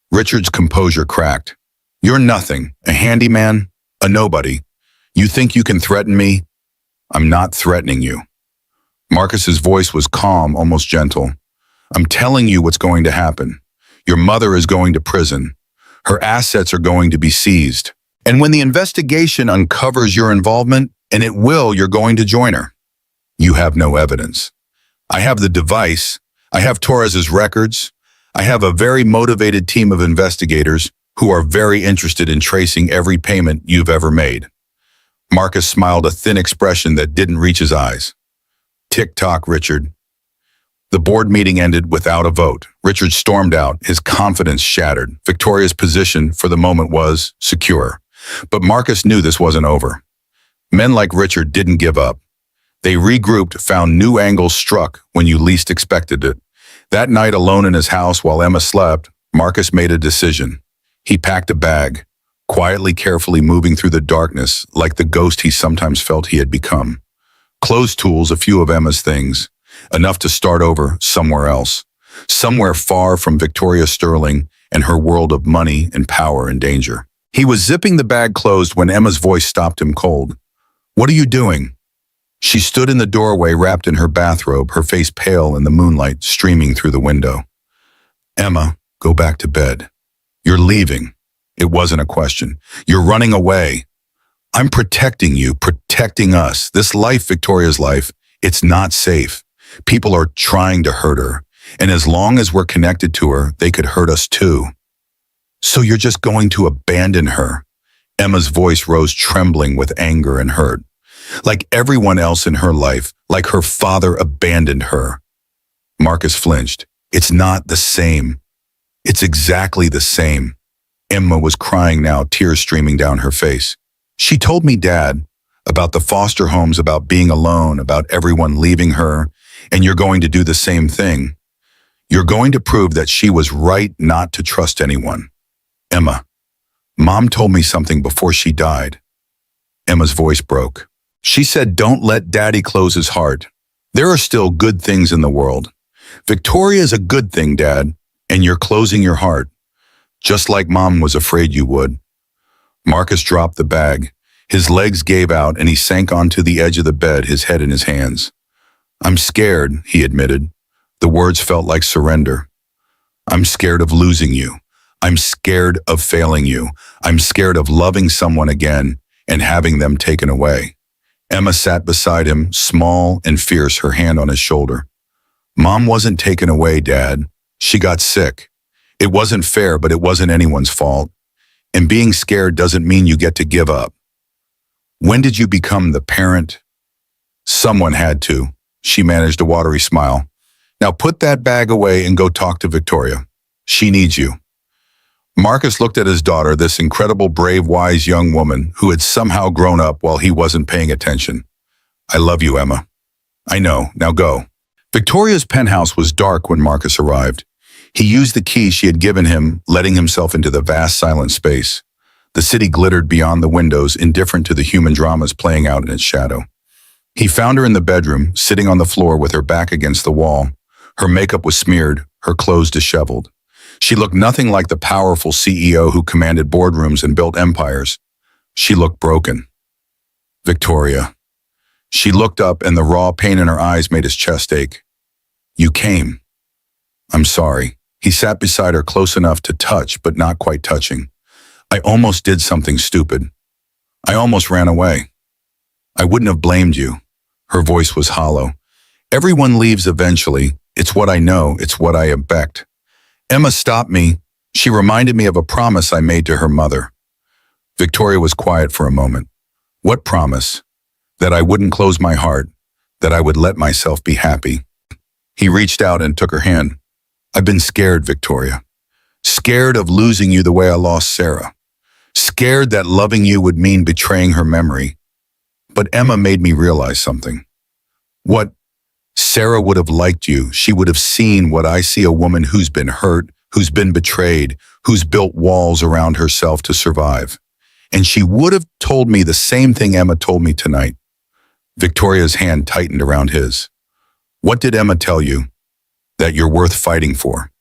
Richard's composure cracked. "You're nothing, a handyman, a nobody. You think you can threaten me? I'm not threatening you." Marcus's voice was calm, almost gentle. "I'm telling you what's going to happen. Your mother is going to prison. Her assets are going to be seized. And when the investigation uncovers your involvement, and it will, you're going to join her. You have no evidence. I have the device. I have Torres's records. I have a very motivated team of investigators who are very interested in tracing every payment you've ever made." Marcus smiled, a thin expression that didn't reach his eyes. "Tick-tock, Richard." The board meeting ended without a vote. Richard stormed out, his confidence shattered. Victoria's position for the moment was secure. But Marcus knew this wasn't over. Men like Richard didn't give up. They regrouped, found new angles, struck when you least expected it. That night, alone in his house while Emma slept, Marcus made a decision. He packed a bag, quietly, carefully moving through the darkness like the ghost he sometimes felt he had become. Clothes, tools, a few of Emma's things, enough to start over somewhere else, somewhere far from Victoria Sterling and her world of money and power and danger. He was zipping the bag closed when Emma's voice stopped him cold. "What are you doing?" She stood in the doorway, wrapped in her bathrobe, her face pale in the moonlight streaming through the window. "Emma, go back to bed. You're leaving." It wasn't a question. "You're running away." "I'm protecting you, protecting us. This life, Victoria's life, it's not safe. People are trying to hurt her. And as long as we're connected to her, they could hurt us too." "So you're just going to abandon her?" Emma's voice rose, trembling with anger and hurt. "Like everyone else in her life, like her father abandoned her." Marcus flinched. "It's not the same." "It's exactly the same." Emma was crying now, tears streaming down her face. "She told me, Dad, about the foster homes, about being alone, about everyone leaving her, And you're going to do the same thing. You're going to prove that she was right not to trust anyone. Emma, Mom told me something before she died. Emma's voice broke. She said, don't let Daddy close his heart. There are still good things in the world. Victoria is a good thing, Dad, and you're closing your heart, just like Mom was afraid you would. Marcus dropped the bag. His legs gave out and he sank onto the edge of the bed, his head in his hands. I'm scared, he admitted. The words felt like surrender. I'm scared of losing you. I'm scared of failing you. I'm scared of loving someone again and having them taken away. Emma sat beside him, small and fierce, her hand on his shoulder. Mom wasn't taken away, Dad. She got sick. It wasn't fair, but it wasn't anyone's fault. And being scared doesn't mean you get to give up. When did you become the parent? Someone had to. She managed a watery smile. Now put that bag away and go talk to Victoria. She needs you. Marcus looked at his daughter, this incredible, brave, wise young woman who had somehow grown up while he wasn't paying attention. I love you, Emma. I know. Now go. Victoria's penthouse was dark when Marcus arrived. He used the key she had given him, letting himself into the vast, silent space. The city glittered beyond the windows, indifferent to the human dramas playing out in its shadow. He found her in the bedroom, sitting on the floor with her back against the wall. Her makeup was smeared, her clothes disheveled. She looked nothing like the powerful CEO who commanded boardrooms and built empires. She looked broken. Victoria. She looked up and the raw pain in her eyes made his chest ache. You came. I'm sorry. He sat beside her close enough to touch, but not quite touching. I almost did something stupid. I almost ran away. I wouldn't have blamed you. Her voice was hollow. Everyone leaves eventually. It's what I know. It's what I expect. Emma stopped me. She reminded me of a promise I made to her mother. Victoria was quiet for a moment. What promise? That I wouldn't close my heart, that I would let myself be happy. He reached out and took her hand. I've been scared, Victoria. Scared of losing you the way I lost Sarah. Scared that loving you would mean betraying her memory. But Emma made me realize something. What? Sarah would have liked you. She would have seen what I see, a woman who's been hurt, who's been betrayed, who's built walls around herself to survive. And she would have told me the same thing Emma told me tonight. Victoria's hand tightened around his. What did Emma tell you? That you're worth fighting for.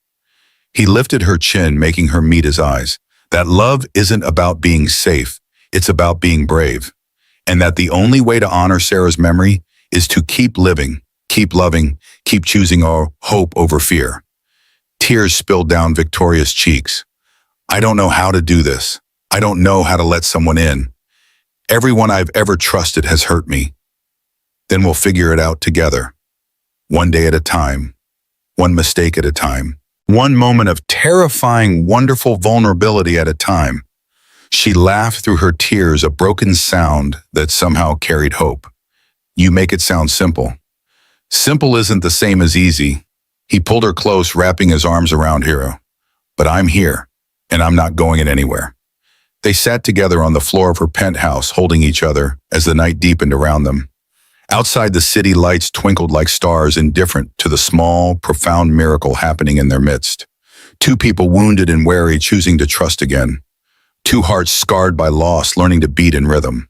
He lifted her chin, making her meet his eyes. That love isn't about being safe. It's about being brave. And that the only way to honor Sarah's memory is to keep living, keep loving, keep choosing our hope over fear. Tears spilled down Victoria's cheeks. I don't know how to do this. I don't know how to let someone in. Everyone I've ever trusted has hurt me. Then we'll figure it out together. One day at a time. One mistake at a time. One moment of terrifying, wonderful vulnerability at a time. She laughed through her tears, a broken sound that somehow carried hope. You make it sound simple. Simple isn't the same as easy. He pulled her close, wrapping his arms around her. But I'm here, and I'm not going anywhere. They sat together on the floor of her penthouse, holding each other as the night deepened around them. Outside, the city lights twinkled like stars, indifferent to the small, profound miracle happening in their midst. Two people wounded and wary, choosing to trust again. Two hearts scarred by loss, learning to beat in rhythm.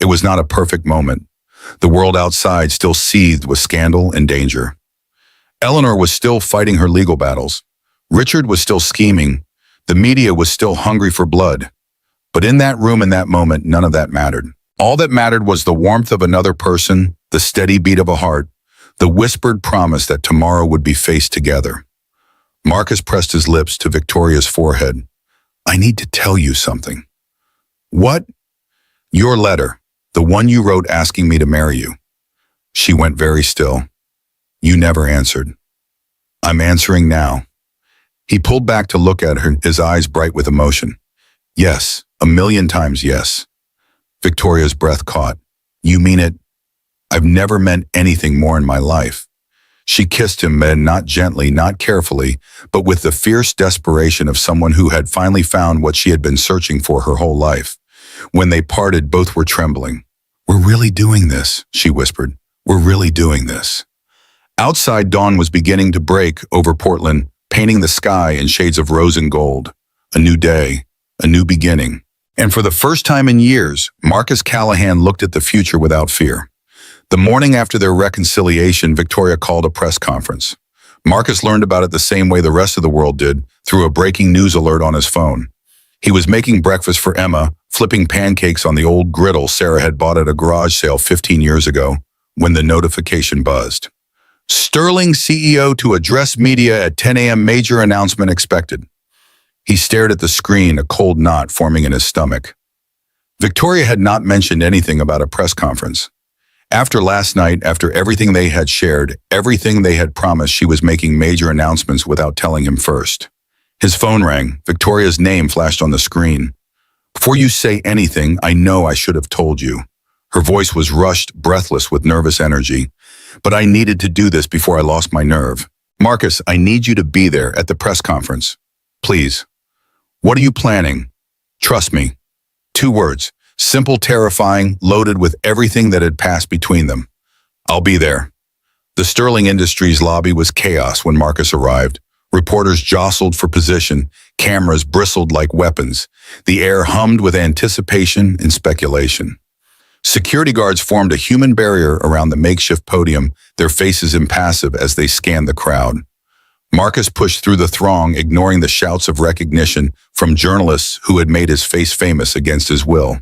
It was not a perfect moment. The world outside still seethed with scandal and danger. Eleanor was still fighting her legal battles. Richard was still scheming. The media was still hungry for blood. But in that room, in that moment, none of that mattered. All that mattered was the warmth of another person, the steady beat of a heart, the whispered promise that tomorrow would be faced together. Marcus pressed his lips to Victoria's forehead. I need to tell you something. What? Your letter, the one you wrote asking me to marry you. She went very still. You never answered. I'm answering now. He pulled back to look at her, his eyes bright with emotion. Yes, 1,000,000 times yes. Victoria's breath caught. You mean it? I've never meant anything more in my life. She kissed him, and not gently, not carefully, but with the fierce desperation of someone who had finally found what she had been searching for her whole life. When they parted, both were trembling. We're really doing this, she whispered. We're really doing this. Outside, dawn was beginning to break over Portland, painting the sky in shades of rose and gold. A new day, a new beginning. And for the first time in years, Marcus Callahan looked at the future without fear. The morning after their reconciliation, Victoria called a press conference. Marcus learned about it the same way the rest of the world did, through a breaking news alert on his phone. He was making breakfast for Emma, flipping pancakes on the old griddle Sarah had bought at a garage sale 15 years ago, when the notification buzzed. Sterling CEO to address media at 10 a.m. Major announcement expected. He stared at the screen, a cold knot forming in his stomach. Victoria had not mentioned anything about a press conference. After last night, after everything they had shared, everything they had promised, she was making major announcements without telling him first. His phone rang. Victoria's name flashed on the screen. Before you say anything, I know I should have told you. Her voice was rushed, breathless with nervous energy. But I needed to do this before I lost my nerve. Marcus, I need you to be there at the press conference. Please. What are you planning? Trust me. 2 words. Simple, terrifying, loaded with everything that had passed between them. I'll be there. The Sterling Industries lobby was chaos when Marcus arrived. Reporters jostled for position, cameras bristled like weapons. The air hummed with anticipation and speculation. Security guards formed a human barrier around the makeshift podium, their faces impassive as they scanned the crowd. Marcus pushed through the throng, ignoring the shouts of recognition from journalists who had made his face famous against his will.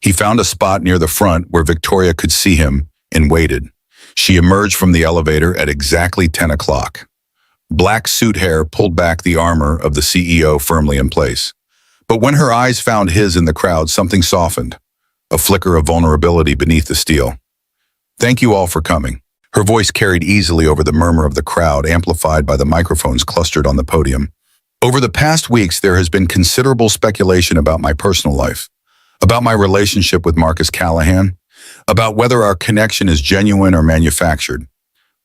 He found a spot near the front where Victoria could see him and waited. She emerged from the elevator at exactly 10 o'clock. Black suit hair pulled back the armor of the CEO firmly in place. But when her eyes found his in the crowd, something softened, a flicker of vulnerability beneath the steel. Thank you all for coming. Her voice carried easily over the murmur of the crowd, amplified by the microphones clustered on the podium. Over the past weeks, there has been considerable speculation about my personal life, about my relationship with Marcus Callahan, about whether our connection is genuine or manufactured.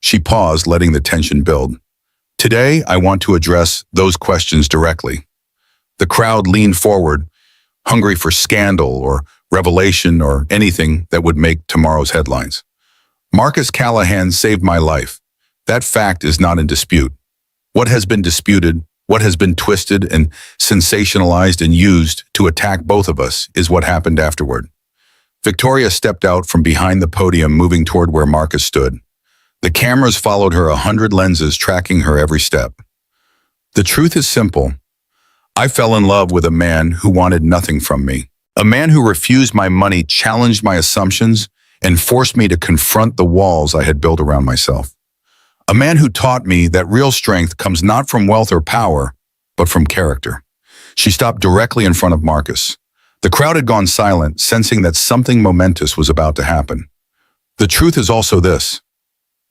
She paused, letting the tension build. Today, I want to address those questions directly. The crowd leaned forward, hungry for scandal or revelation or anything that would make tomorrow's headlines. Marcus Callahan saved my life. That fact is not in dispute. What has been disputed, what has been twisted and sensationalized and used to attack both of us is what happened afterward. Victoria stepped out from behind the podium, moving toward where Marcus stood. The cameras followed her, 100 lenses tracking her every step. The truth is simple. I fell in love with a man who wanted nothing from me. A man who refused my money, challenged my assumptions, and forced me to confront the walls I had built around myself. A man who taught me that real strength comes not from wealth or power, but from character. She stopped directly in front of Marcus. The crowd had gone silent, sensing that something momentous was about to happen. The truth is also this.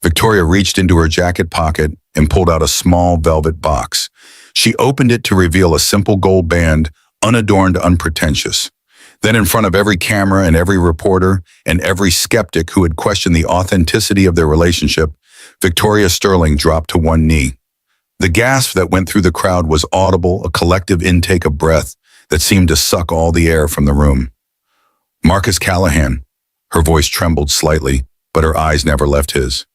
Victoria reached into her jacket pocket and pulled out a small velvet box. She opened it to reveal a simple gold band, unadorned, unpretentious. Then in front of every camera and every reporter and every skeptic who had questioned the authenticity of their relationship, Victoria Sterling dropped to one knee. The gasp that went through the crowd was audible, a collective intake of breath that seemed to suck all the air from the room. Marcus Callahan. Her voice trembled slightly, but her eyes never left his.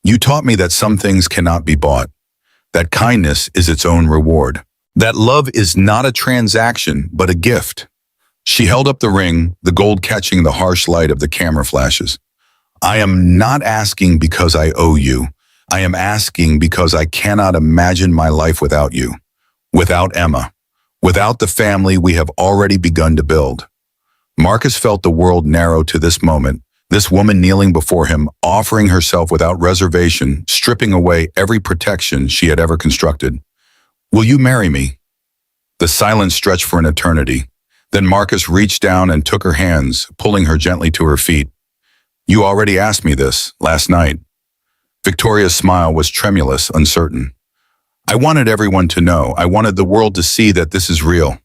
You taught me that some things cannot be bought, that kindness is its own reward, that love is not a transaction, but a gift. She held up the ring, the gold catching the harsh light of the camera flashes. I am not asking because I owe you. I am asking because I cannot imagine my life without you, without Emma, without the family we have already begun to build. Marcus felt the world narrow to this moment, this woman kneeling before him, offering herself without reservation, stripping away every protection she had ever constructed. Will you marry me? The silence stretched for an eternity. Then Marcus reached down and took her hands, pulling her gently to her feet. You already asked me this last night. Victoria's smile was tremulous, uncertain. I wanted everyone to know. I wanted the world to see that this is real.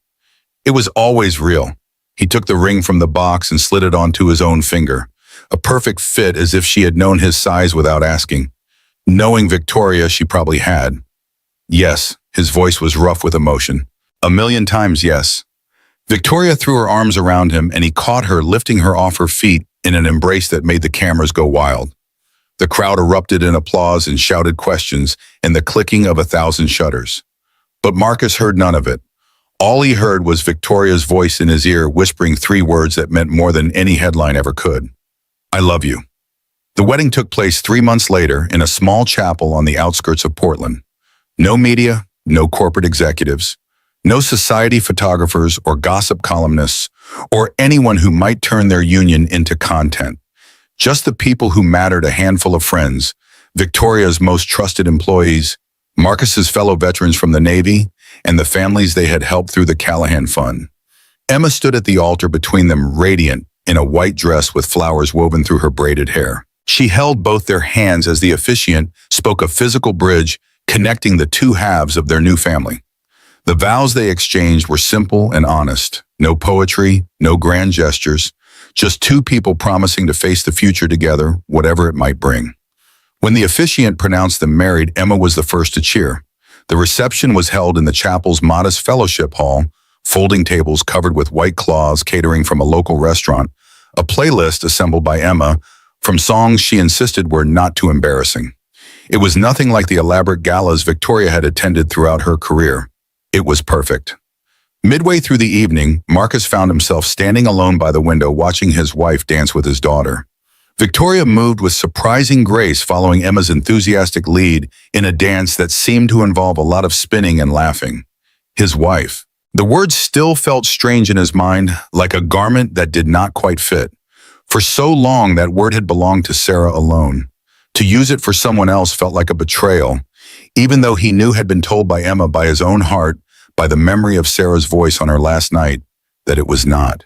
It was always real. He took the ring from the box and slid it onto his own finger. A perfect fit, as if she had known his size without asking. Knowing Victoria, she probably had. Yes, his voice was rough with emotion. 1,000,000 times yes. Victoria threw her arms around him and he caught her, lifting her off her feet in an embrace that made the cameras go wild. The crowd erupted in applause and shouted questions and the clicking of 1,000 shutters. But Marcus heard none of it. All he heard was Victoria's voice in his ear whispering 3 words that meant more than any headline ever could. I love you. The wedding took place 3 months later in a small chapel on the outskirts of Portland. No media, no corporate executives, no society photographers or gossip columnists, or anyone who might turn their union into content. Just the people who mattered, a handful of friends, Victoria's most trusted employees, Marcus's fellow veterans from the Navy, and the families they had helped through the Callahan Fund. Emma stood at the altar between them, radiant, in a white dress with flowers woven through her braided hair. She held both their hands as the officiant spoke a physical bridge connecting the 2 halves of their new family. The vows they exchanged were simple and honest. No poetry, no grand gestures, just 2 people promising to face the future together, whatever it might bring. When the officiant pronounced them married, Emma was the first to cheer. The reception was held in the chapel's modest fellowship hall, folding tables covered with white cloths catering from a local restaurant, a playlist assembled by Emma from songs she insisted were not too embarrassing. It was nothing like the elaborate galas Victoria had attended throughout her career. It was perfect. Midway through the evening, Marcus found himself standing alone by the window watching his wife dance with his daughter. Victoria moved with surprising grace following Emma's enthusiastic lead in a dance that seemed to involve a lot of spinning and laughing. His wife. The word still felt strange in his mind, like a garment that did not quite fit. For so long, that word had belonged to Sarah alone. To use it for someone else felt like a betrayal, even though he knew had been told by Emma, by his own heart, by the memory of Sarah's voice on her last night, that it was not.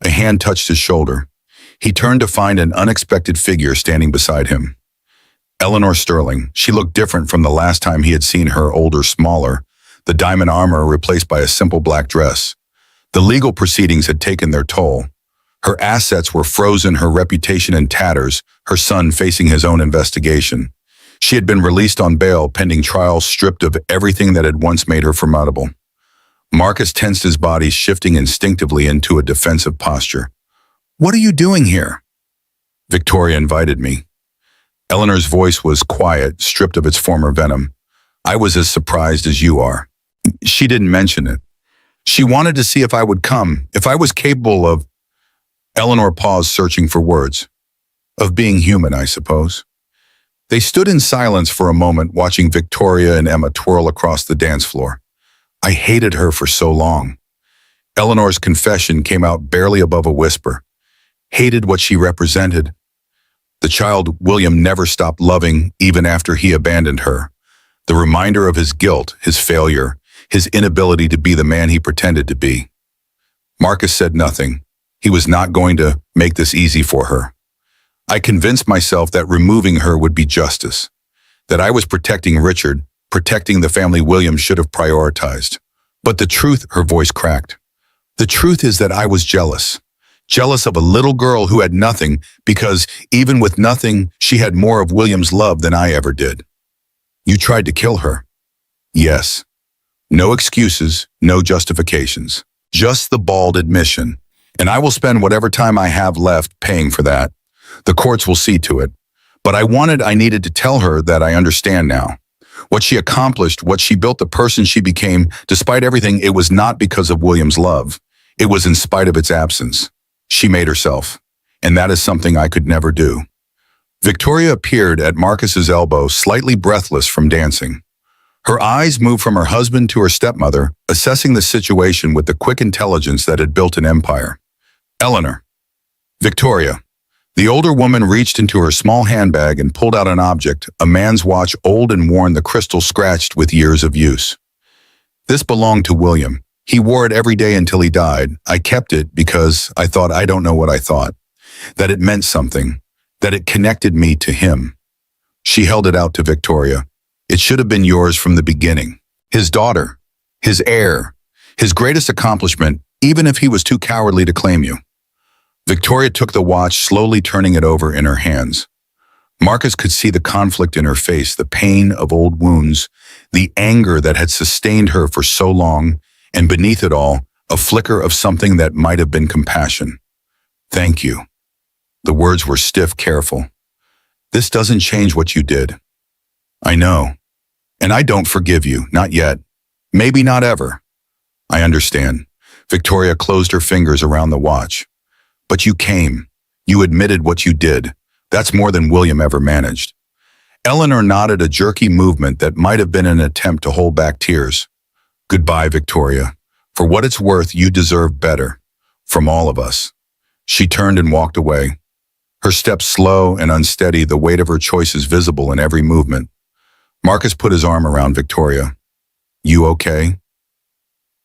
A hand touched his shoulder. He turned to find an unexpected figure standing beside him. Eleanor Sterling. She looked different from the last time he had seen her, older, smaller, the diamond armor replaced by a simple black dress. The legal proceedings had taken their toll. Her assets were frozen, her reputation in tatters, her son facing his own investigation. She had been released on bail pending trial, stripped of everything that had once made her formidable. Marcus tensed his body, shifting instinctively into a defensive posture. What are you doing here? Victoria invited me. Eleanor's voice was quiet, stripped of its former venom. I was as surprised as you are. She didn't mention it. She wanted to see if I would come, if I was capable of... Eleanor paused, searching for words. Of being human, I suppose. They stood in silence for a moment, watching Victoria and Emma twirl across the dance floor. I hated her for so long. Eleanor's confession came out barely above a whisper. Hated what she represented. The child William never stopped loving, even after he abandoned her. The reminder of his guilt, his failure, his inability to be the man he pretended to be. Marcus said nothing. He was not going to make this easy for her. I convinced myself that removing her would be justice, that I was protecting Richard, protecting the family William should have prioritized. But the truth, her voice cracked. The truth is that I was jealous. Jealous of a little girl who had nothing, because even with nothing, she had more of William's love than I ever did. You tried to kill her. Yes. No excuses, no justifications. Just the bald admission. And I will spend whatever time I have left paying for that. The courts will see to it. But I needed to tell her that I understand now. What she accomplished, what she built, the person she became, despite everything, it was not because of William's love. It was in spite of its absence. She made herself. And that is something I could never do. Victoria appeared at Marcus's elbow, slightly breathless from dancing. Her eyes moved from her husband to her stepmother, assessing the situation with the quick intelligence that had built an empire. Eleanor. Victoria. The older woman reached into her small handbag and pulled out an object, a man's watch, old and worn, the crystal scratched with years of use. This belonged to William. He wore it every day until he died. I kept it because I thought, I don't know what I thought, that it meant something, that it connected me to him. She held it out to Victoria. It should have been yours from the beginning. His daughter, his heir, his greatest accomplishment, even if he was too cowardly to claim you. Victoria took the watch, slowly turning it over in her hands. Marcus could see the conflict in her face, the pain of old wounds, the anger that had sustained her for so long, and beneath it all, a flicker of something that might have been compassion. Thank you. The words were stiff, careful. This doesn't change what you did. I know. And I don't forgive you, not yet. Maybe not ever. I understand. Victoria closed her fingers around the watch. But you came. You admitted what you did. That's more than William ever managed. Eleanor nodded a jerky movement that might have been an attempt to hold back tears. Goodbye, Victoria. For what it's worth, you deserve better. From all of us. She turned and walked away. Her steps slow and unsteady, the weight of her choices visible in every movement. Marcus put his arm around Victoria. You okay?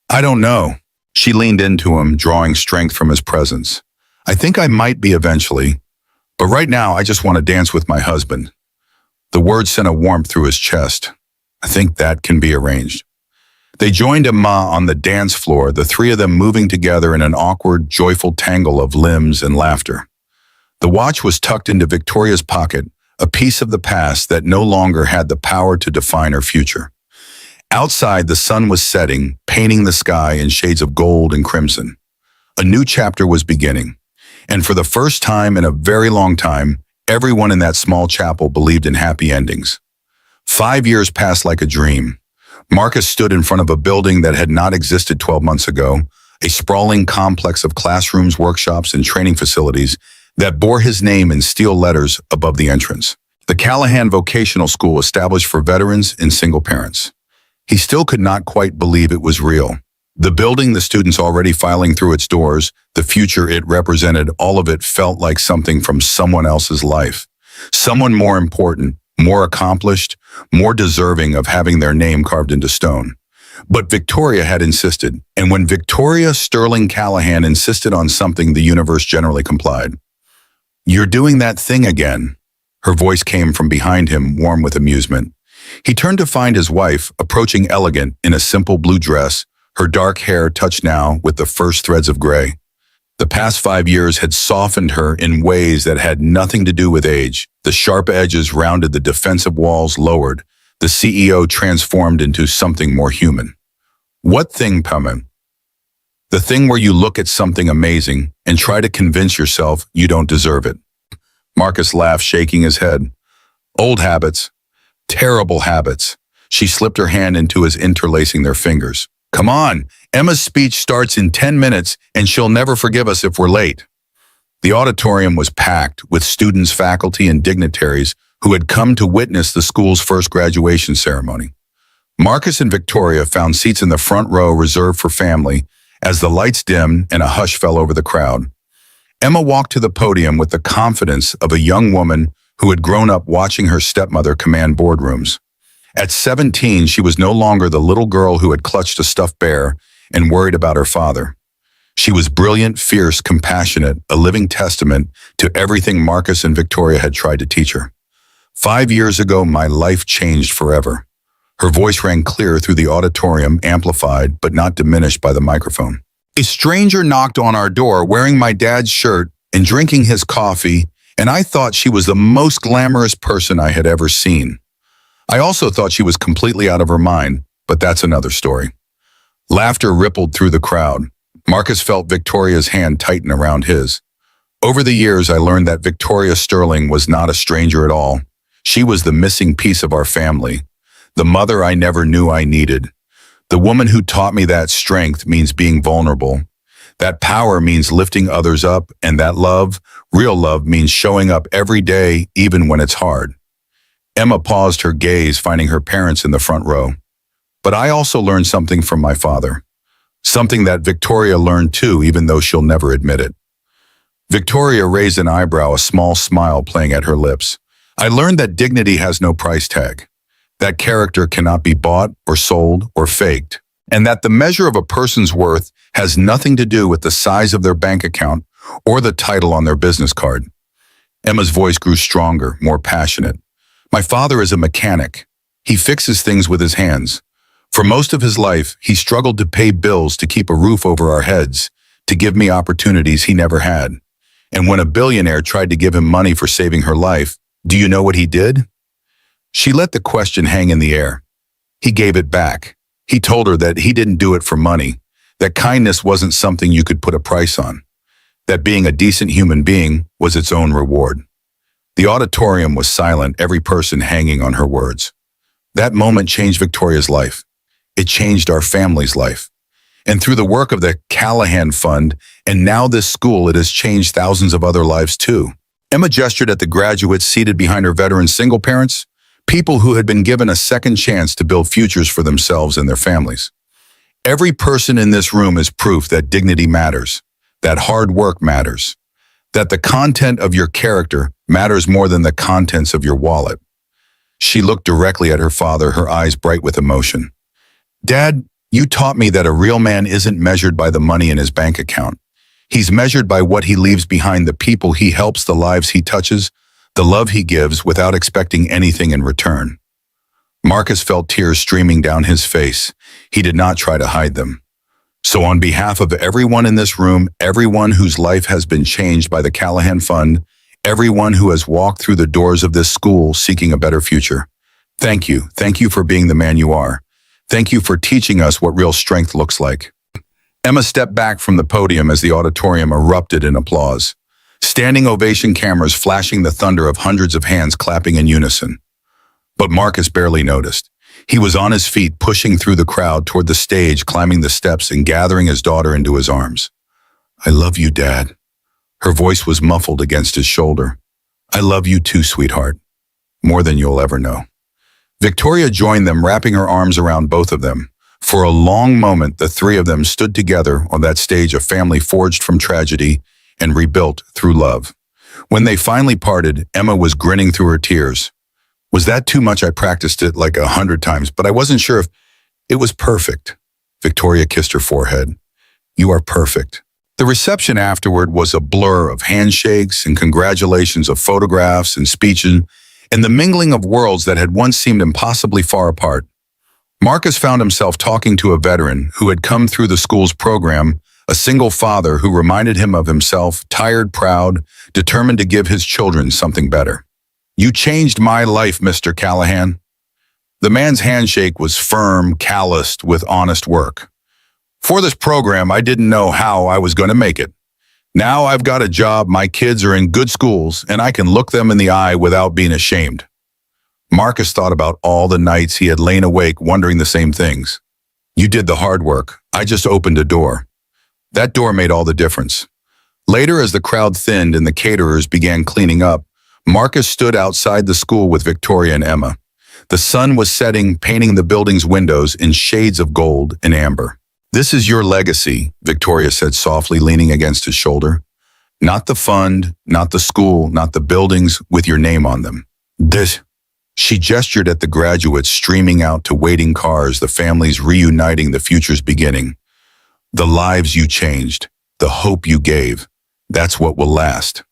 I don't know. She leaned into him, drawing strength from his presence. I think I might be eventually, but right now I just want to dance with my husband. The word sent a warmth through his chest. I think that can be arranged. They joined Emma on the dance floor, the three of them moving together in an awkward, joyful tangle of limbs and laughter. The watch was tucked into Victoria's pocket, a piece of the past that no longer had the power to define her future. Outside, the sun was setting, painting the sky in shades of gold and crimson. A new chapter was beginning, and for the first time in a very long time, everyone in that small chapel believed in happy endings. 5 years passed like a dream. Marcus stood in front of a building that had not existed 12 months ago, a sprawling complex of classrooms, workshops, and training facilities that bore his name in steel letters above the entrance. The Callahan Vocational School established for veterans and single parents. He still could not quite believe it was real. The building, the students already filing through its doors, the future it represented, all of it felt like something from someone else's life. Someone more important, more accomplished, more deserving of having their name carved into stone. But Victoria had insisted, and when Victoria Sterling Callahan insisted on something, the universe generally complied. You're doing that thing again. Her voice came from behind him, warm with amusement. He turned to find his wife, approaching elegant in a simple blue dress, her dark hair touched now with the first threads of gray. The past 5 years had softened her in ways that had nothing to do with age. The sharp edges rounded, the defensive walls lowered. The CEO transformed into something more human. What thing, Pamela? The thing where you look at something amazing and try to convince yourself you don't deserve it. Marcus laughed, shaking his head. Old habits. Terrible habits. She slipped her hand into his, interlacing their fingers. Come on, Emma's speech starts in 10 minutes and she'll never forgive us if we're late. The auditorium was packed with students, faculty, and dignitaries who had come to witness the school's first graduation ceremony. Marcus and Victoria found seats in the front row reserved for family as the lights dimmed and a hush fell over the crowd. Emma walked to the podium with the confidence of a young woman who had grown up watching her stepmother command boardrooms. At 17, she was no longer the little girl who had clutched a stuffed bear and worried about her father. She was brilliant, fierce, compassionate, a living testament to everything Marcus and Victoria had tried to teach her. 5 years ago, my life changed forever. Her voice rang clear through the auditorium, amplified but not diminished by the microphone. A stranger knocked on our door wearing my dad's shirt and drinking his coffee, and I thought she was the most glamorous person I had ever seen. I also thought she was completely out of her mind, but that's another story. Laughter rippled through the crowd. Marcus felt Victoria's hand tighten around his. Over the years, I learned that Victoria Sterling was not a stranger at all. She was the missing piece of our family, the mother I never knew I needed. The woman who taught me that strength means being vulnerable, that power means lifting others up, and that love, real love, means showing up every day, even when it's hard. Emma paused, her gaze finding her parents in the front row. But I also learned something from my father. Something that Victoria learned too, even though she'll never admit it. Victoria raised an eyebrow, a small smile playing at her lips. I learned that dignity has no price tag, that character cannot be bought or sold or faked, and that the measure of a person's worth has nothing to do with the size of their bank account or the title on their business card. Emma's voice grew stronger, more passionate. My father is a mechanic. He fixes things with his hands. For most of his life, he struggled to pay bills, to keep a roof over our heads, to give me opportunities he never had. And when a billionaire tried to give him money for saving her life, do you know what he did? She let the question hang in the air. He gave it back. He told her that he didn't do it for money, that kindness wasn't something you could put a price on, that being a decent human being was its own reward. The auditorium was silent, every person hanging on her words. That moment changed Victoria's life. It changed our family's life. And through the work of the Callahan Fund, and now this school, it has changed thousands of other lives too. Emma gestured at the graduates seated behind her veteran single parents, people who had been given a second chance to build futures for themselves and their families. Every person in this room is proof that dignity matters, that hard work matters, that the content of your character matters more than the contents of your wallet. She looked directly at her father, her eyes bright with emotion. Dad, you taught me that a real man isn't measured by the money in his bank account. He's measured by what he leaves behind, the people he helps, the lives he touches, the love he gives without expecting anything in return. Marcus felt tears streaming down his face. He did not try to hide them. So on behalf of everyone in this room, everyone whose life has been changed by the Callahan Fund, everyone who has walked through the doors of this school seeking a better future, thank you. Thank you for being the man you are. Thank you for teaching us what real strength looks like. Emma stepped back from the podium as the auditorium erupted in applause. Standing ovation cameras flashing, the thunder of hundreds of hands clapping in unison. But Marcus barely noticed. He was on his feet, pushing through the crowd toward the stage, climbing the steps and gathering his daughter into his arms. I love you, Dad. Her voice was muffled against his shoulder. I love you too, sweetheart. More than you'll ever know. Victoria joined them, wrapping her arms around both of them. For a long moment, the three of them stood together on that stage, a family forged from tragedy and rebuilt through love. When they finally parted, Emma was grinning through her tears. Was that too much? I practiced it like 100 times, but I wasn't sure if it was perfect. Victoria kissed her forehead. You are perfect. The reception afterward was a blur of handshakes and congratulations, of photographs and speeches, and the mingling of worlds that had once seemed impossibly far apart. Marcus found himself talking to a veteran who had come through the school's program, a single father who reminded him of himself, tired, proud, determined to give his children something better. You changed my life, Mr. Callahan. The man's handshake was firm, calloused with honest work. For this program, I didn't know how I was going to make it. Now I've got a job, my kids are in good schools, and I can look them in the eye without being ashamed. Marcus thought about all the nights he had lain awake wondering the same things. You did the hard work. I just opened a door. That door made all the difference. Later, as the crowd thinned and the caterers began cleaning up, Marcus stood outside the school with Victoria and Emma. The sun was setting, painting the building's windows in shades of gold and amber. This is your legacy, Victoria said softly, leaning against his shoulder. Not the fund, not the school, not the buildings with your name on them. This. She gestured at the graduates streaming out to waiting cars, the families reuniting, the future's beginning. The lives you changed, the hope you gave, that's what will last.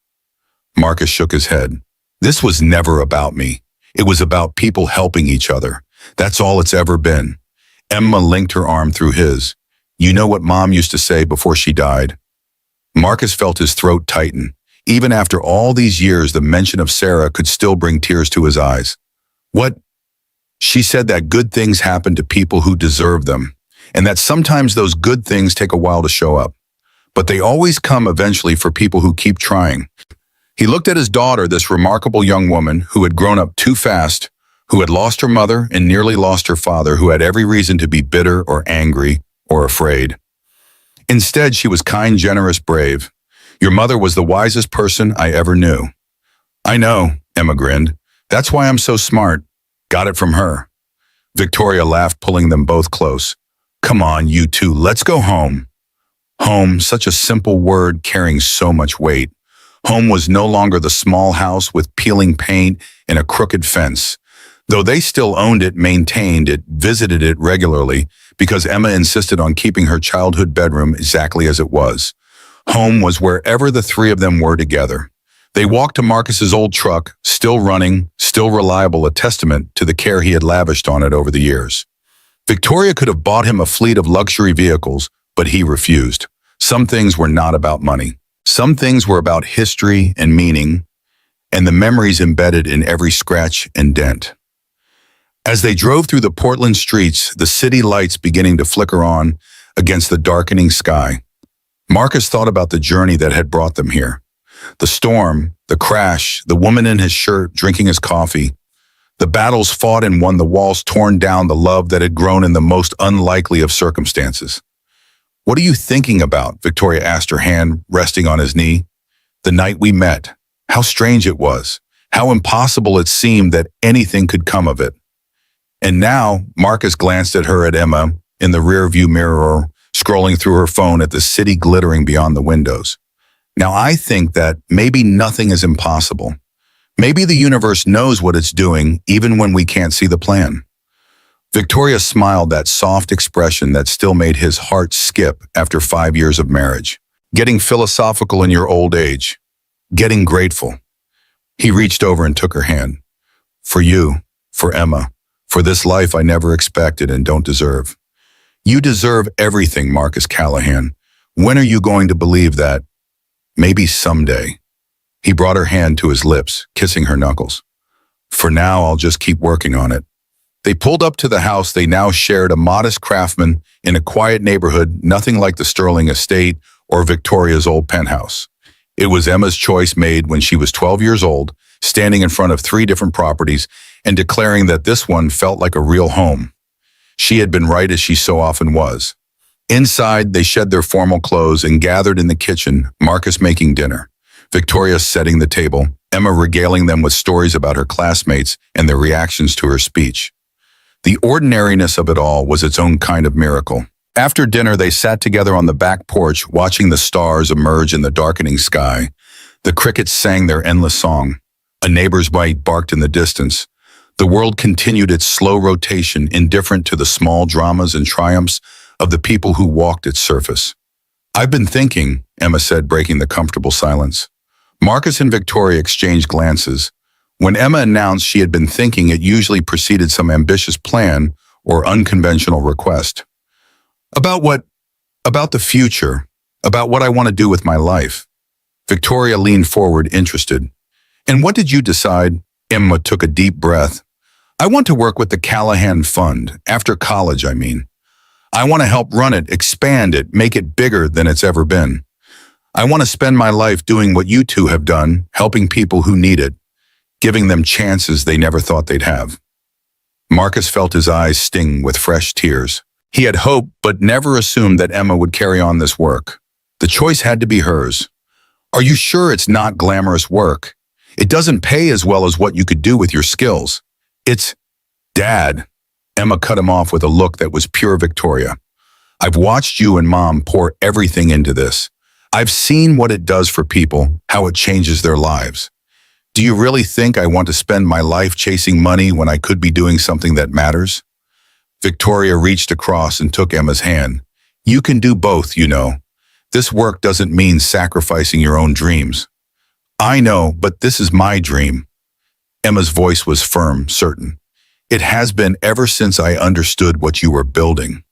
Marcus shook his head. This was never about me. It was about people helping each other. That's all it's ever been. Emma linked her arm through his. You know what Mom used to say before she died? Marcus felt his throat tighten. Even after all these years, the mention of Sarah could still bring tears to his eyes. What? She said that good things happen to people who deserve them, and that sometimes those good things take a while to show up. But they always come eventually for people who keep trying. He looked at his daughter, this remarkable young woman who had grown up too fast, who had lost her mother and nearly lost her father, who had every reason to be bitter or angry or afraid. Instead, she was kind, generous, brave. Your mother was the wisest person I ever knew. I know, Emma grinned. That's why I'm so smart. Got it from her. Victoria laughed, pulling them both close. Come on, you two, let's go home. Home, such a simple word carrying so much weight. Home was no longer the small house with peeling paint and a crooked fence. Though they still owned it, maintained it, visited it regularly, because Emma insisted on keeping her childhood bedroom exactly as it was. Home was wherever the three of them were together. They walked to Marcus's old truck, still running, still reliable, a testament to the care he had lavished on it over the years. Victoria could have bought him a fleet of luxury vehicles, but he refused. Some things were not about money. Some things were about history and meaning, and the memories embedded in every scratch and dent. As they drove through the Portland streets, the city lights beginning to flicker on against the darkening sky, Marcus thought about the journey that had brought them here. The storm, the crash, the woman in his shirt drinking his coffee. The battles fought and won, the walls torn down, the love that had grown in the most unlikely of circumstances. "What are you thinking about?" Victoria asked, her hand resting on his knee. "The night we met. How strange it was. How impossible it seemed that anything could come of it." And now, Marcus glanced at Emma, in the rearview mirror, scrolling through her phone at the city glittering beyond the windows. "Now I think that maybe nothing is impossible. Maybe the universe knows what it's doing, even when we can't see the plan." Victoria smiled, that soft expression that still made his heart skip after 5 years of marriage. "Getting philosophical in your old age. Getting grateful." He reached over and took her hand. "For you, for Emma, for this life I never expected and don't deserve." "You deserve everything, Marcus Callahan. When are you going to believe that? Maybe someday." He brought her hand to his lips, kissing her knuckles. "For now, I'll just keep working on it." They pulled up to the house they now shared, a modest craftsman in a quiet neighborhood, nothing like the Sterling estate or Victoria's old penthouse. It was Emma's choice, made when she was 12 years old, standing in front of 3 different properties and declaring that this one felt like a real home. She had been right, as she so often was. Inside, they shed their formal clothes and gathered in the kitchen, Marcus making dinner, Victoria setting the table, Emma regaling them with stories about her classmates and their reactions to her speech. The ordinariness of it all was its own kind of miracle. After dinner, they sat together on the back porch, watching the stars emerge in the darkening sky. The crickets sang their endless song. A neighbor's bike barked in the distance. The world continued its slow rotation, indifferent to the small dramas and triumphs of the people who walked its surface. "I've been thinking," Emma said, breaking the comfortable silence. Marcus and Victoria exchanged glances. When Emma announced she had been thinking, it usually preceded some ambitious plan or unconventional request. "About what? About the future. About what I want to do with my life." Victoria leaned forward, interested. "And what did you decide?" Emma took a deep breath. "I want to work with the Callahan Fund, after college, I mean. I want to help run it, expand it, make it bigger than it's ever been. I want to spend my life doing what you two have done, helping people who need it, giving them chances they never thought they'd have." Marcus felt his eyes sting with fresh tears. He had hoped, but never assumed, that Emma would carry on this work. The choice had to be hers. "Are you sure it's not glamorous work? It doesn't pay as well as what you could do with your skills. It's..." "Dad," Emma cut him off with a look that was pure Victoria. "I've watched you and Mom pour everything into this. I've seen what it does for people, how it changes their lives. Do you really think I want to spend my life chasing money when I could be doing something that matters?" Victoria reached across and took Emma's hand. "You can do both, you know. This work doesn't mean sacrificing your own dreams." "I know, but this is my dream." Emma's voice was firm, certain. "It has been ever since I understood what you were building.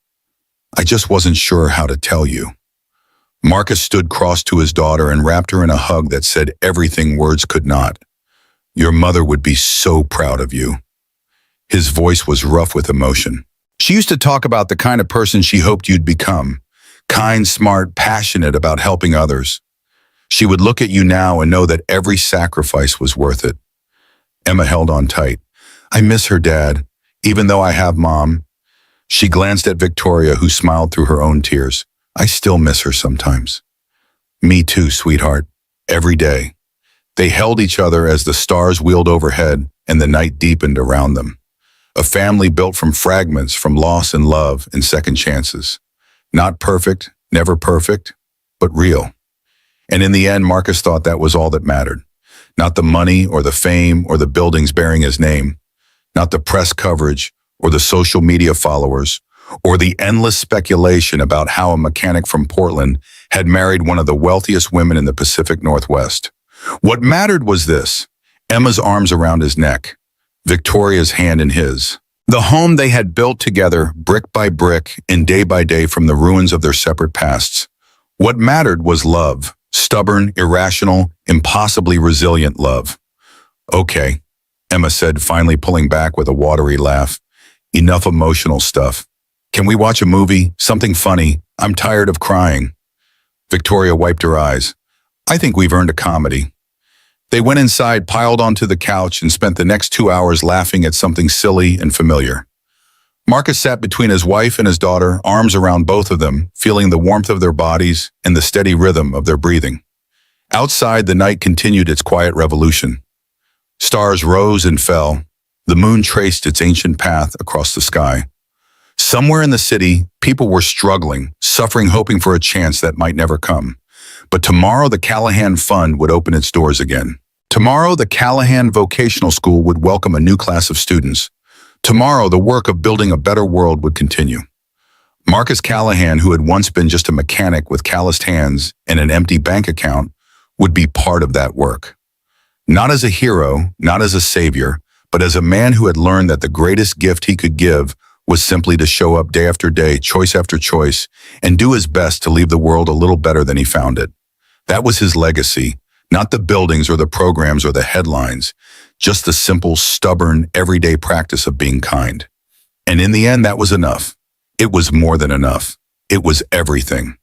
I just wasn't sure how to tell you." Marcus stood cross to his daughter and wrapped her in a hug that said everything words could not. "Your mother would be so proud of you." His voice was rough with emotion. "She used to talk about the kind of person she hoped you'd become. Kind, smart, passionate about helping others. She would look at you now and know that every sacrifice was worth it." Emma held on tight. "I miss her, Dad, even though I have Mom." She glanced at Victoria, who smiled through her own tears. "I still miss her sometimes." "Me too, sweetheart. Every day." They held each other as the stars wheeled overhead and the night deepened around them. A family built from fragments, from loss and love and second chances. Not perfect, never perfect, but real. And in the end, Marcus thought that was all that mattered. Not the money or the fame or the buildings bearing his name. Not the press coverage or the social media followers or the endless speculation about how a mechanic from Portland had married one of the wealthiest women in the Pacific Northwest. What mattered was this: Emma's arms around his neck, Victoria's hand in his. The home they had built together, brick by brick and day by day, from the ruins of their separate pasts. What mattered was love, stubborn, irrational, impossibly resilient love. "Okay," Emma said, finally pulling back with a watery laugh. "Enough emotional stuff. Can we watch a movie? Something funny? I'm tired of crying." Victoria wiped her eyes. I think we've earned a comedy. They went inside, piled onto the couch, and spent the next 2 hours laughing at something silly and familiar. Marcus sat between his wife and his daughter, arms around both of them, feeling the warmth of their bodies and the steady rhythm of their breathing. Outside, the night continued its quiet revolution. Stars rose and fell. The moon traced its ancient path across the sky. Somewhere in the city, people were struggling, suffering, hoping for a chance that might never come. But tomorrow, the Callahan Fund would open its doors again. Tomorrow, the Callahan Vocational School would welcome a new class of students. Tomorrow, the work of building a better world would continue. Marcus Callahan, who had once been just a mechanic with calloused hands and an empty bank account, would be part of that work. Not as a hero, not as a savior, but as a man who had learned that the greatest gift he could give was simply to show up day after day, choice after choice, and do his best to leave the world a little better than he found it. That was his legacy, not the buildings or the programs or the headlines, just the simple, stubborn, everyday practice of being kind. And in the end, that was enough. It was more than enough. It was everything.